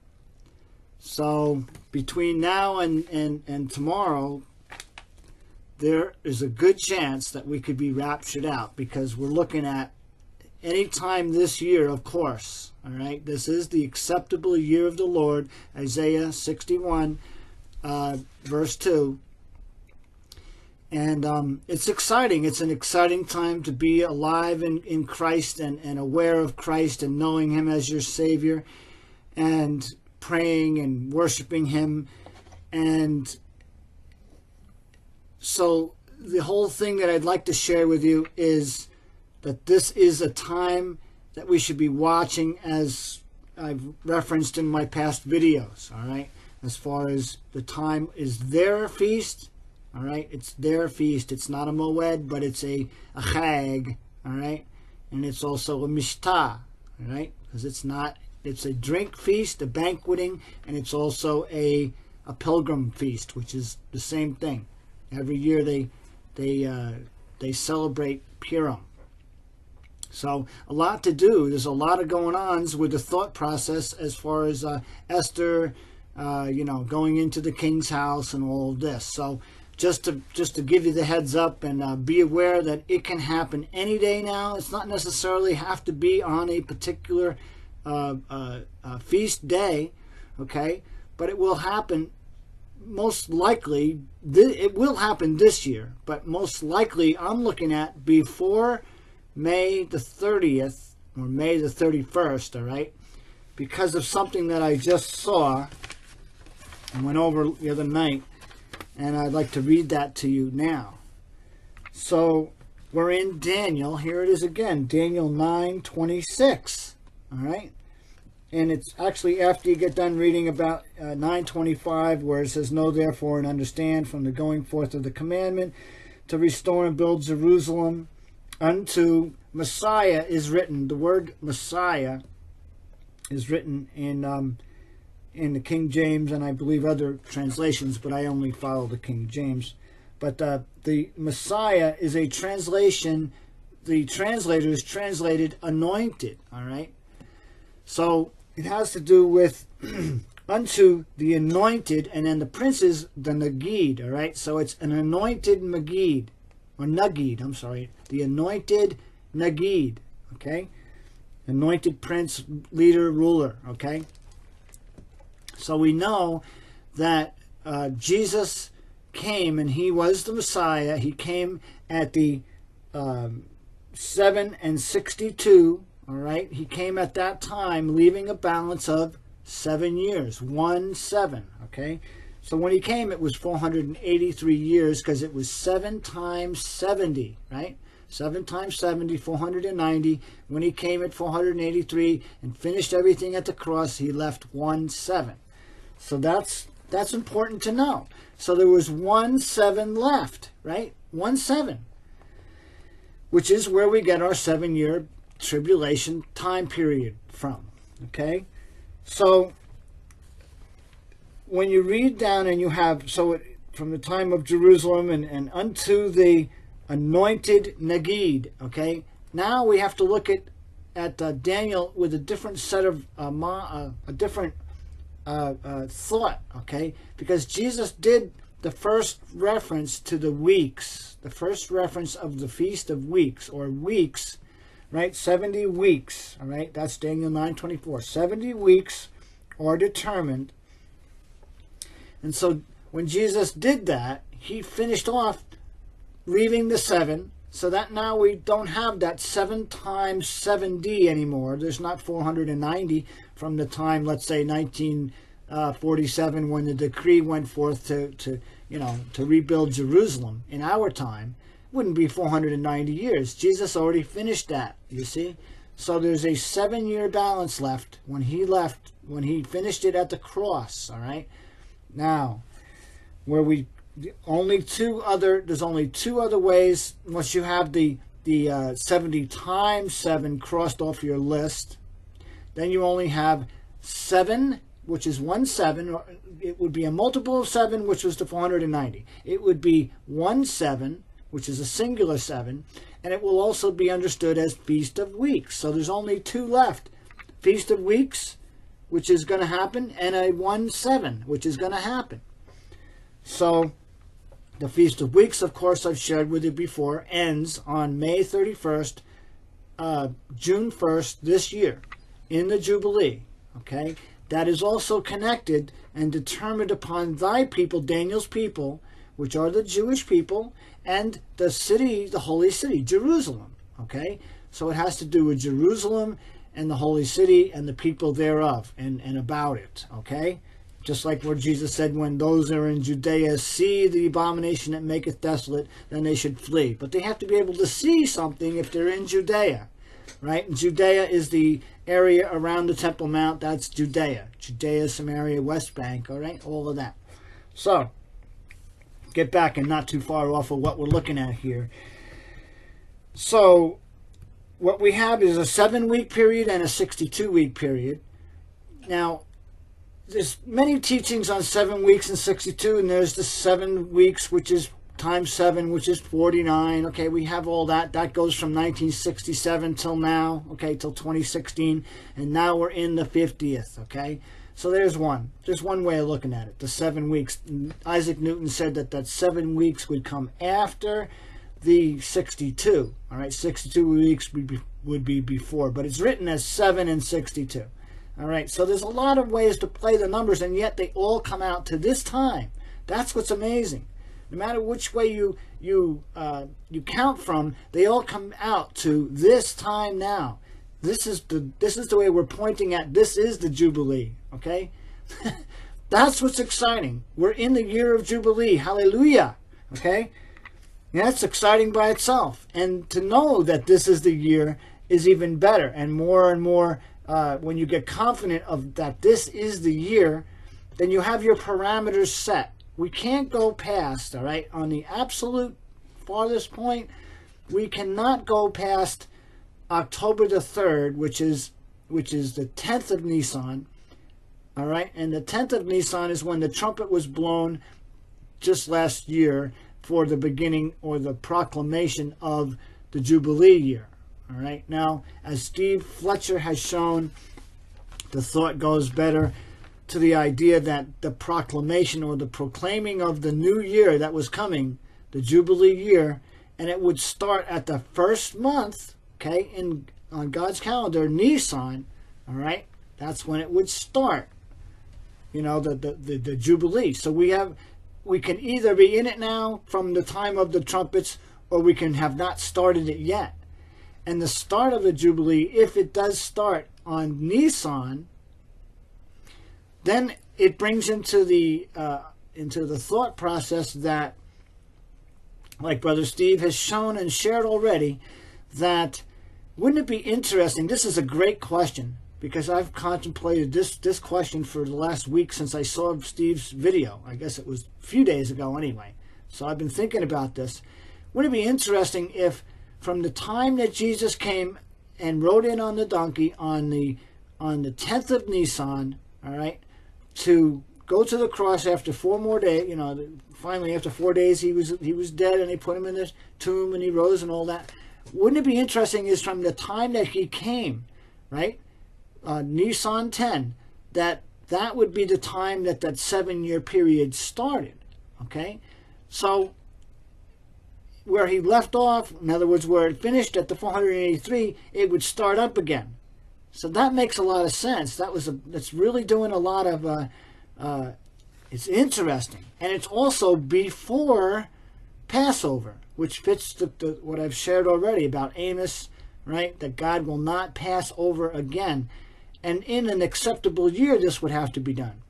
So between now and tomorrow, there is a good chance that we could be raptured out, because we're looking at any time this year, of course. All right, this is the acceptable year of the Lord, Isaiah 61, verse 2. And it's exciting. It's an exciting time to be alive in Christ and aware of Christ and knowing Him as your Savior and praying and worshiping Him. And so the whole thing that I'd like to share with you is that this is a time that we should be watching, as I've referenced in my past videos, all right? As far as the time is their feast. All right, it's their feast. It's not a moed, but it's a chag. All right, and it's also a mishtah. All right, because it's a drink feast, a banqueting, and it's also a pilgrim feast, which is the same thing. Every year they celebrate Purim. So a lot to do. There's a lot of going on with the thought process as far as Esther, going into the king's house and all of this. So just to give you the heads up, and be aware that it can happen any day now. It's not necessarily have to be on a particular feast day, okay? But it will happen. Most likely, it will happen this year, but most likely I'm looking at before May the 30th or May the 31st, all right? Because of something that I just saw and went over the other night, and I'd like to read that to you now. So we're in Daniel. Here it is again, Daniel 9:26, all right? And it's actually after you get done reading about 9:25, where it says, "Know therefore and understand from the going forth of the commandment to restore and build Jerusalem unto Messiah is written." The word Messiah is written in the King James, and I believe other translations, but I only follow the King James. But the Messiah is a translation. The translators translated anointed, all right? So it has to do with unto the anointed, and then the prince is the Nagid, all right? So it's an anointed Magid, or Nagid, I'm sorry. The anointed Nagid, okay? Anointed prince, leader, ruler, okay? So we know that Jesus came, and he was the Messiah. He came at the 7:62, all right? He came at that time, leaving a balance of 7 years, 1-7, okay? So when he came, it was 483 years, because it was 7 times 70, right? 7 times 70, 490. When he came at 483 and finished everything at the cross, he left 1-7. So that's important to know. So there was 1-7 left, right? 1-7, which is where we get our 7-year tribulation time period from, okay? So when you read down and you have, from the time of Jerusalem and unto the anointed Nagid, okay? Now we have to look at Daniel with a different set of, a different thought, okay? Because Jesus did the first reference to the weeks, the first reference of the Feast of Weeks, or weeks, right? 70 weeks, all right? That's Daniel 9:24. 70 weeks are determined. And so when Jesus did that, he finished off leaving the 7, so that now we don't have that 7 times 7D anymore. There's not 490 from the time, let's say, 1947, when the decree went forth to rebuild Jerusalem. In our time, it wouldn't be 490 years. Jesus already finished that, you see? So there's a 7-year balance left when he left, when he finished it at the cross, all right? Now, there's only two other ways. Once you have the 70 times 7 crossed off your list, then you only have 7, which is 1-7. It would be a multiple of 7, which was the 490. It would be 1-7, which is a singular 7, and it will also be understood as Feast of Weeks. So there's only 2 left: Feast of Weeks, which is going to happen, and a 1-7, which is going to happen. So the Feast of Weeks, of course, I've shared with you before, ends on May 31st, June 1st this year, in the Jubilee, okay? That is also connected and determined upon thy people, Daniel's people, which are the Jewish people, and the city, the holy city, Jerusalem, okay? So it has to do with Jerusalem and the holy city and the people thereof and about it, okay? Just like what Jesus said, when those that are in Judea see the abomination that maketh desolate, then they should flee. But they have to be able to see something if they're in Judea, right? And Judea is the area around the Temple Mount. That's Judea. Judea, Samaria, West Bank, all right? All of that. So, get back and not too far off of what we're looking at here. So, what we have is a 7-week period and a 62-week period. Now, there's many teachings on 7 weeks and 62, and there's the 7 weeks, which is times 7, which is 49. Okay, we have all that. That goes from 1967 till now, okay, till 2016, and now we're in the 50th, okay? So there's one. Just one way of looking at it. The 7 weeks. Isaac Newton said that 7 weeks would come after the 62. All right, 62 weeks would be before, but it's written as 7 and 62. All right, so there's a lot of ways to play the numbers, and yet they all come out to this time. That's what's amazing. No matter which way you count from, they all come out to this time now. This is the way we're pointing at. This is the Jubilee. Okay, that's what's exciting. We're in the year of Jubilee. Hallelujah. Okay, that's exciting by itself. And to know that this is the year is even better. And more, when you get confident of that this is the year, then you have your parameters set. We can't go past, all right, on the absolute farthest point, we cannot go past October the 3rd, which is the 10th of Nisan, all right? And the 10th of Nisan is when the trumpet was blown just last year for the beginning or the proclamation of the Jubilee year, all right? Now, as Steve Fletcher has shown, the thought goes better to the idea that the proclamation or the proclaiming of the new year that was coming, the Jubilee year, and it would start at the first month, okay, on God's calendar, Nisan, all right, that's when it would start, you know, the Jubilee. So we can either be in it now from the time of the trumpets, or we can have not started it yet. And the start of the Jubilee, if it does start on Nisan, then it brings into the thought process that, like Brother Steve has shown and shared already, that wouldn't it be interesting? This is a great question, because I've contemplated this question for the last week since I saw Steve's video. I guess it was a few days ago anyway. So I've been thinking about this. Wouldn't it be interesting if from the time that Jesus came and rode in on the donkey on the 10th of Nisan, all right, to go to the cross after 4 more days, you know, finally after 4 days he was dead, and they put him in the tomb and he rose and all that. Wouldn't it be interesting is from the time that he came, right, Nisan 10, that would be the time that 7-year period started, okay? So where he left off, in other words, where it finished at the 483, it would start up again. So that makes a lot of sense. That's really doing a lot of, it's interesting. And it's also before Passover, which fits what I've shared already about Amos, right? That God will not pass over again. And in an acceptable year, this would have to be done,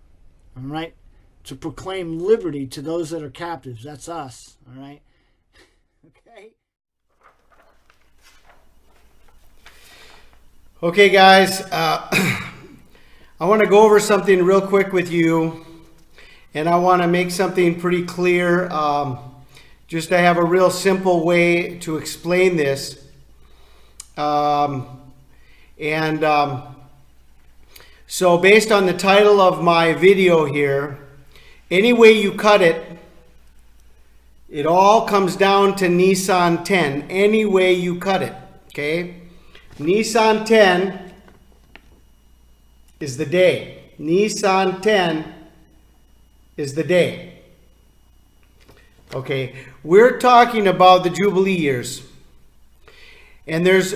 all right? To proclaim liberty to those that are captives. That's us, all right? Okay? Okay, guys, I want to go over something real quick with you, and I want to make something pretty clear, just to have a real simple way to explain this. So based on the title of my video here, any way you cut it, it all comes down to Nisan 10, any way you cut it, okay? Nisan 10 is the day. Nisan 10 is the day. Okay, we're talking about the Jubilee years. And there's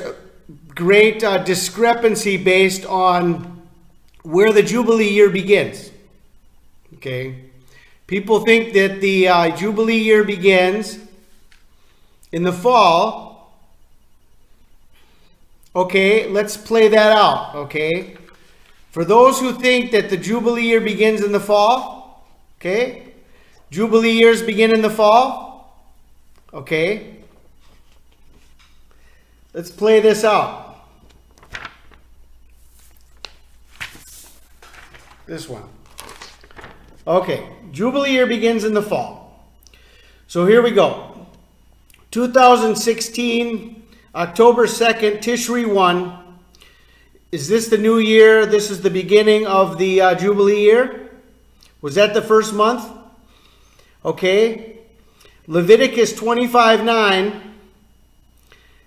great discrepancy based on where the Jubilee year begins. Okay, people think that the Jubilee year begins in the fall. Okay, let's play that out, okay? For those who think that the Jubilee year begins in the fall, okay? Jubilee years begin in the fall, okay? Let's play this out. This one. Okay, Jubilee year begins in the fall. So here we go. 2016, October 2nd, Tishri 1. Is this the new year? This is the beginning of the Jubilee year? Was that the first month? Okay. Leviticus 25:9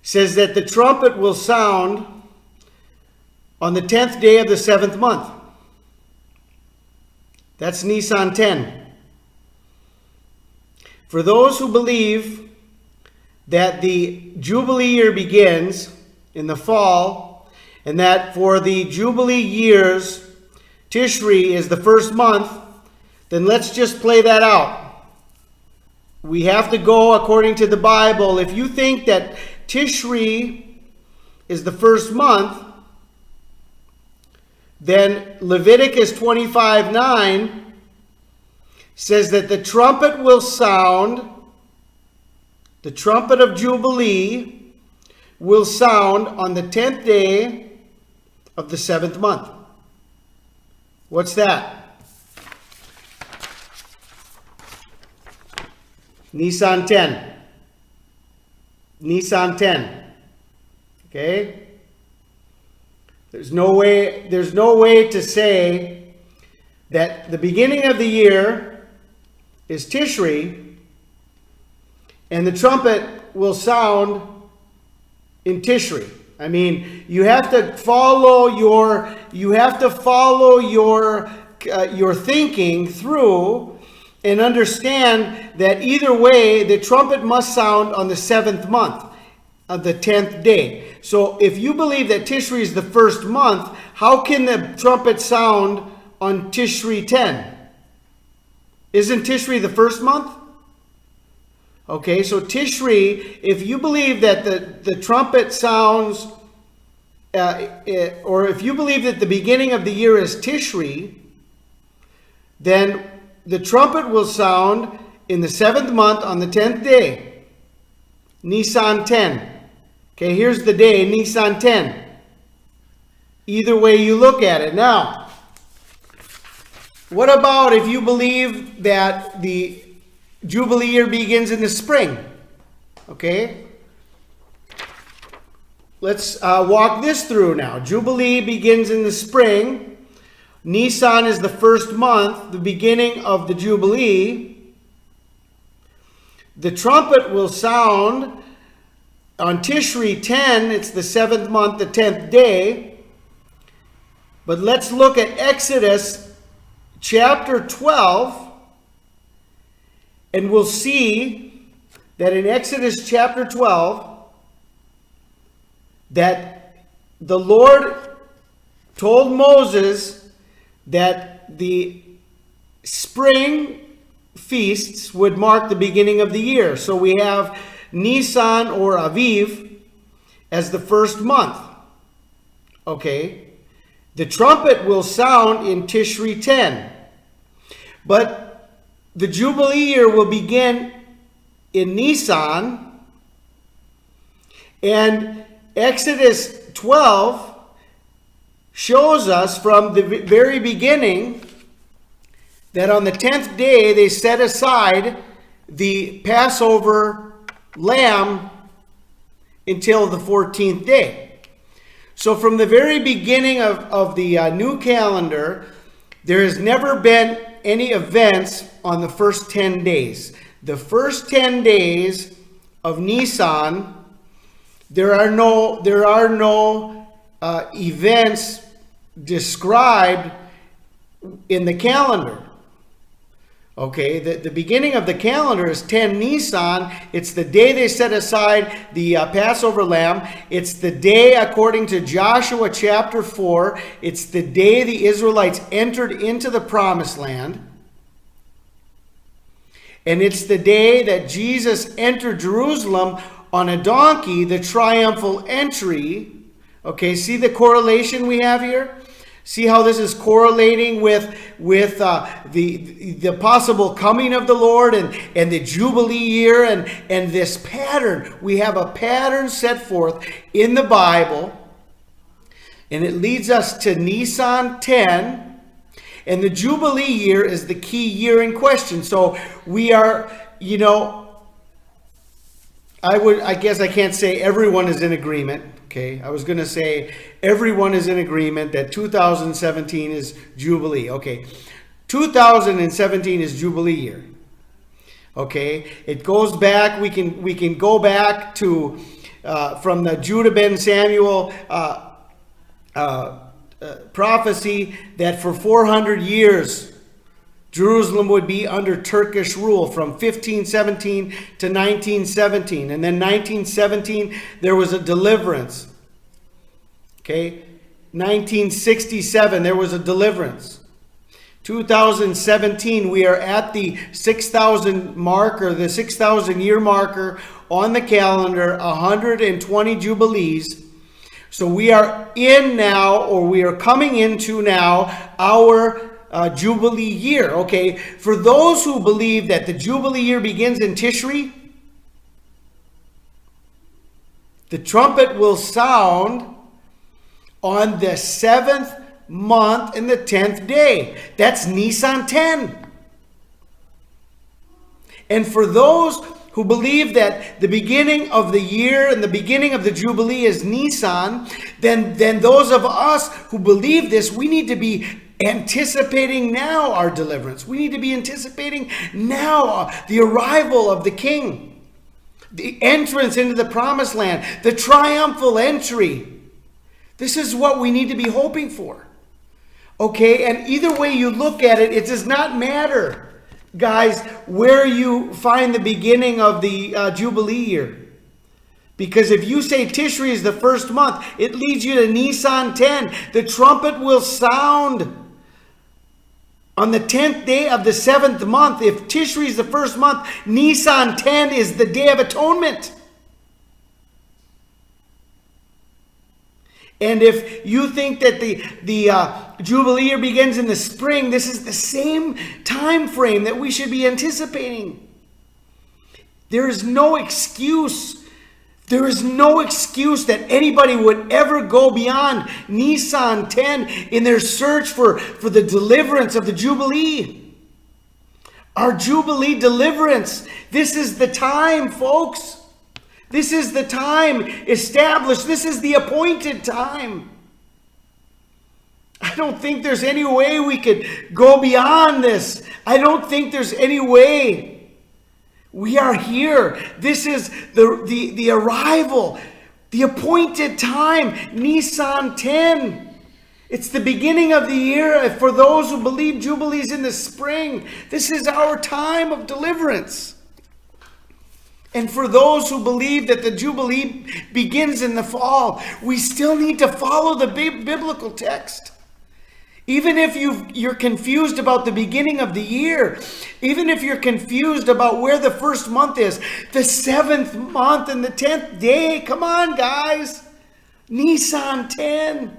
says that the trumpet will sound on the 10th day of the 7th month. That's Nissan 10. For those who believe that the Jubilee year begins in the fall, and that for the Jubilee years, Tishri is the first month, then let's just play that out. We have to go according to the Bible. If you think that Tishri is the first month, then Leviticus 25:9 says that the trumpet will sound, the trumpet of Jubilee will sound on the 10th day of the 7th month. What's that? Nissan 10. Nissan 10. Okay? There's no way to say that the beginning of the year is Tishri and the trumpet will sound in Tishri. I mean, you have to follow your thinking through and understand that either way, the trumpet must sound on the 7th month of the 10th day. So if you believe that Tishri is the first month, how can the trumpet sound on Tishri 10? Isn't Tishri the first month? Okay, so Tishri, if you believe that the trumpet sounds, or if you believe that the beginning of the year is Tishri, then the trumpet will sound in the 7th month on the 10th day. Nissan 10. Okay, here's the day, Nissan 10. Either way you look at it. Now, what about if you believe that the Jubilee year begins in the spring? Okay. Let's walk this through now. Jubilee begins in the spring. Nisan is the first month, the beginning of the Jubilee. The trumpet will sound on Tishri 10. It's the 7th month, the 10th day. But let's look at Exodus chapter 12. And we'll see that in Exodus chapter 12, that the Lord told Moses that the spring feasts would mark the beginning of the year. So we have Nisan or Aviv as the first month. Okay. The trumpet will sound in Tishri 10. But the Jubilee year will begin in Nisan, and Exodus 12 shows us from the very beginning that on the 10th day they set aside the Passover lamb until the 14th day. So from the very beginning of the new calendar, there has never been any events on the first 10 days. The first 10 days of Nisan, there are no events described in the calendar. Okay, the beginning of the calendar is 10 Nisan. It's the day they set aside the Passover lamb. It's the day, according to Joshua chapter 4, it's the day the Israelites entered into the promised land. And it's the day that Jesus entered Jerusalem on a donkey, the triumphal entry. Okay, see the correlation we have here? See how this is correlating with the possible coming of the Lord and the Jubilee year and this pattern. We have a pattern set forth in the Bible, and it leads us to Nisan 10. And the Jubilee year is the key year in question. So we are, I guess I can't say everyone is in agreement. Okay, I was going to say everyone is in agreement that 2017 is Jubilee. Okay, 2017 is Jubilee year. Okay, it goes back. We can go back to from the Judah ben Samuel prophecy that for 400 years Jerusalem would be under Turkish rule from 1517 to 1917. And then 1917, there was a deliverance. Okay? 1967, there was a deliverance. 2017, we are at the 6,000 marker, the 6,000 year marker on the calendar, 120 Jubilees. So we are in now, or we are coming into now, our Jubilee year. Okay, for those who believe that the Jubilee year begins in Tishri, the trumpet will sound on the 7th month and the 10th day. That's Nisan 10. And for those who believe that the beginning of the year and the beginning of the Jubilee is Nisan, then those of us who believe this, we need to be anticipating now our deliverance. We need to be anticipating now the arrival of the King, the entrance into the promised land, the triumphal entry. This is what we need to be hoping for. Okay, and either way you look at it, it does not matter, guys, where you find the beginning of the Jubilee year. Because if you say Tishri is the first month, it leads you to Nisan 10. The trumpet will sound on the 10th day of the 7th month. If Tishri is the first month, Nisan 10 is the Day of Atonement. And if you think that the Jubilee year begins in the spring, this is the same time frame that we should be anticipating. There is no excuse. There is no excuse that anybody would ever go beyond Nisan 10 in their search for the deliverance of the Jubilee. Our Jubilee deliverance. This is the time, folks. This is the time established. This is the appointed time. I don't think there's any way we could go beyond this. I don't think there's any way. We are here. This is the arrival, the appointed time, Nisan 10. It's the beginning of the year. For those who believe Jubilees in the spring, this is our time of deliverance. And for those who believe that the Jubilee begins in the fall, we still need to follow the biblical text. Even if you're confused about the beginning of the year, even if you're confused about where the first month is, the 7th month and the 10th day, come on, guys. Nisan 10.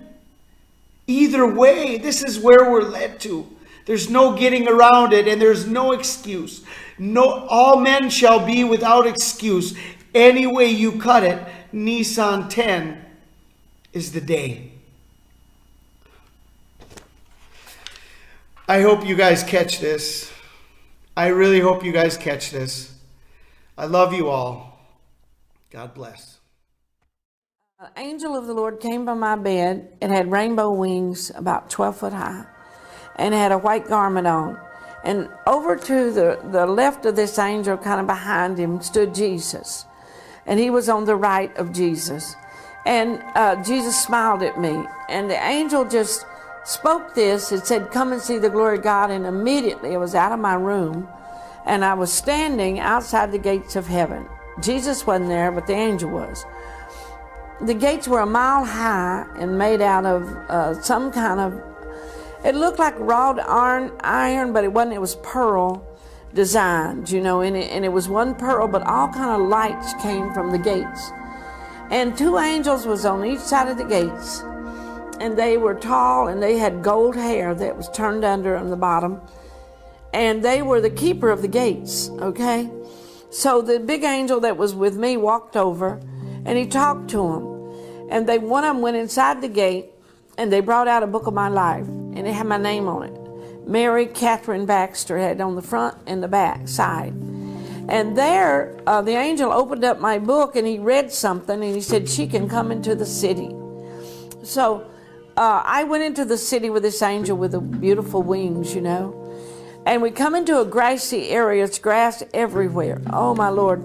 Either way, this is where we're led to. There's no getting around it, and there's no excuse. No, all men shall be without excuse. Any way you cut it, Nisan 10 is the day. I hope you guys catch this. I really hope you guys catch this. I love you all. God bless. An angel of the Lord came by my bed. It had rainbow wings about 12 foot high, and it had a white garment on. And over to the left of this angel, kind of behind him, stood Jesus. And he was on the right of Jesus. And Jesus smiled at me. And the angel just spoke this. It said, "Come and see the glory of God." And immediately I was out of my room. And I was standing outside the gates of heaven. Jesus wasn't there, but the angel was. The gates were a mile high and made out of some kind of, it looked like wrought iron, but it wasn't. It was pearl designed, you know, and it was one pearl, but all kind of lights came from the gates. And two angels was on each side of the gates, and they were tall, and they had gold hair that was turned under on the bottom, and they were the keeper of the gates, okay? So the big angel that was with me walked over, and he talked to them, and one of them went inside the gate, and they brought out a book of my life, and it had my name on it. Mary Catherine Baxter had it on the front and the back side. And there, the angel opened up my book, and he read something, and he said, "She can come into the city." So I went into the city with this angel with the beautiful wings, you know. And we come into a grassy area. It's grass everywhere. Oh, my Lord.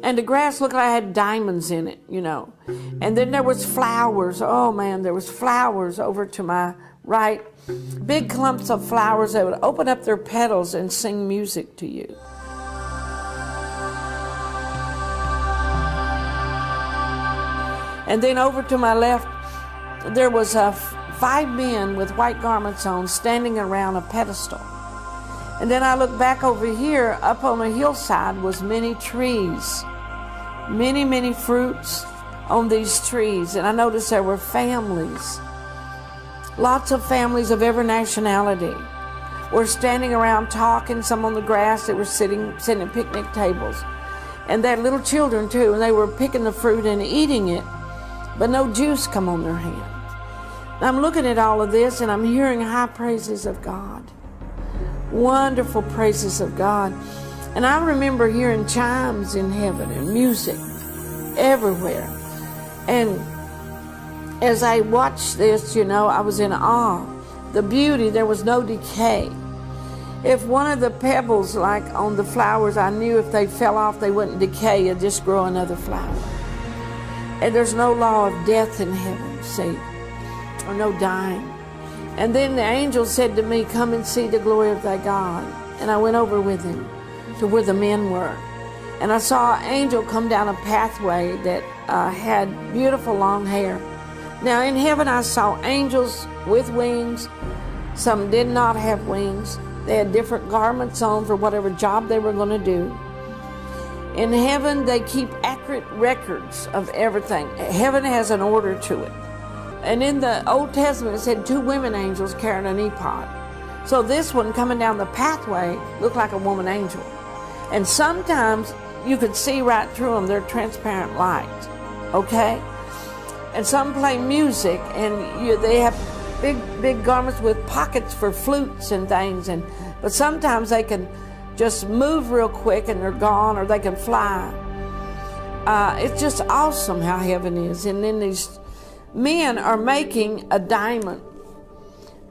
And the grass looked like it had diamonds in it, you know. And then there was flowers. Oh, man, there was flowers over to my right? Big clumps of flowers that would open up their petals and sing music to you. And then over to my left, there was 5 men with white garments on standing around a pedestal. And then I look back over here, up on a hillside was many trees, many fruits on these trees. And I noticed there were families, lots of families of every nationality were standing around talking, some on the grass, they were sitting at picnic tables. And they had little children too, and they were picking the fruit and eating it, but no juice come on their hand. I'm looking at all of this and I'm hearing high praises of God. Wonderful praises of God. And I remember hearing chimes in heaven and music everywhere. And as I watched this, you know, I was in awe. The beauty, there was no decay. If one of the pebbles, like on the flowers, I knew if they fell off, they wouldn't decay, it'd just grow another flower. And there's no law of death in heaven, see, or no dying. And then the angel said to me, come and see the glory of thy God. And I went over with him to where the men were. And I saw an angel come down a pathway that had beautiful long hair. Now in heaven I saw angels with wings. Some did not have wings. They had different garments on for whatever job they were going to do. In heaven, they keep accurate records of everything. Heaven has an order to it. And in the Old Testament, it said 2 women angels carrying an ephod. So this one coming down the pathway looked like a woman angel. And sometimes you could see right through them. They're transparent light, okay? And some play music, and they have big garments with pockets for flutes and things. But sometimes they can just move real quick and they're gone, or they can fly. It's just awesome how heaven is. And then these men are making a diamond.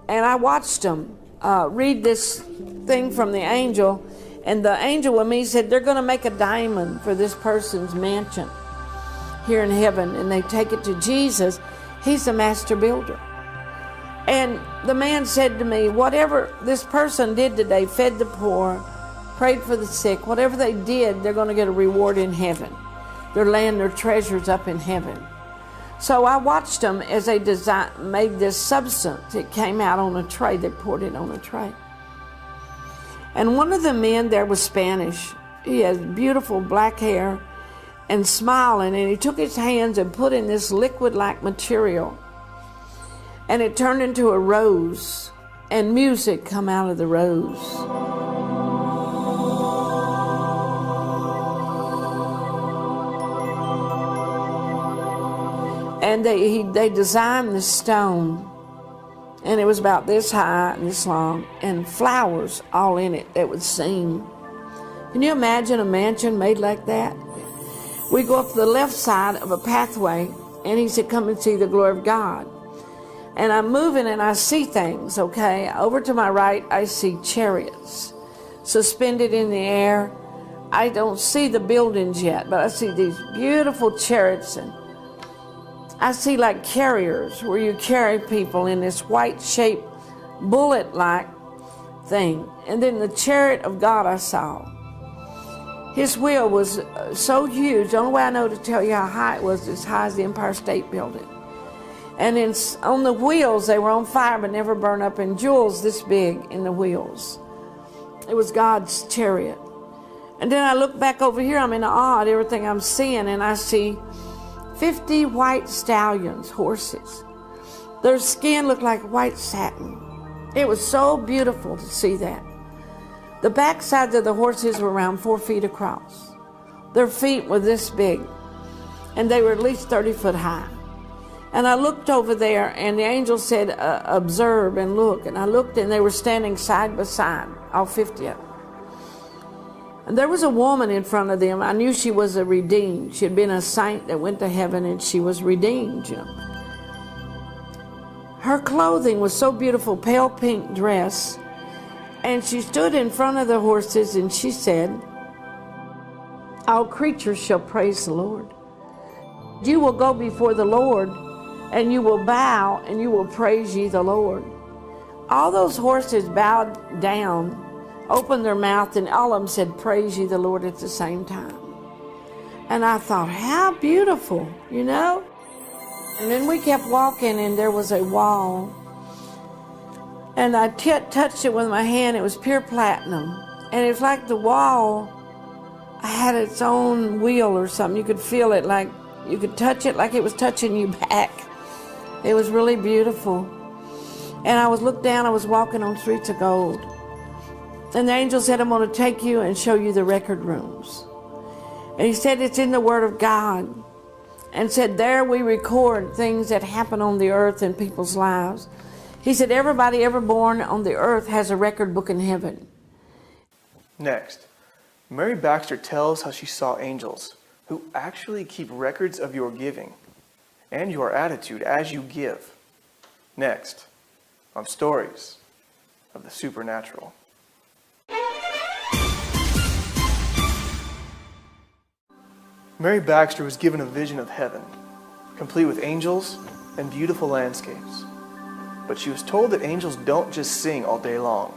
And I watched them read this thing from the angel. And the angel with me said, they're going to make a diamond for this person's mansion here in heaven. And they take it to Jesus. He's the master builder. And the man said to me, whatever this person did today, fed the poor, prayed for the sick, whatever they did, they're going to get a reward in heaven. They're laying their treasures up in heaven. So I watched them as they made this substance. It came out on a tray. They poured it on a tray. And one of the men there was Spanish. He had beautiful black hair and smiling. And he took his hands and put in this liquid-like material. And it turned into a rose. And music come out of the rose. And they designed the stone, and it was about this high and this long, and flowers all in it that would sing. Can you imagine a mansion made like that? We go up the left side of a pathway, and he said, come and see the glory of God. And I'm moving and I see things, okay? Over to my right, I see chariots suspended in the air. I don't see the buildings yet, but I see these beautiful chariots, and I see like carriers where you carry people in this white-shaped bullet-like thing. And then the chariot of God I saw. His wheel was so huge. The only way I know to tell you how high it was, as high as the Empire State Building. And on the wheels, they were on fire but never burned up, and jewels this big in the wheels. It was God's chariot. And then I look back over here, I'm in awe at everything I'm seeing, and I see 50 white stallions, horses. Their skin looked like white satin. It was so beautiful to see that. The back sides of the horses were around 4 feet across. Their feet were this big, and they were at least 30 foot high. And I looked over there, and the angel said, observe and look. And I looked, and they were standing side by side, all 50 of them. And there was a woman in front of them. I knew she was a redeemed. She had been a saint that went to heaven, and she was redeemed, you know. Her clothing was so beautiful, pale pink dress. And she stood in front of the horses, and she said, all creatures shall praise the Lord. You will go before the Lord, and you will bow, and you will praise ye the Lord. all those horses bowed down, opened their mouth, and all of them said, "Praise you, the Lord," at the same time. And I thought, how beautiful, you know? And then we kept walking, and there was a wall. And I touched it with my hand. It was pure platinum. And it was like the wall had its own wheel or something. You could feel it, like you could touch it like it was touching you back. It was really beautiful. And I was looked down, I was walking on streets of gold. And the angel said, "I'm going to take you and show you the record rooms." And he said, "It's in the Word of God." And said, "There we record things that happen on the earth in people's lives." He said, "Everybody ever born on the earth has a record book in heaven." Next, Mary Baxter tells how she saw angels who actually keep records of your giving and your attitude as you give. Next, on Stories of the Supernatural. Mary Baxter was given a vision of heaven, complete with angels and beautiful landscapes. But she was told that angels don't just sing all day long.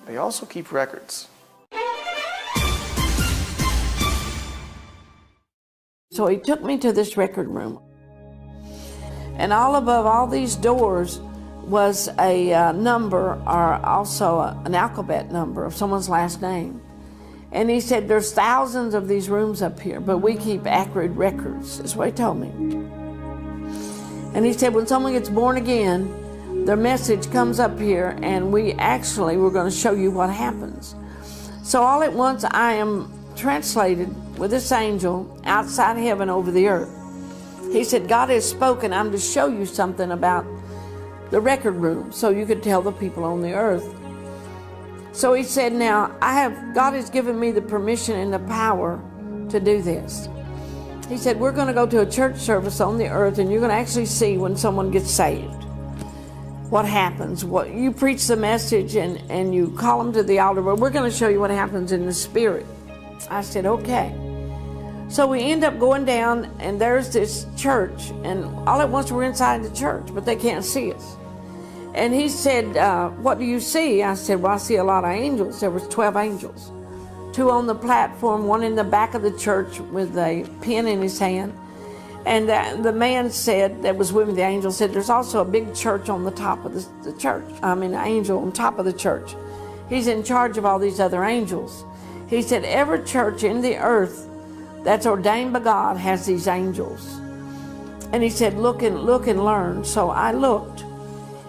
They also keep records. So he took me to this record room. And all above all these doors was a number, or also an alphabet number of someone's last name. And he said, "There's thousands of these rooms up here, but we keep accurate records." That's what he told me. And he said, when someone gets born again, their message comes up here, and we're going to show you what happens. So all at once I am translated with this angel outside heaven over the earth. He said, "God has spoken. I'm to show you something about the record room so you could tell the people on the earth." So he said, "Now God has given me the permission and the power to do this." He said, "We're going to go to a church service on the earth, and you're going to actually see when someone gets saved what happens. What you preach the message and you call them to the altar, but we're going to show you what happens in the spirit." I said, "Okay." So we end up going down, and there's this church, and all at once we're inside the church, but they can't see us. And he said, "What do you see?" I said, "Well, I see a lot of angels." There was 12 angels. 2 on the platform, 1 in the back of the church with a pen in his hand. And the man said, that was with me, the angel said, "There's also a big church on the top of the church. An angel on top of the church. He's in charge of all these other angels." He said, "Every church in the earth that's ordained by God has these angels." And he said, look and learn." So I looked.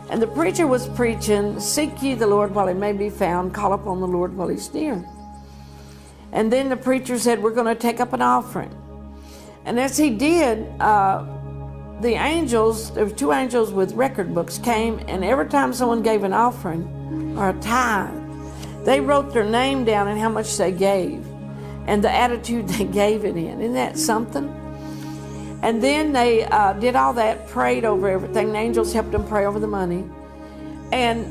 And the preacher was preaching, "Seek ye the Lord while he may be found, call upon the Lord while he's near." And then the preacher said, "We're going to take up an offering." And as he did, the angels, there were 2 angels with record books came, and every time someone gave an offering or a tithe, they wrote their name down and how much they gave and the attitude they gave it in. Isn't that something? And then they did all that, prayed over everything. The angels helped them pray over the money. And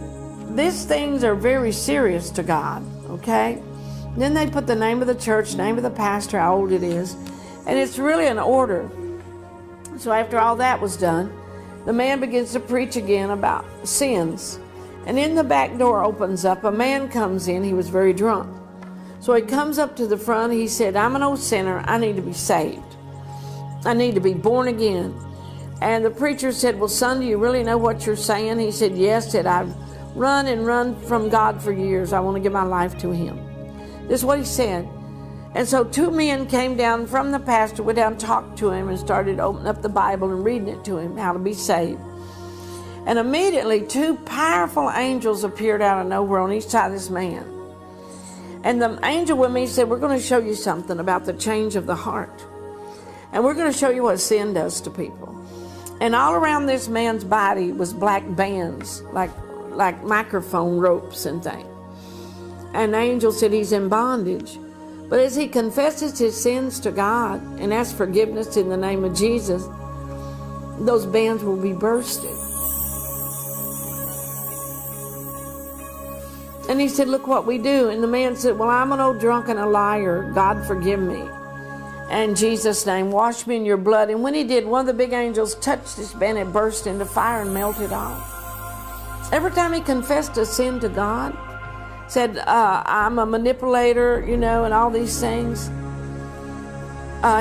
these things are very serious to God, okay? Then they put the name of the church, name of the pastor, how old it is, and it's really an order. So after all that was done, the man begins to preach again about sins. And in the back door opens up, a man comes in, he was very drunk. So he comes up to the front, he said, "I'm an old sinner, I need to be saved. I need to be born again." And the preacher said, "Well, son, do you really know what you're saying?" He said, "Yes." Said, "I've run from God for years. I want to give my life to him." This is what he said. And so 2 men came down from the pastor, went down and talked to him and started opening up the Bible and reading it to him, how to be saved. And immediately 2 powerful angels appeared out of nowhere on each side of this man. And the angel with me said, "We're going to show you something about the change of the heart. And we're going to show you what sin does to people." And all around this man's body was black bands, like microphone ropes and things. And the angel said he's in bondage. But as he confesses his sins to God and asks forgiveness in the name of Jesus, those bands will be bursted. And he said, "Look what we do." And the man said, "Well, I'm an old drunk and a liar. God forgive me. In Jesus' name, wash me in your blood." And when he did, one of the big angels touched this band, it burst into fire and melted off. Every time he confessed a sin to God, said, I'm a manipulator, you know, and all these things.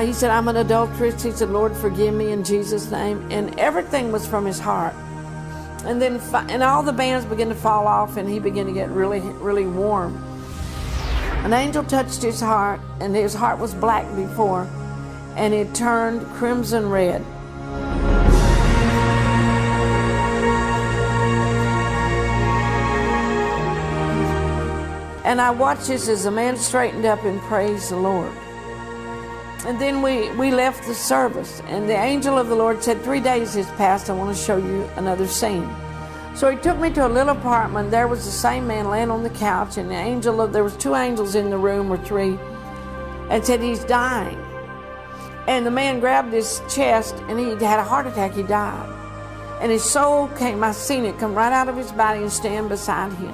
He said, I'm an adulteress. He said, Lord, forgive me in Jesus' name. And everything was from his heart. And then and all the bands began to fall off, and he began to get really, really warm. An angel touched his heart, and his heart was black before, and it turned crimson red. And I watched this as the man straightened up and praised the Lord. And then we left the service, and the angel of the Lord said, 3 days has passed, I want to show you another scene. So he took me to a little apartment. There was the same man laying on the couch, and there was 2 angels in the room, or 3, and said, he's dying. And the man grabbed his chest, and he had a heart attack, he died. And his soul came, I seen it come right out of his body and stand beside him.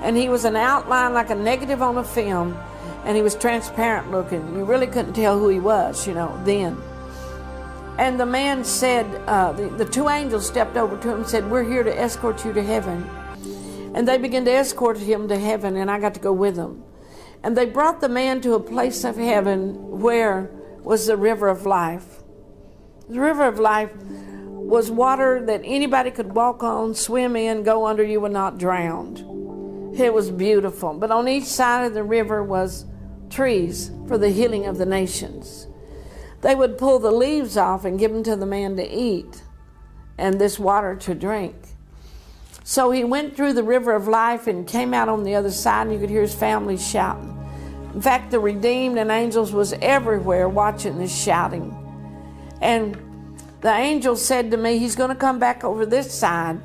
And he was an outline like a negative on a film, and he was transparent looking. You really couldn't tell who he was, you know, then. And the man said, the 2 angels stepped over to him and said, we're here to escort you to heaven. And they began to escort him to heaven, and I got to go with them. And they brought the man to a place of heaven where was the river of life. The river of life was water that anybody could walk on, swim in, go under, you were not drowned. It was beautiful. But on each side of the river was trees for the healing of the nations. They would pull the leaves off and give them to the man to eat and this water to drink. So he went through the river of life and came out on the other side, and you could hear his family shouting. In fact, the redeemed and angels was everywhere watching this shouting. And the angel said to me, he's going to come back over this side,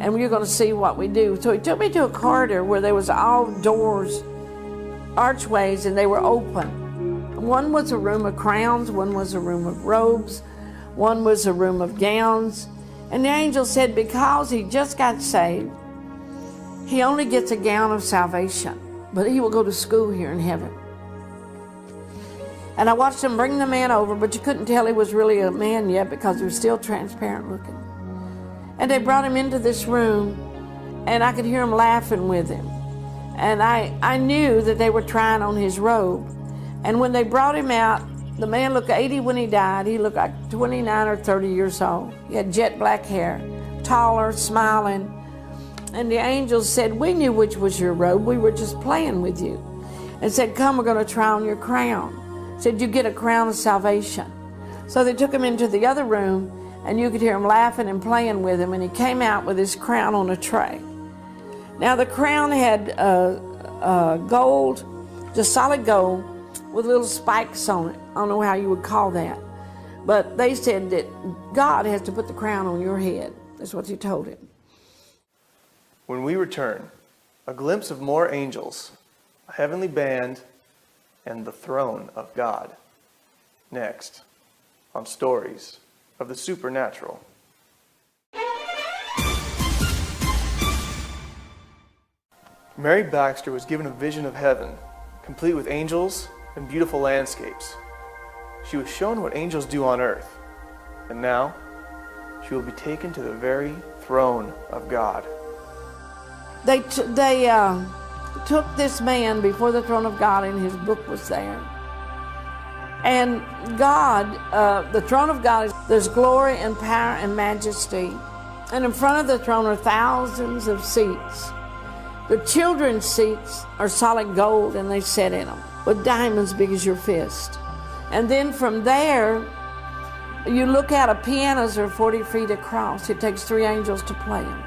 and you're going to see what we do. So he took me to a corridor where there was all doors, archways, and they were open. One was a room of crowns, one was a room of robes, one was a room of gowns. And the angel said because he just got saved, he only gets a gown of salvation, but he will go to school here in heaven. And I watched him bring the man over, but you couldn't tell he was really a man yet because he was still transparent looking. And they brought him into this room, and I could hear him laughing with him. And I knew that they were trying on his robe. And when they brought him out, the man looked 80 when he died. He looked like 29 or 30 years old. He had jet black hair, taller, smiling. And the angels said, we knew which was your robe. We were just playing with you. And said, come, we're going to try on your crown. Said, you get a crown of salvation. So they took him into the other room, and you could hear him laughing and playing with him. And he came out with his crown on a tray. Now the crown had gold, just solid gold, with little spikes on it. I don't know how you would call that. But they said that God has to put the crown on your head. That's what he told him. When we return, a glimpse of more angels, a heavenly band, and the throne of God. Next, on Stories of the Supernatural. Mary Baxter was given a vision of heaven, complete with angels and beautiful landscapes. She was shown what angels do on earth, and now she will be taken to the very throne of God. They took this man before the throne of God, and his book was there. And God, the throne of God, there's glory and power and majesty. And in front of the throne are thousands of seats. The children's seats are solid gold, and they sit in them with diamonds big as your fist. And then from there, you look out, pianos are 40 feet across. It takes 3 angels to play them.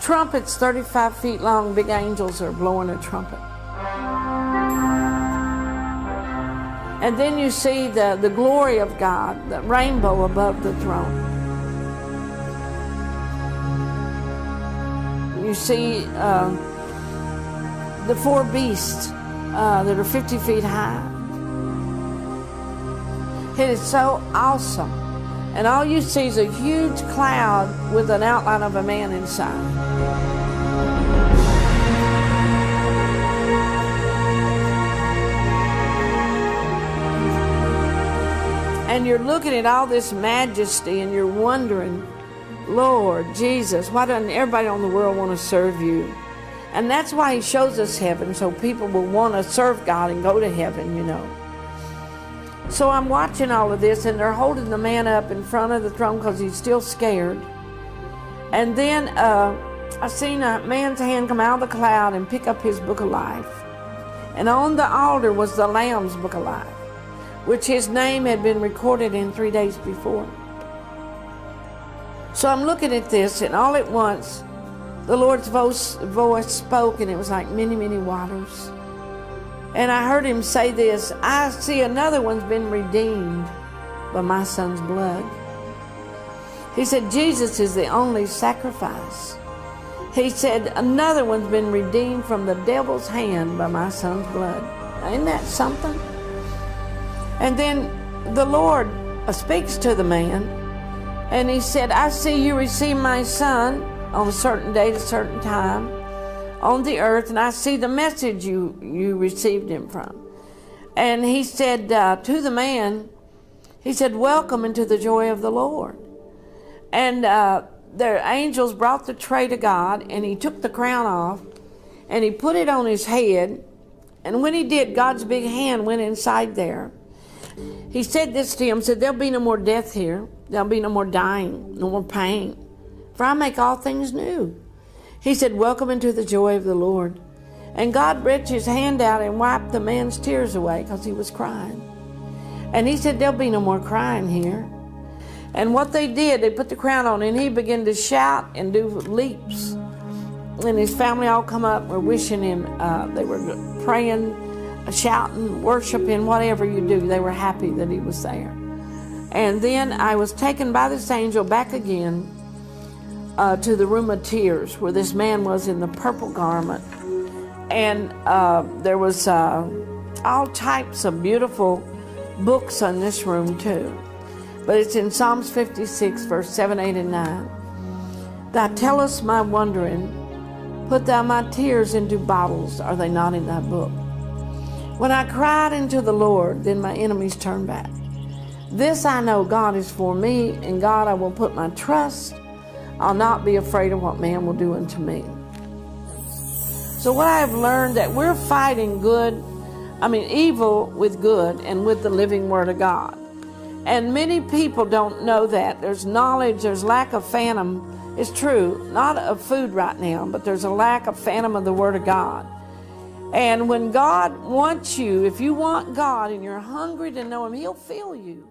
Trumpets 35 feet long, big angels are blowing a trumpet. And then you see the glory of God, the rainbow above the throne. You see the 4 beasts that are 50 feet high. It is so awesome. And all you see is a huge cloud with an outline of a man inside. And you're looking at all this majesty, and you're wondering Lord Jesus, why doesn't everybody on the world want to serve you? And that's why he shows us heaven, so people will want to serve God and go to heaven, you know. So I'm watching all of this, and they're holding the man up in front of the throne because he's still scared. And then I seen a man's hand come out of the cloud and pick up his book of life. And on the altar was the Lamb's book of life, which his name had been recorded in 3 days before. So I'm looking at this, and all at once, the Lord's voice spoke, and it was like many, many waters. And I heard him say this, I see another one's been redeemed by my son's blood. He said, Jesus is the only sacrifice. He said, another one's been redeemed from the devil's hand by my son's blood. Isn't that something? And then the Lord speaks to the man, and he said, I see you receive my son on a certain date, a certain time on the earth, and I see the message you received him from. And he said to the man, he said, welcome into the joy of the Lord. And the angels brought the tray to God, and he took the crown off, and he put it on his head. And when he did, God's big hand went inside there. He said this to him, said, there'll be no more death here. There'll be no more dying, no more pain. For I make all things new. He said, welcome into the joy of the Lord. And God reached his hand out and wiped the man's tears away because he was crying. And he said, there'll be no more crying here. And what they did, they put the crown on, and he began to shout and do leaps. And his family all come up, were wishing him, they were praying, shouting, worshiping, whatever you do. They were happy that he was there. And then I was taken by this angel back again to the room of tears, where this man was in the purple garment. And there was all types of beautiful books in this room too. But it's in Psalms 56, verse 7, 8, and 9. Thou tellest my wandering, put thou my tears into bottles, are they not in thy book? When I cried unto the Lord, then my enemies turned back. This I know, God is for me, in God I will put my trust. I'll not be afraid of what man will do unto me. So what I have learned, that we're fighting evil with good and with the living Word of God. And many people don't know that. There's knowledge, there's lack of phantom. It's true, not of food right now, but there's a lack of phantom of the Word of God. And when God wants you, if you want God and you're hungry to know Him, He'll fill you.